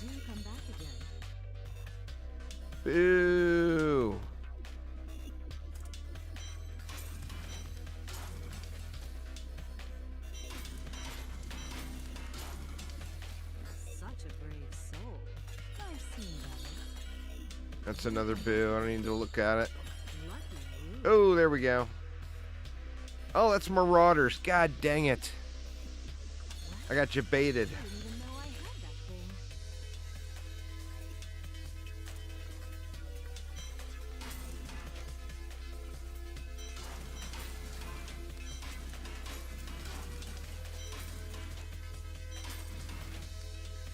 Do come back again. Boo. Such a brave soul. I've seen That's another boo. I don't need to look at it. Lucky you. Oh, there we go. Oh, that's Marauders. God dang it. I got you baited. I didn't even know I had that thing.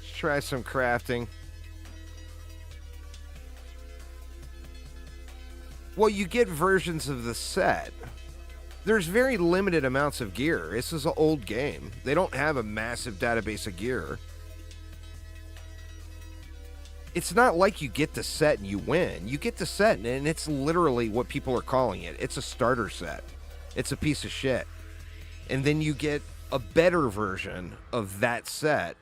Let's try some crafting. Well, you get versions of the set. There's very limited amounts of gear. This is an old game. They don't have a massive database of gear. It's not like you get the set and you win. You get the set and it's literally what people are calling it. It's a starter set. It's a piece of shit. And then you get a better version of that set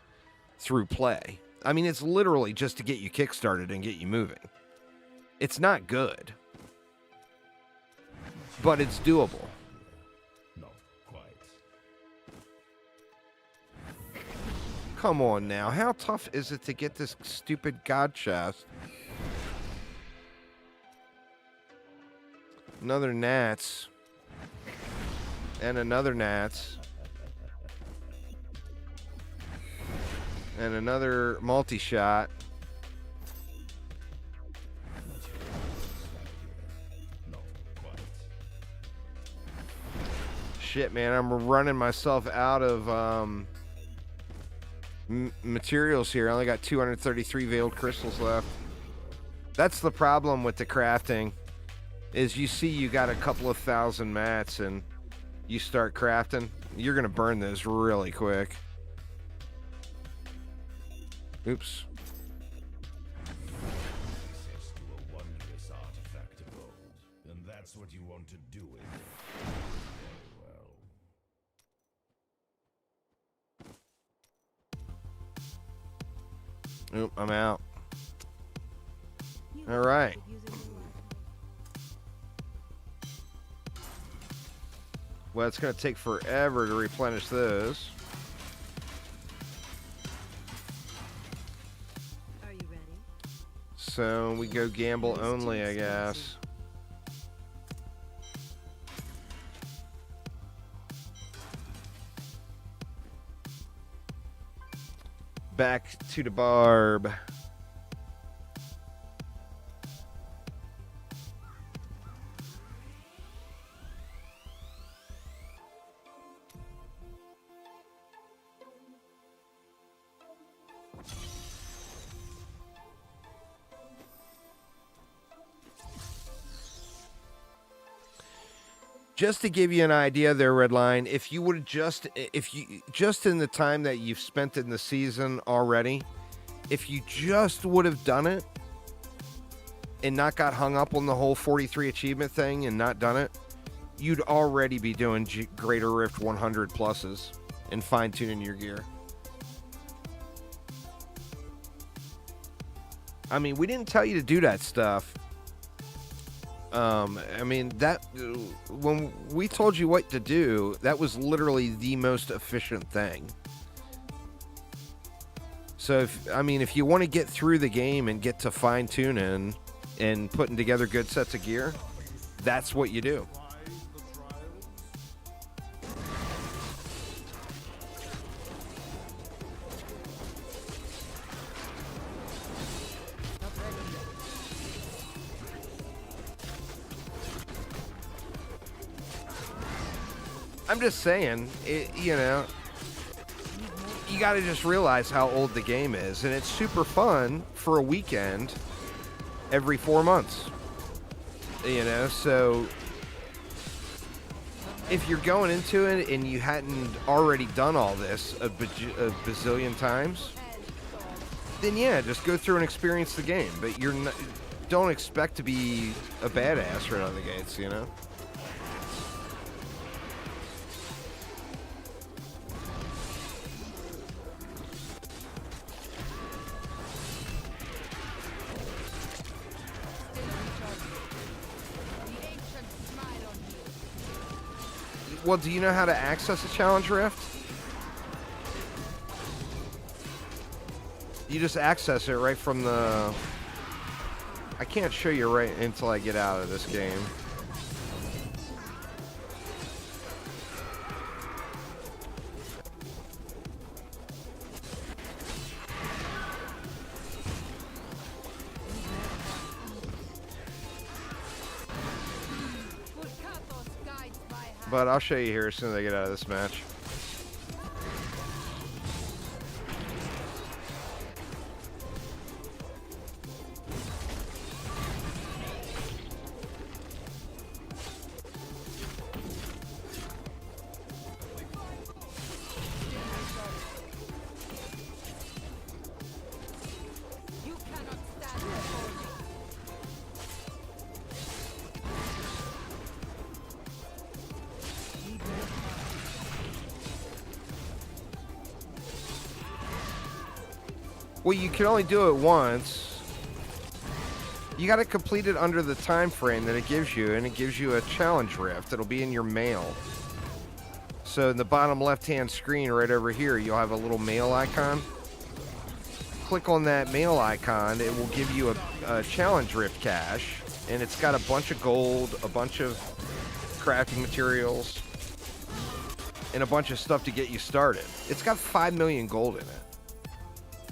through play. I mean, it's literally just to get you kickstarted and get you moving. It's not good, but it's doable. Not quite. Come on now. How tough is it to get this stupid god chest? Another Nats. And another Nats. And another multi-shot. Not quite. Shit, man. I'm running myself out of materials here. I only got 233 veiled crystals left. That's the problem with the crafting. Is you see you got a couple of thousand mats and you start crafting, you're going to burn those really quick. Oops. Access to a wondrous artifact of old. And that's what you want to do with it. Very well. Oop, I'm out. You All right. could use a little luck. Well, it's going to take forever to replenish those. Are you ready? So we go gamble only, I guess. Back to the Barb. Just to give you an idea there, Redline, if you just in the time that you've spent in the season already, if you just would have done it and not got hung up on the whole 43 achievement thing and not done it, you'd already be doing Greater Rift 100 pluses and fine-tuning your gear. I mean, we didn't tell you to do that stuff. I mean, that when we told you what to do, that was literally the most efficient thing. So, if you want to get through the game and get to fine-tuning and putting together good sets of gear, that's what you do. I'm just saying, you got to just realize how old the game is, and it's super fun for a weekend every 4 months. So if you're going into it and you hadn't already done all this a bazillion times, then yeah, just go through and experience the game. But don't expect to be a badass right out of the gates, Well, do you know how to access a challenge rift? You just access it right from the... I can't show you right until I get out of this game. Furcatos guides my hand. But I'll show you here as soon as I get out of this match. You cannot stand before me. Well, you can only do it once. You got to complete it under the time frame that it gives you, and it gives you a challenge rift. It'll be in your mail. So in the bottom left-hand screen right over here, you'll have a little mail icon. Click on that mail icon. It will give you a challenge rift cache, and it's got a bunch of gold, a bunch of crafting materials, and a bunch of stuff to get you started. It's got 5 million gold in it.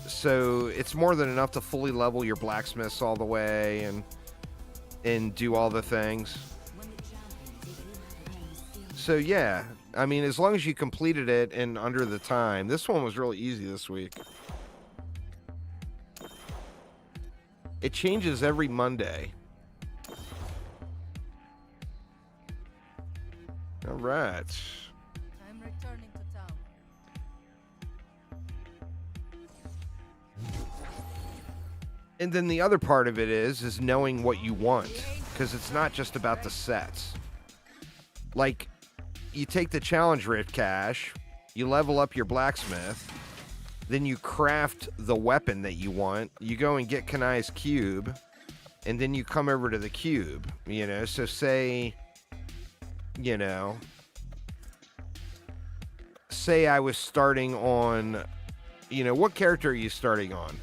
So it's more than enough to fully level your blacksmiths all the way and do all the things. So yeah, I mean, as long as you completed it in under the time. This one was really easy this week. It changes every Monday. All right. I'm returning to town. And then the other part of it is knowing what you want, because it's not just about the sets. Like, you take the challenge rift cache, you level up your blacksmith, then you craft the weapon that you want, you go and get Kanai's cube, and then you come over to the cube, you know. So say, you know, say I was starting on, you know, what character are you starting on?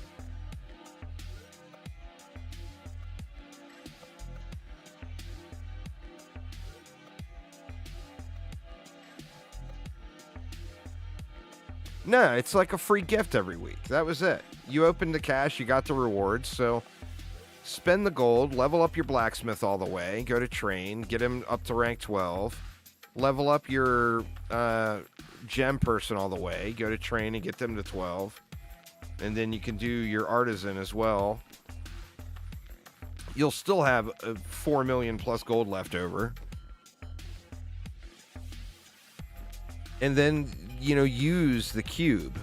No, it's like a free gift every week. That was it. You opened the cache, you got the rewards, so spend the gold, level up your blacksmith all the way, go to train, get him up to rank 12, level up your gem person all the way, go to train and get them to 12, and then you can do your artisan as well. You'll still have 4 million plus gold left over. And then, you know, use the cube.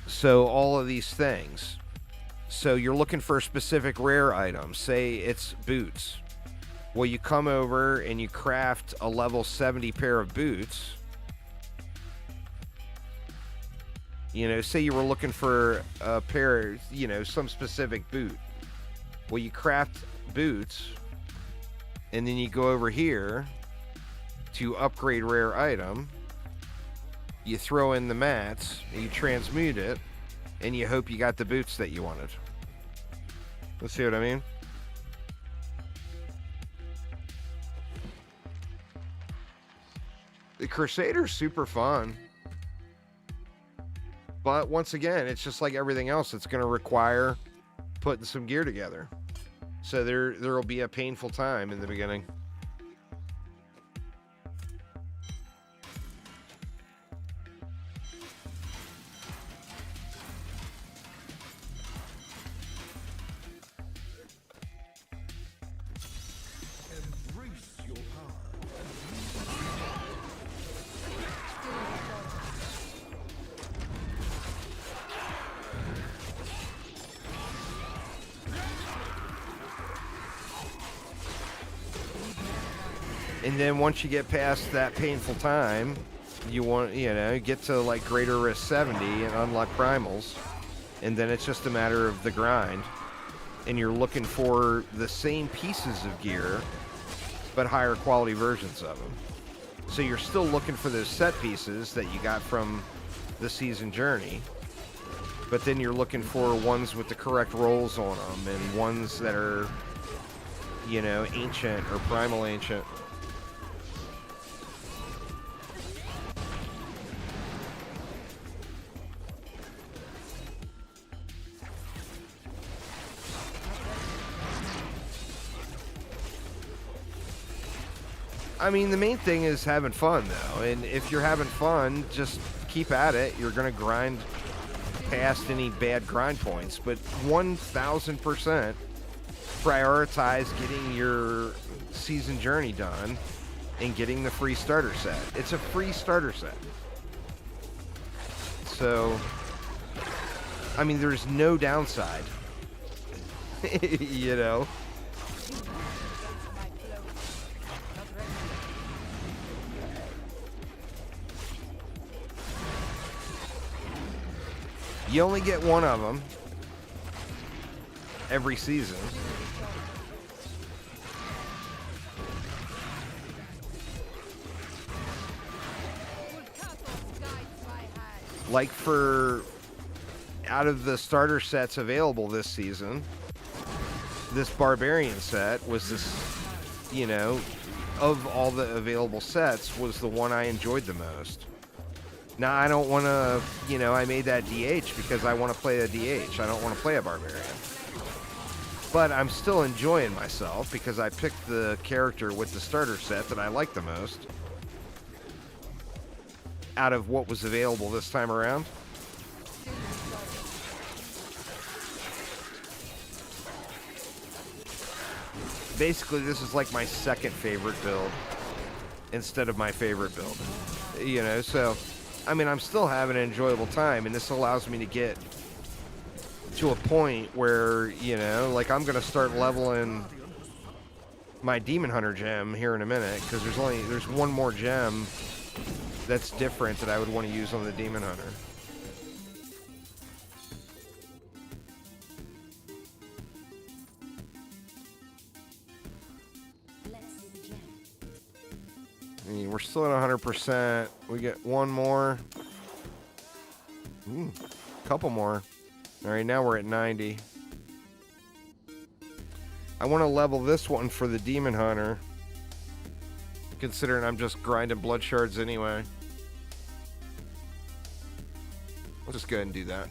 So all of these things. So you're looking for a specific rare item. Say it's boots. Well, you come over and you craft a level 70 pair of boots. You know, say you were looking for a pair, you know, some specific boot. Well, you craft boots, and then you go over here to upgrade rare item. You throw in the mats, and you transmute it, and you hope you got the boots that you wanted. Let's see what I mean? The Crusader's super fun. But once again, it's just like everything else. It's going to require putting some gear together. So there will be a painful time in the beginning. Embrace your power. And then once you get past that painful time, you want, you know, get to like greater risk 70 and unlock primals. And then it's just a matter of the grind. And you're looking for the same pieces of gear, but higher quality versions of them. So you're still looking for those set pieces that you got from the season journey. But then you're looking for ones with the correct rolls on them and ones that are, you know, ancient or primal ancient. I mean, the main thing is having fun, though. And if you're having fun, just keep at it. You're going to grind past any bad grind points. But 1,000% prioritize getting your season journey done and getting the free starter set. It's a free starter set. So, I mean, there's no downside. You know? You only get one of them every season. Like for out of the starter sets available this season, this Barbarian set was this, you know, of all the available sets, was the one I enjoyed the most. Now, I don't want to, you know, I made that DH because I want to play a DH. I don't want to play a Barbarian. But I'm still enjoying myself because I picked the character with the starter set that I like the most out of what was available this time around. Basically, this is like my second favorite build instead of my favorite build. You know, so... I mean, I'm still having an enjoyable time, and this allows me to get to a point where, you know, like I'm going to start leveling my Demon Hunter gem here in a minute, because there's one more gem that's different that I would want to use on the Demon Hunter. I mean, we're still at 100%. We get one more. Couple more. All right, now we're at 90. I want to level this one for the Demon Hunter, considering I'm just grinding blood shards anyway. I'll just go ahead and do that.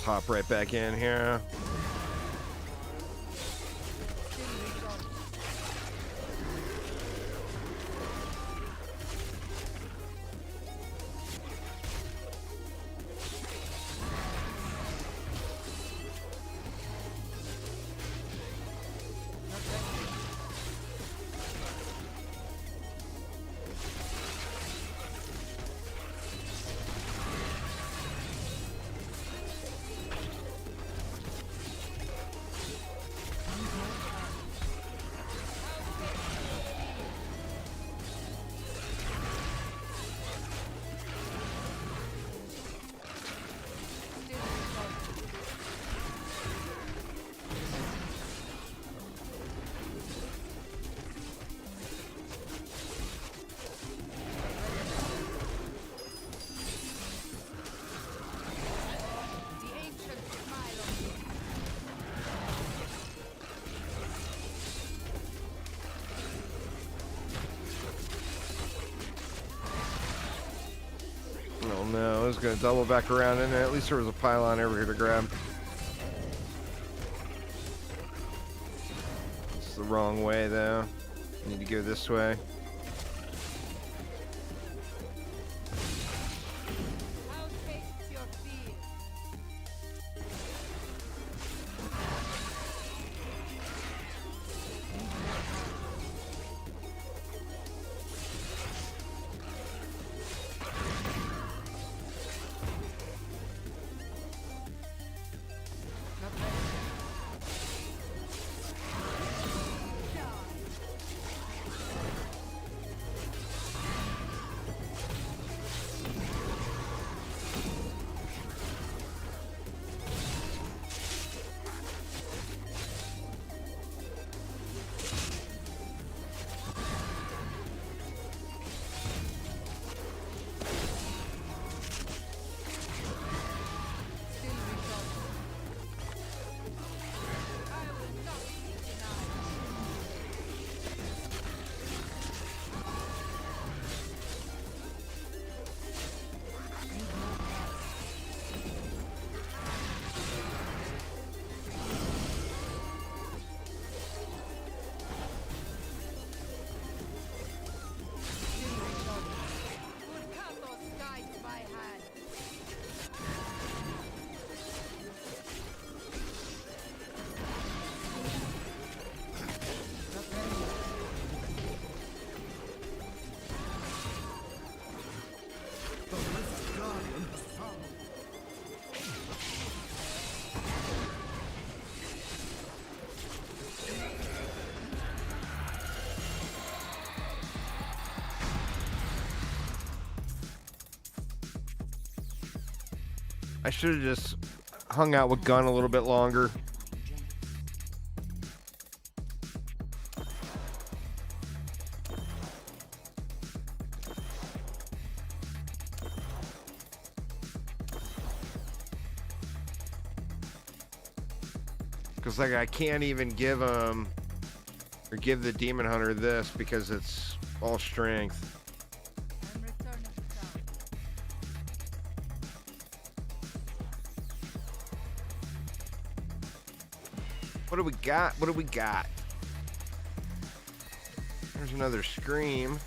Hop right back in here. Oh no, I was going to double back around in there. At least there was a pylon over here to grab. It's the wrong way though. I need to go this way. I should have just hung out with gun a little bit longer. Because like I can't even give him or give the demon hunter this because it's all strength. I'm returning to town. What do we got? What do we got? There's another scream.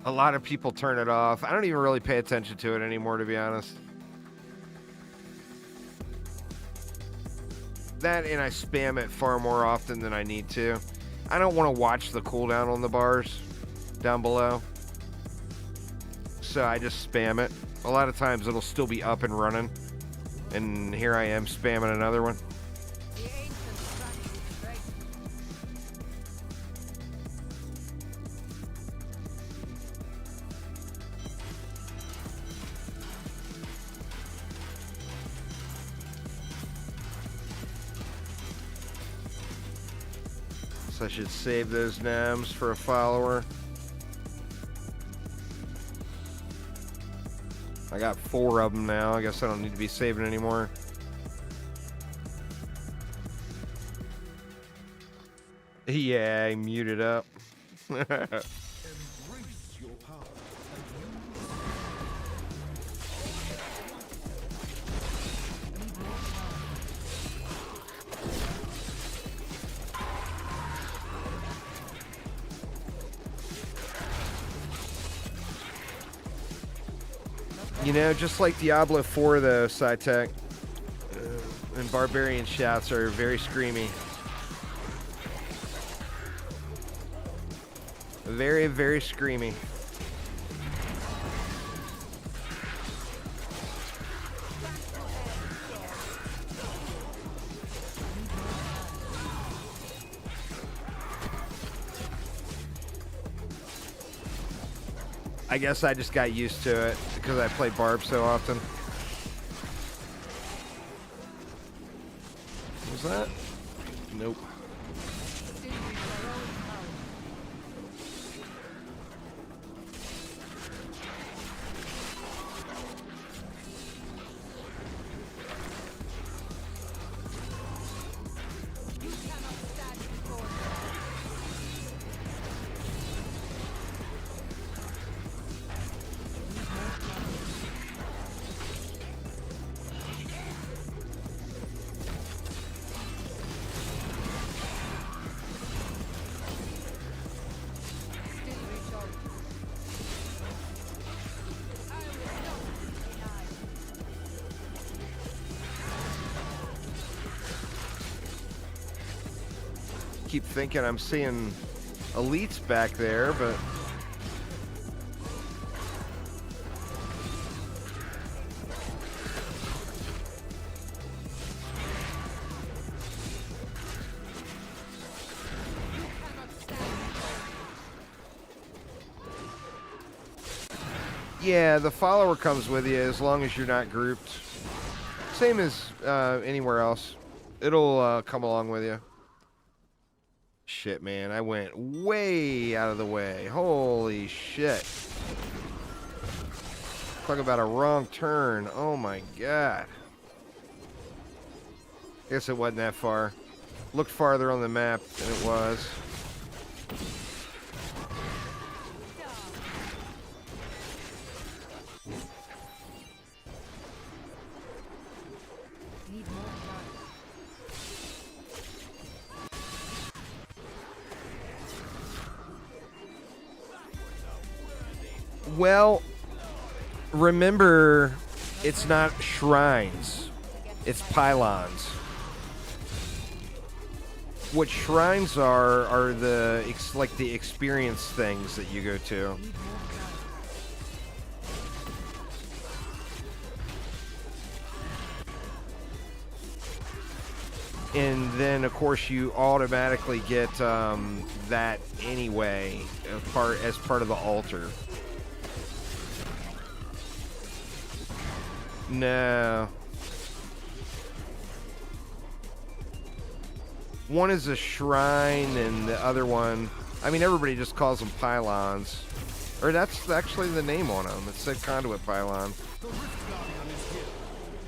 A lot of people turn it off. I don't even really pay attention to it anymore, to be honest. That and I spam it far more often than I need to. I don't want to watch the cooldown on the bars down below. So I just spam it. A lot of times it'll still be up and running. And here I am spamming another one. The ancients drank with grace. So I should save those NAMs for a follower. I got 4 of them now. I guess I don't need to be saving anymore. Yeah, I muted up. Embrace your power and use You know, just like Diablo 4 though, SciTech, and Barbarian shouts are very screamy. Very, very screamy. I guess I just got used to it because I play Barb so often. What was that? Nope. Still with our own power. You cannot stand before me. Still recharged. I will not be denied. Keep thinking I'm seeing elites back there, but yeah, the follower comes with you as long as you're not grouped. Same as anywhere else. It'll come along with you. Shit, man, I went way out of the way. Holy shit. Talk about a wrong turn. Oh my god. Guess it wasn't that far. Looked farther on the map than it was. Need more time. Well, remember, it's not shrines. It's pylons. What shrines are the like the experience things that you go to. And then, of course, you automatically get that anyway, as part of the altar. No. One is a shrine, and the other one, I mean, everybody just calls them pylons. Or that's actually the name on them. It said conduit pylon.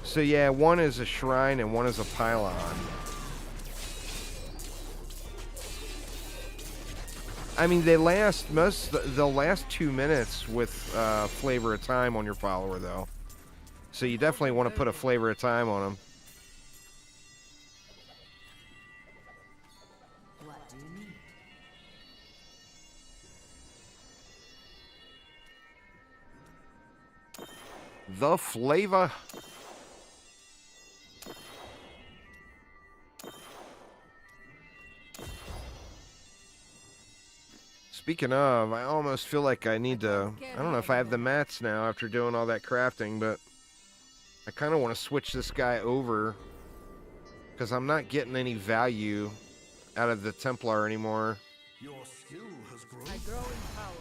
So yeah, one is a shrine and one is a pylon. I mean, they'll last 2 minutes with flavor of time on your follower, though. So you definitely want to put a flavor of time on them. What do you need? The flavor. Speaking of, I almost feel like I need to, I don't know if I have the mats now after doing all that crafting, but I kind of want to switch this guy over because I'm not getting any value out of the Templar anymore. Your skill has grown. I grow in power.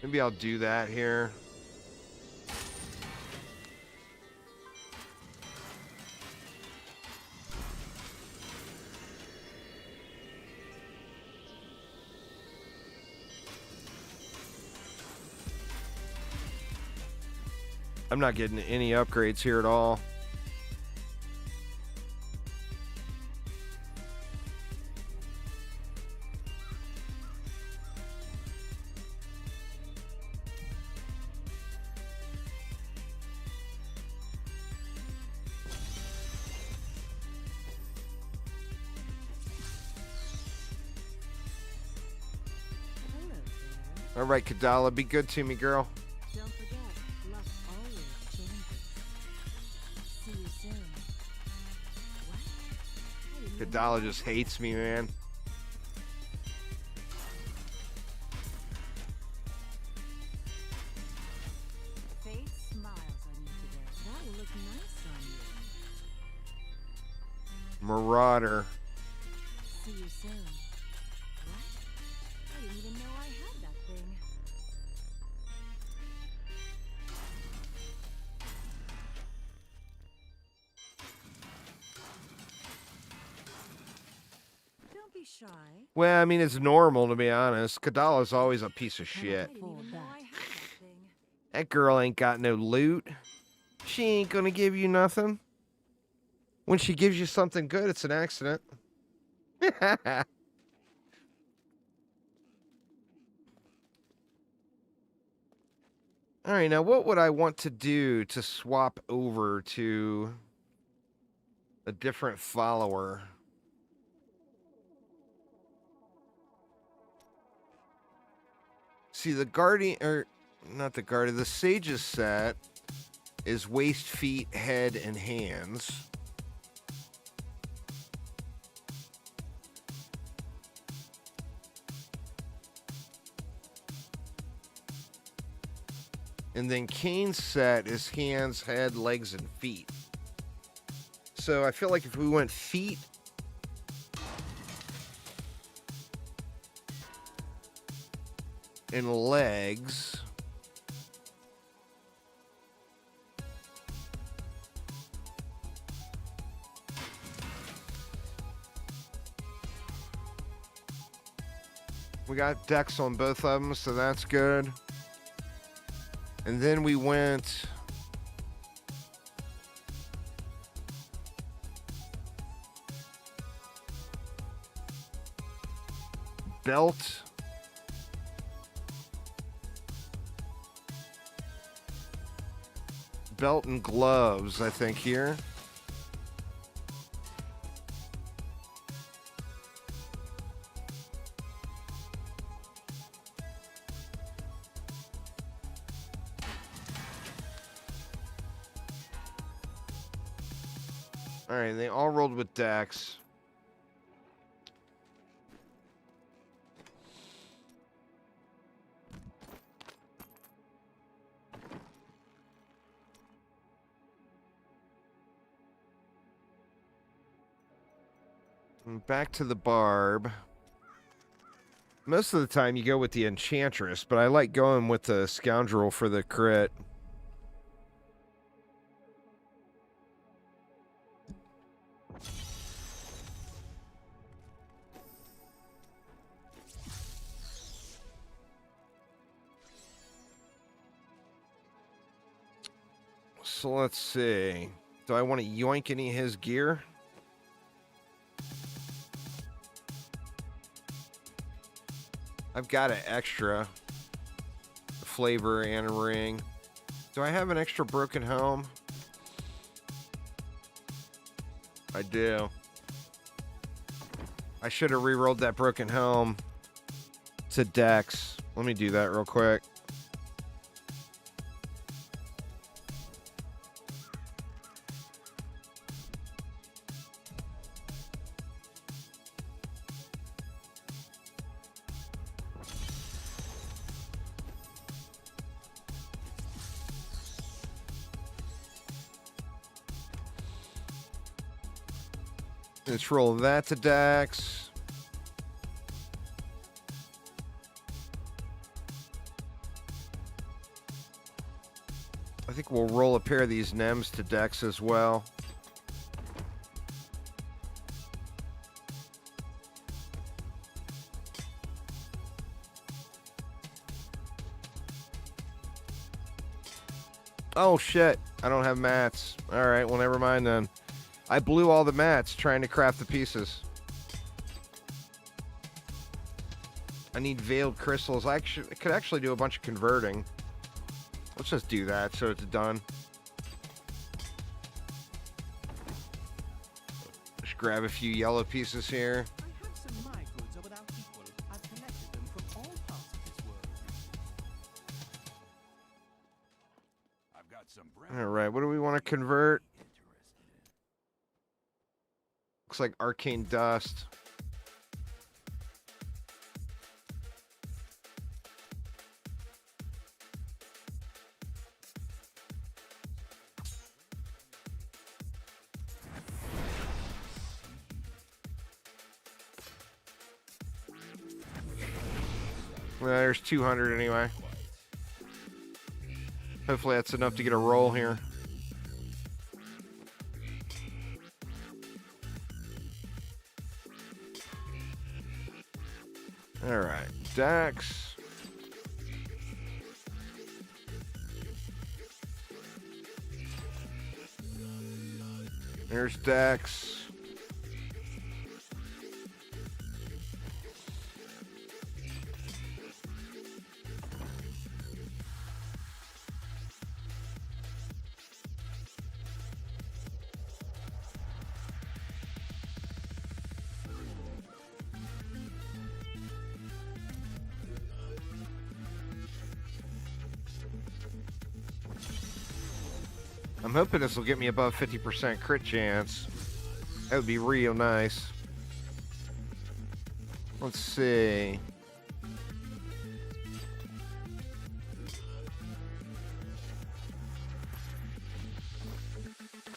Maybe I'll do that here. I'm not getting any upgrades here at all. Hello there. All right, Kadala, be good to me, girl. Don't forget, luck always changes. See you soon. What? I didn't even know Kadala I just had hates that. me, man. Fate smiles on you today. That will look nice on you. Marauder. See you soon. What? I didn't even know I had that thing. Don't be shy. Well, I mean, it's normal, to be honest. Kadala's always a piece of shit. I didn't even know I had that thing. That girl ain't got no loot. She ain't gonna give you nothing. When she gives you something good, it's an accident. All right, now what would I want to do to swap over to a different follower? See, the Guardian, or not the Guardian, the Sage's set is waist, feet, head, and hands. And then Kane's set is hands, head, legs, and feet. So I feel like if we went feet and legs, we got decks on both of them, so that's good. And then we went belt, belt and gloves, I think, here. All right, they all rolled with decks. And back to the Barb. Most of the time you go with the Enchantress, but I like going with the Scoundrel for the crit. So let's see. Do I want to yoink any of his gear? I've got an extra flavor and a ring. Do I have an extra broken home? I do. I should have re-rolled that broken home to Dex. Let me do that real quick. Let's roll that to Dex. I think we'll roll a pair of these Nems to Dex as well. Oh shit, I don't have mats. Alright, well never mind then. I blew all the mats trying to craft the pieces. I need veiled crystals. I could actually do a bunch of converting. Let's just do that so it's done. Just grab a few yellow pieces here. I have some my goods are without equal. I've collected them from all parts of this world. I've got some bread. Alright, what do we want to convert? Looks like arcane dust. Well, there's 200 anyway. Hopefully that's enough to get a roll here. All right, Dex. There's Dex. I'm hoping this will get me above 50% crit chance. That would be real nice. Let's see.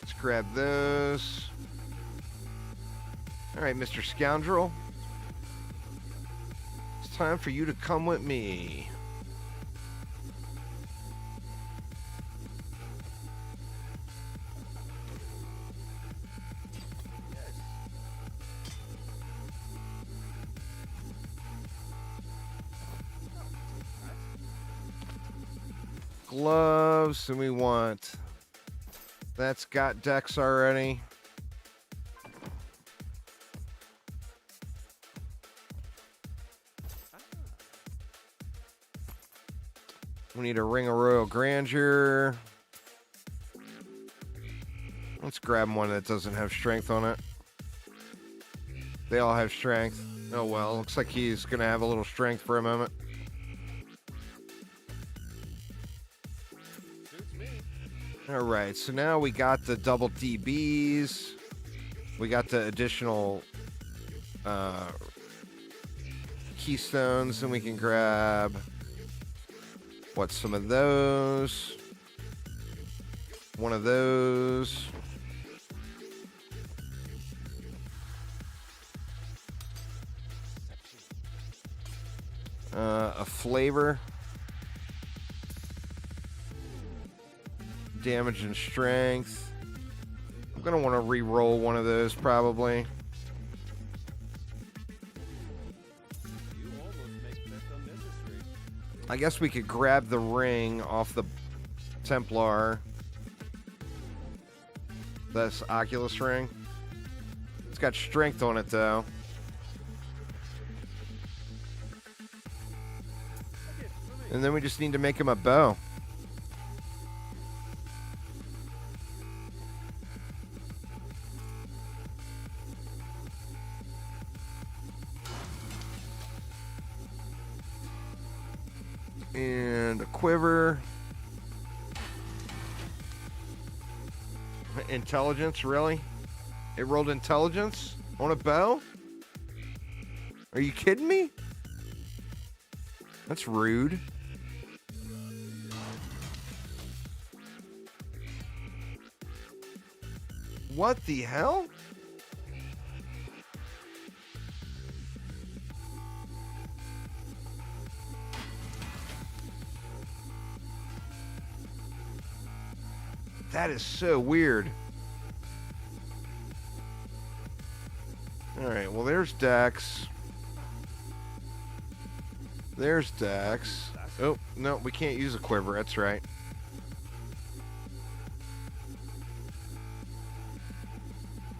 Let's grab those. All right, Mr. Scoundrel. It's time for you to come with me. Gloves, and we want... That's got Dex already. We need a Ring of Royal Grandeur. Let's grab one that doesn't have strength on it. They all have strength. Oh well, looks like he's gonna have a little strength for a moment. All right, so now we got the double DBs. We got the additional keystones, and we can grab some of those. One of those. flavor. Damage and strength. I'm going to want to re-roll one of those probably. You almost make death unnecessary. I guess we could grab the ring off the Templar. This Oculus ring. It's got strength on it though. And then we just need to make him a bow. And a quiver. Intelligence, really? It rolled intelligence on a bow? Are you kidding me? That's rude. What the hell? That is so weird. Alright, well there's Dex. There's Dex. Oh, no, we can't use a quiver, that's right.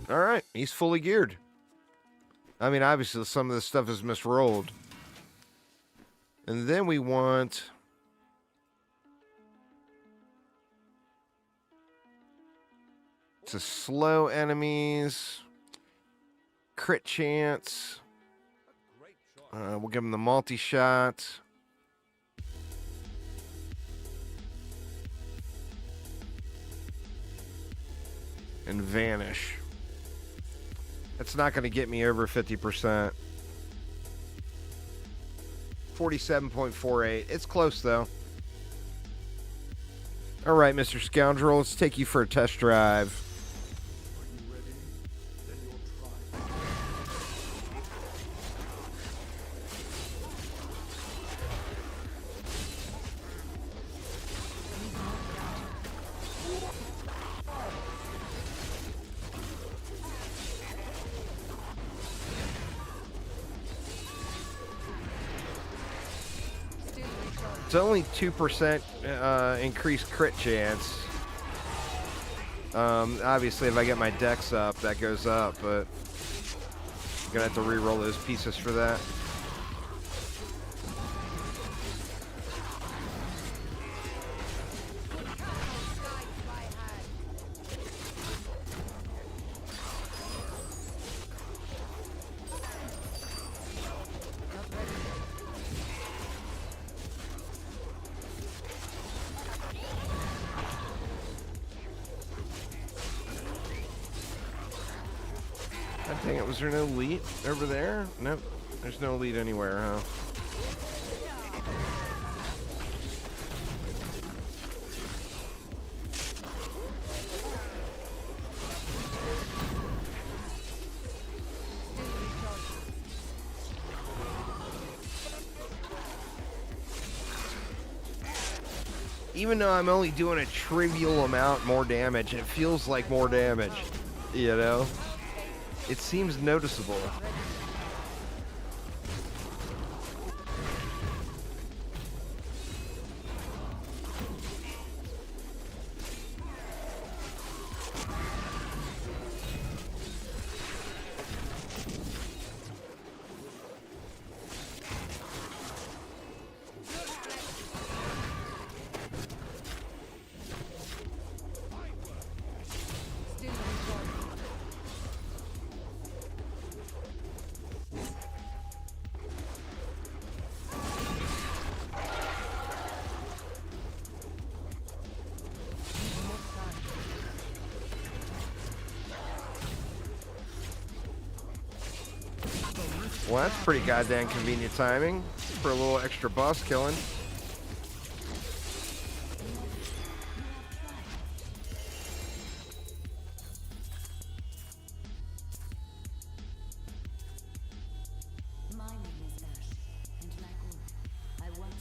Alright, he's fully geared. I mean, obviously some of this stuff is misrolled. And then we want... to slow enemies. Crit chance. We'll give him the multi-shot. And vanish. That's not going to get me over 50%. 47.48. It's close, though. All right, Mr. Scoundrel, let's take you for a test drive. It's only 2% increased crit chance. Obviously, if I get my dex up, that goes up, but I'm gonna have to re-roll those pieces for that. Dang it, was there no elite over there? Nope, there's no elite anywhere, huh? Even though I'm only doing a trivial amount more damage, it feels like more damage, you know? It seems noticeable. Well, that's pretty goddamn convenient timing for a little extra boss killing. My name is Dash, and like all, I want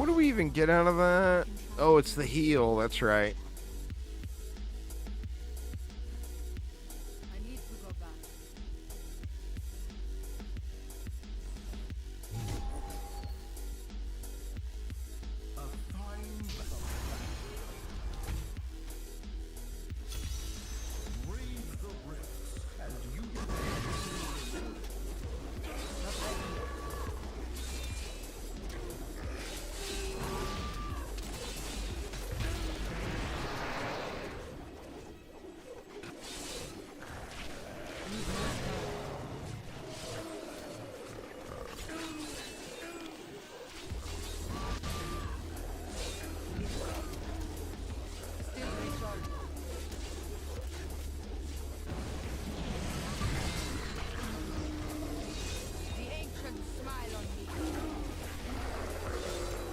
What do we even get out of that? Oh, it's the heal. That's right. I need to go back. A fine battle. Brave the risks, and you Still recharged. The ancients smile on me.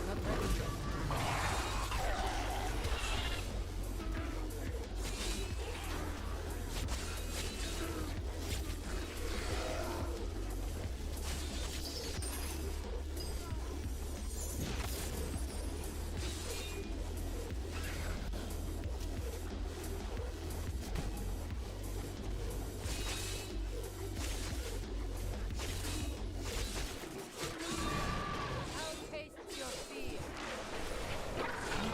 Not ready. I'll taste your fear. Still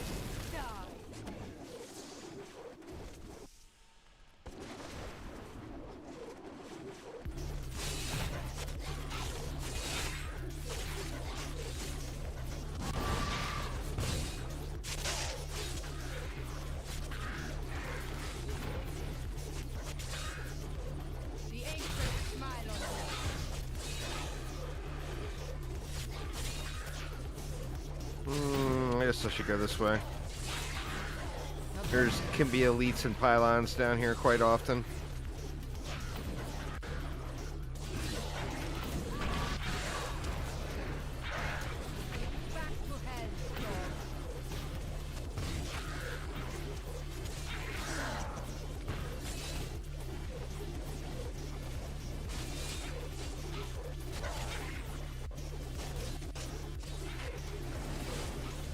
recharged. Die. The ancients smile on me. I guess I should go this way. There's can be elites and pylons down here quite often. Back to hell, Lord.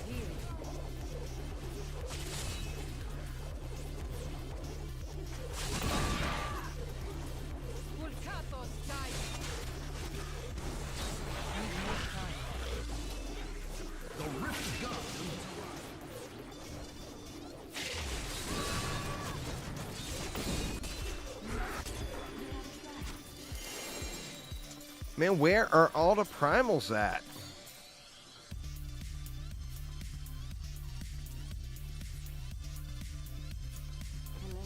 Here. Vulcatos die. Need more time. the rift god leads Man, where are all the primals at? Hello.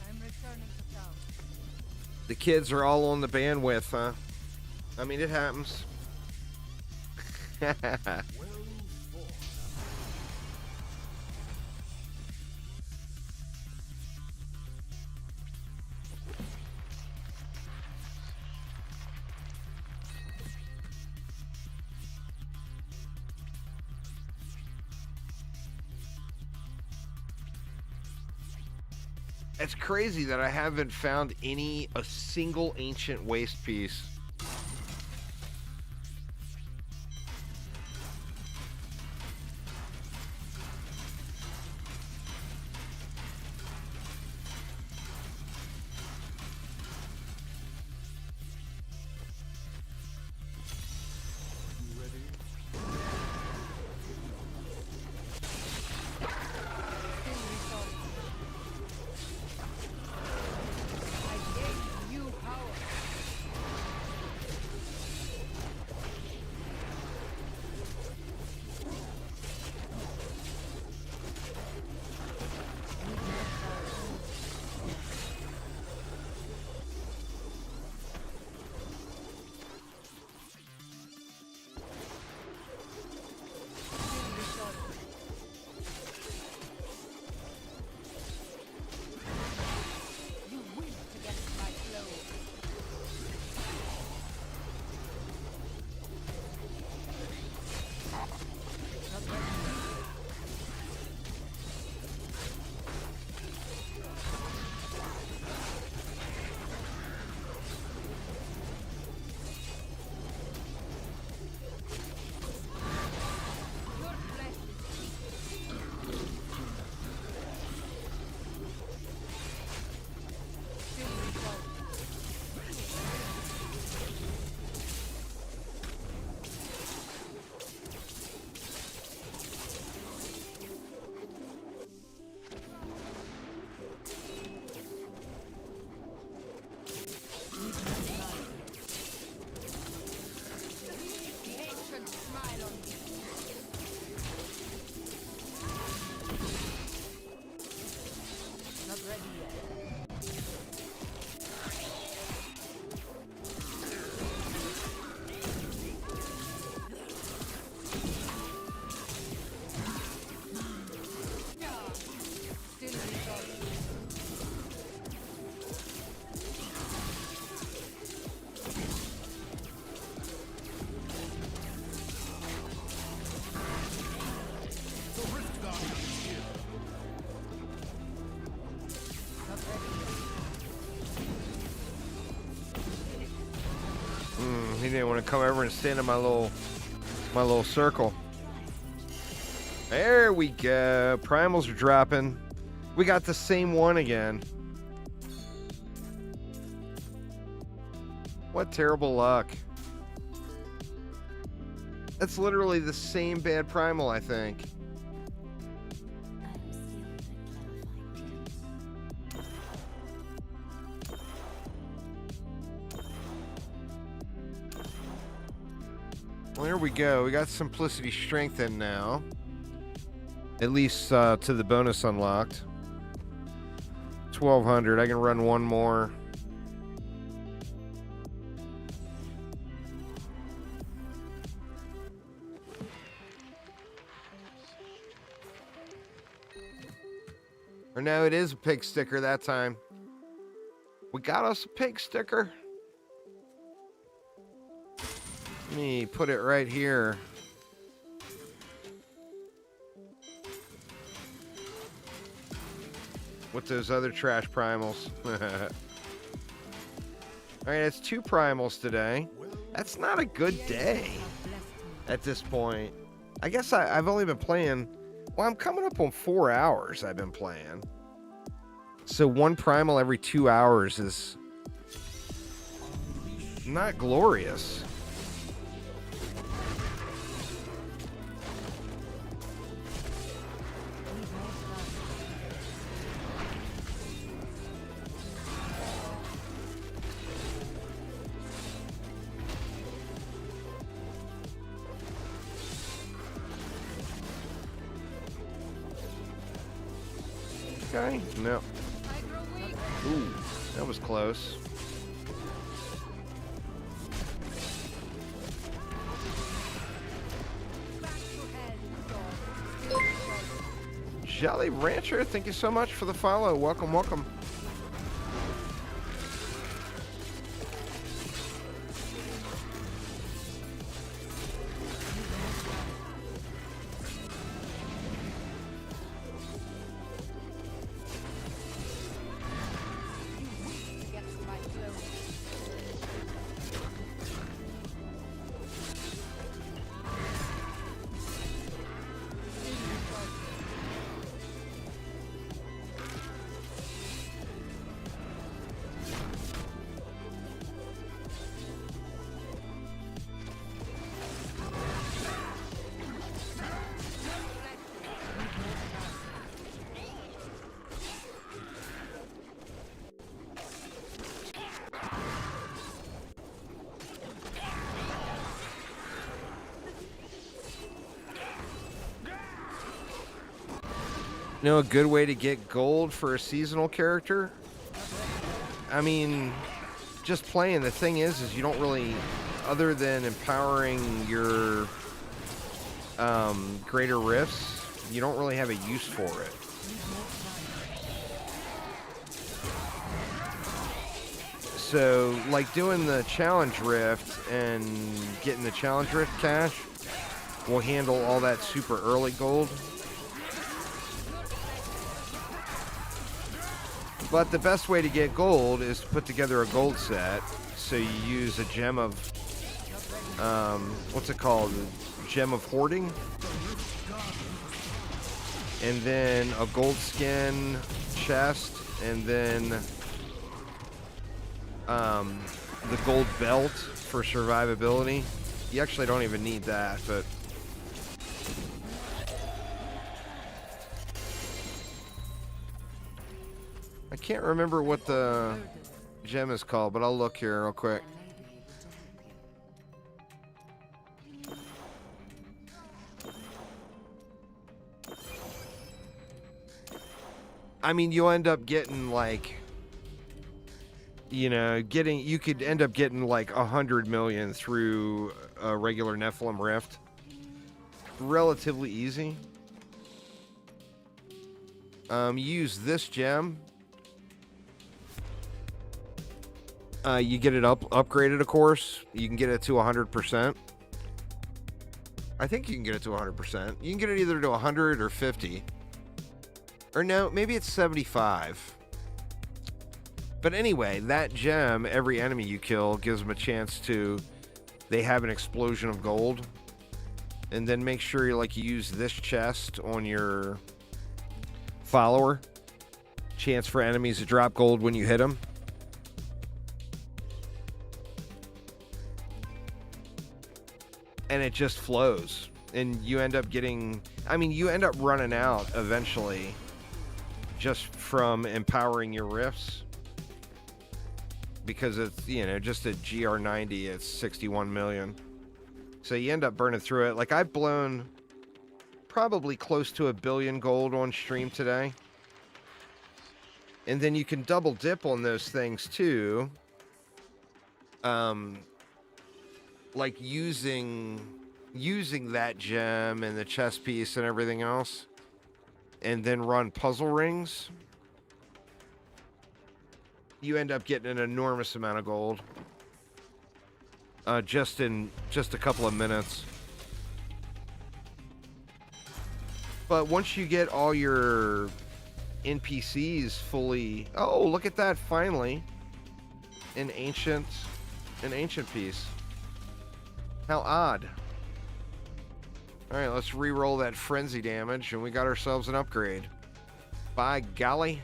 I'm returning to town. The kids are all on the bandwidth, huh? I mean, it happens. well fought. It's crazy that I haven't found a single ancient waste piece. You ready? Still recharged. I gain new power. He didn't want to come over and stand in my little circle. There we go. Primals are dropping. We got the same one again. What terrible luck. That's literally the same bad primal, I think. Well, here we go. We got Simplicity strengthened now. At least to the bonus unlocked. 1200. I can run one more. Or no, it is a pig sticker that time. We got us a pig sticker. Let me put it right here. With those other trash primals. Alright, it's 2 primals today. That's not a good day at this point. I guess I've only been playing... Well, I'm coming up on 4 hours I've been playing. So 1 primal every 2 hours is not glorious. Okay, no. Ooh, that was close. Jolly Rancher, thank you so much for the follow. Welcome, welcome. You know, a good way to get gold for a seasonal character? I mean, just playing. The thing is you don't really, other than empowering your greater rifts, you don't really have a use for it. So, like doing the challenge rift and getting the challenge rift cash will handle all that super early gold. But the best way to get gold is to put together a gold set. So you use a gem of, what's it called? A gem of hoarding. And then a gold skin chest. And then the gold belt for survivability. You actually don't even need that, but... I can't remember what the gem is called, but I'll look here real quick. I mean, you end up getting like, you know, you could end up getting like 100 million through a regular Nephilim Rift. Relatively easy. Use this gem. You get it upgraded, of course. You can get it to 100%. I think you can get it to 100%. You can get it either to 100 or 50. Or no, maybe it's 75. But anyway, that gem, every enemy you kill gives them a chance to they have an explosion of gold. And then make sure you use this chest on your follower. Chance for enemies to drop gold when you hit them. And it just flows. And you end up getting... I mean, you end up running out eventually just from empowering your rifts. Because it's, just a GR90, it's 61 million. So you end up burning through it. Like, I've blown probably close to 1 billion gold on stream today. And then you can double dip on those things too. Like using that gem and the chess piece and everything else. And then run puzzle rings. You end up getting an enormous amount of gold. Just in a couple of minutes. But once you get all your NPCs fully... Oh, look at that, finally. An ancient piece. How odd. Alright, let's re-roll that frenzy damage, and we got ourselves an upgrade. By golly.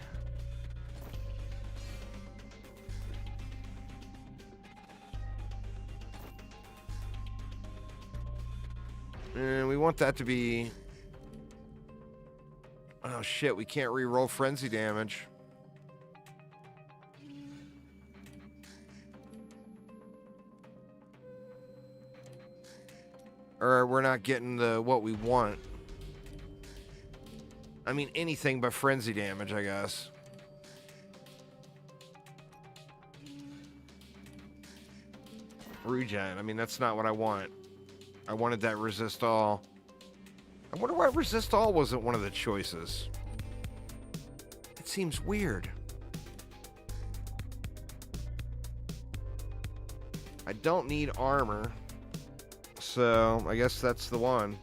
And we want that to be... Oh shit, we can't re-roll frenzy damage. Or we're not getting what we want. I mean, anything but frenzy damage, I guess. Regen, I mean, that's not what I want. I wanted that resist all. I wonder why resist all wasn't one of the choices. It seems weird. I don't need armor, so I guess that's the one.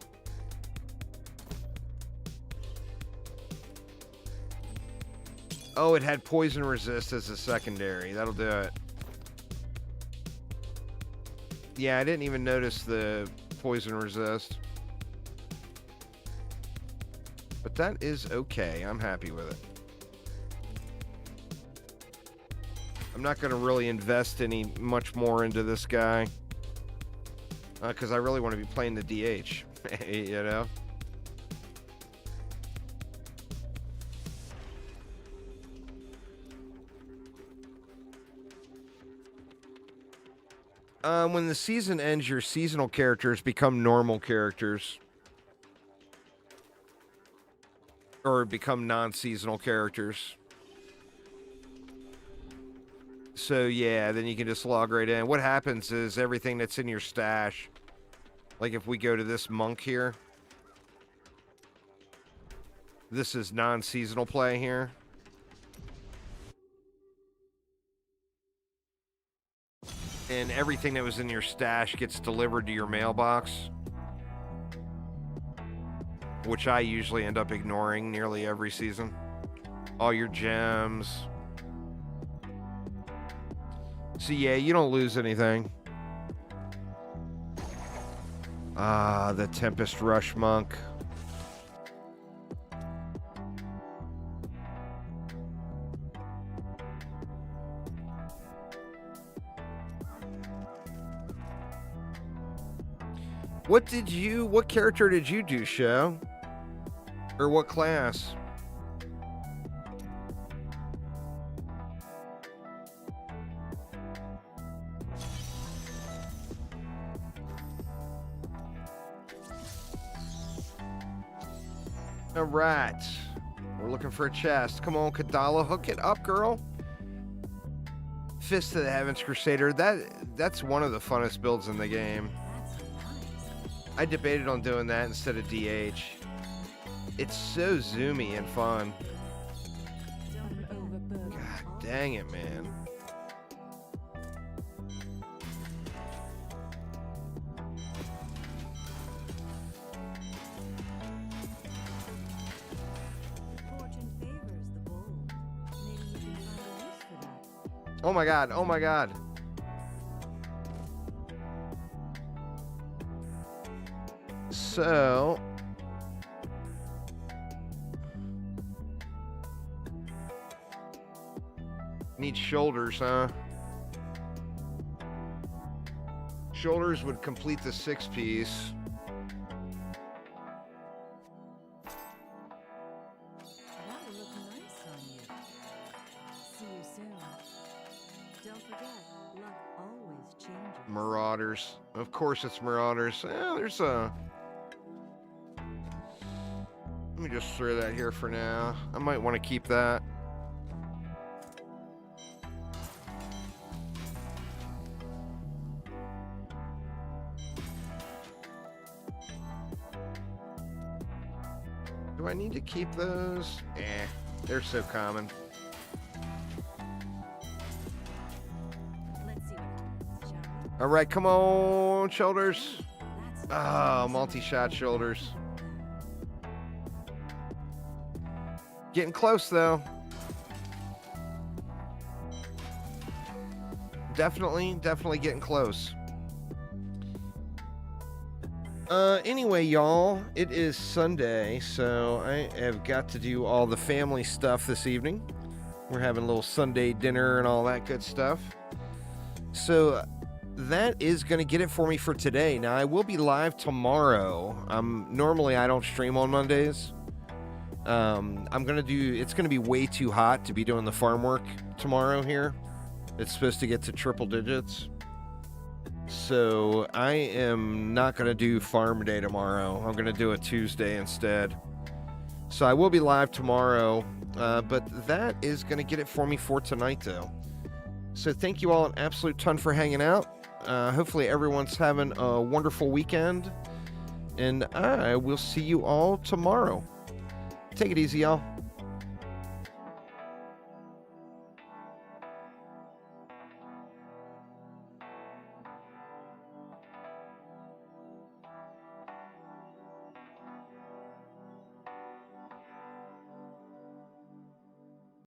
Oh, it had poison resist as a secondary. That'll do it. Yeah, I didn't even notice the poison resist. But that is okay. I'm happy with it. I'm not going to really invest much more into this guy. Because I really want to be playing the DH. You know? When the season ends, your seasonal characters become normal characters. Or become non-seasonal characters. So yeah, then you can just log right in. What happens is everything that's in your stash, like if we go to this monk here, this is non-seasonal play here. And everything that was in your stash gets delivered to your mailbox, which I usually end up ignoring nearly every season. All your gems. So yeah, you don't lose anything. Ah, the Tempest Rush Monk. What character did you do, Show? Or what class? All right. We're looking for a chest. Come on, Kadala, hook it up, girl. Fist of the Heavens Crusader. That's one of the funnest builds in the game. I debated on doing that instead of DH. It's so zoomy and fun. God dang it, man. Fortune favors the bold. Maybe you can find a use for that. Oh my god, oh my god. So need shoulders, huh? Shoulders would complete the 6-piece. That will look nice on you. See you soon. Don't forget, luck always changes. Marauders. Of course it's Marauders. There's a... Let me just throw that here for now. I might want to keep that. Do I need to keep those? They're so common. Let's see what happens, shall we? All right, come on, shoulders. That's Ah, multi-shot shoulders. Getting close, though. Definitely getting close. Anyway, y'all, it is Sunday, so I have got to do all the family stuff this evening. We're having a little Sunday dinner and all that good stuff. So that is going to get it for me for today. Now, I will be live tomorrow. Normally I don't stream on Mondays. It's going to be way too hot to be doing the farm work tomorrow here. It's supposed to get to triple digits. So I am not going to do farm day tomorrow. I'm going to do it Tuesday instead. So I will be live tomorrow, but that is going to get it for me for tonight, though. So thank you all an absolute ton for hanging out. Hopefully everyone's having a wonderful weekend, and I will see you all tomorrow. Take it easy, y'all.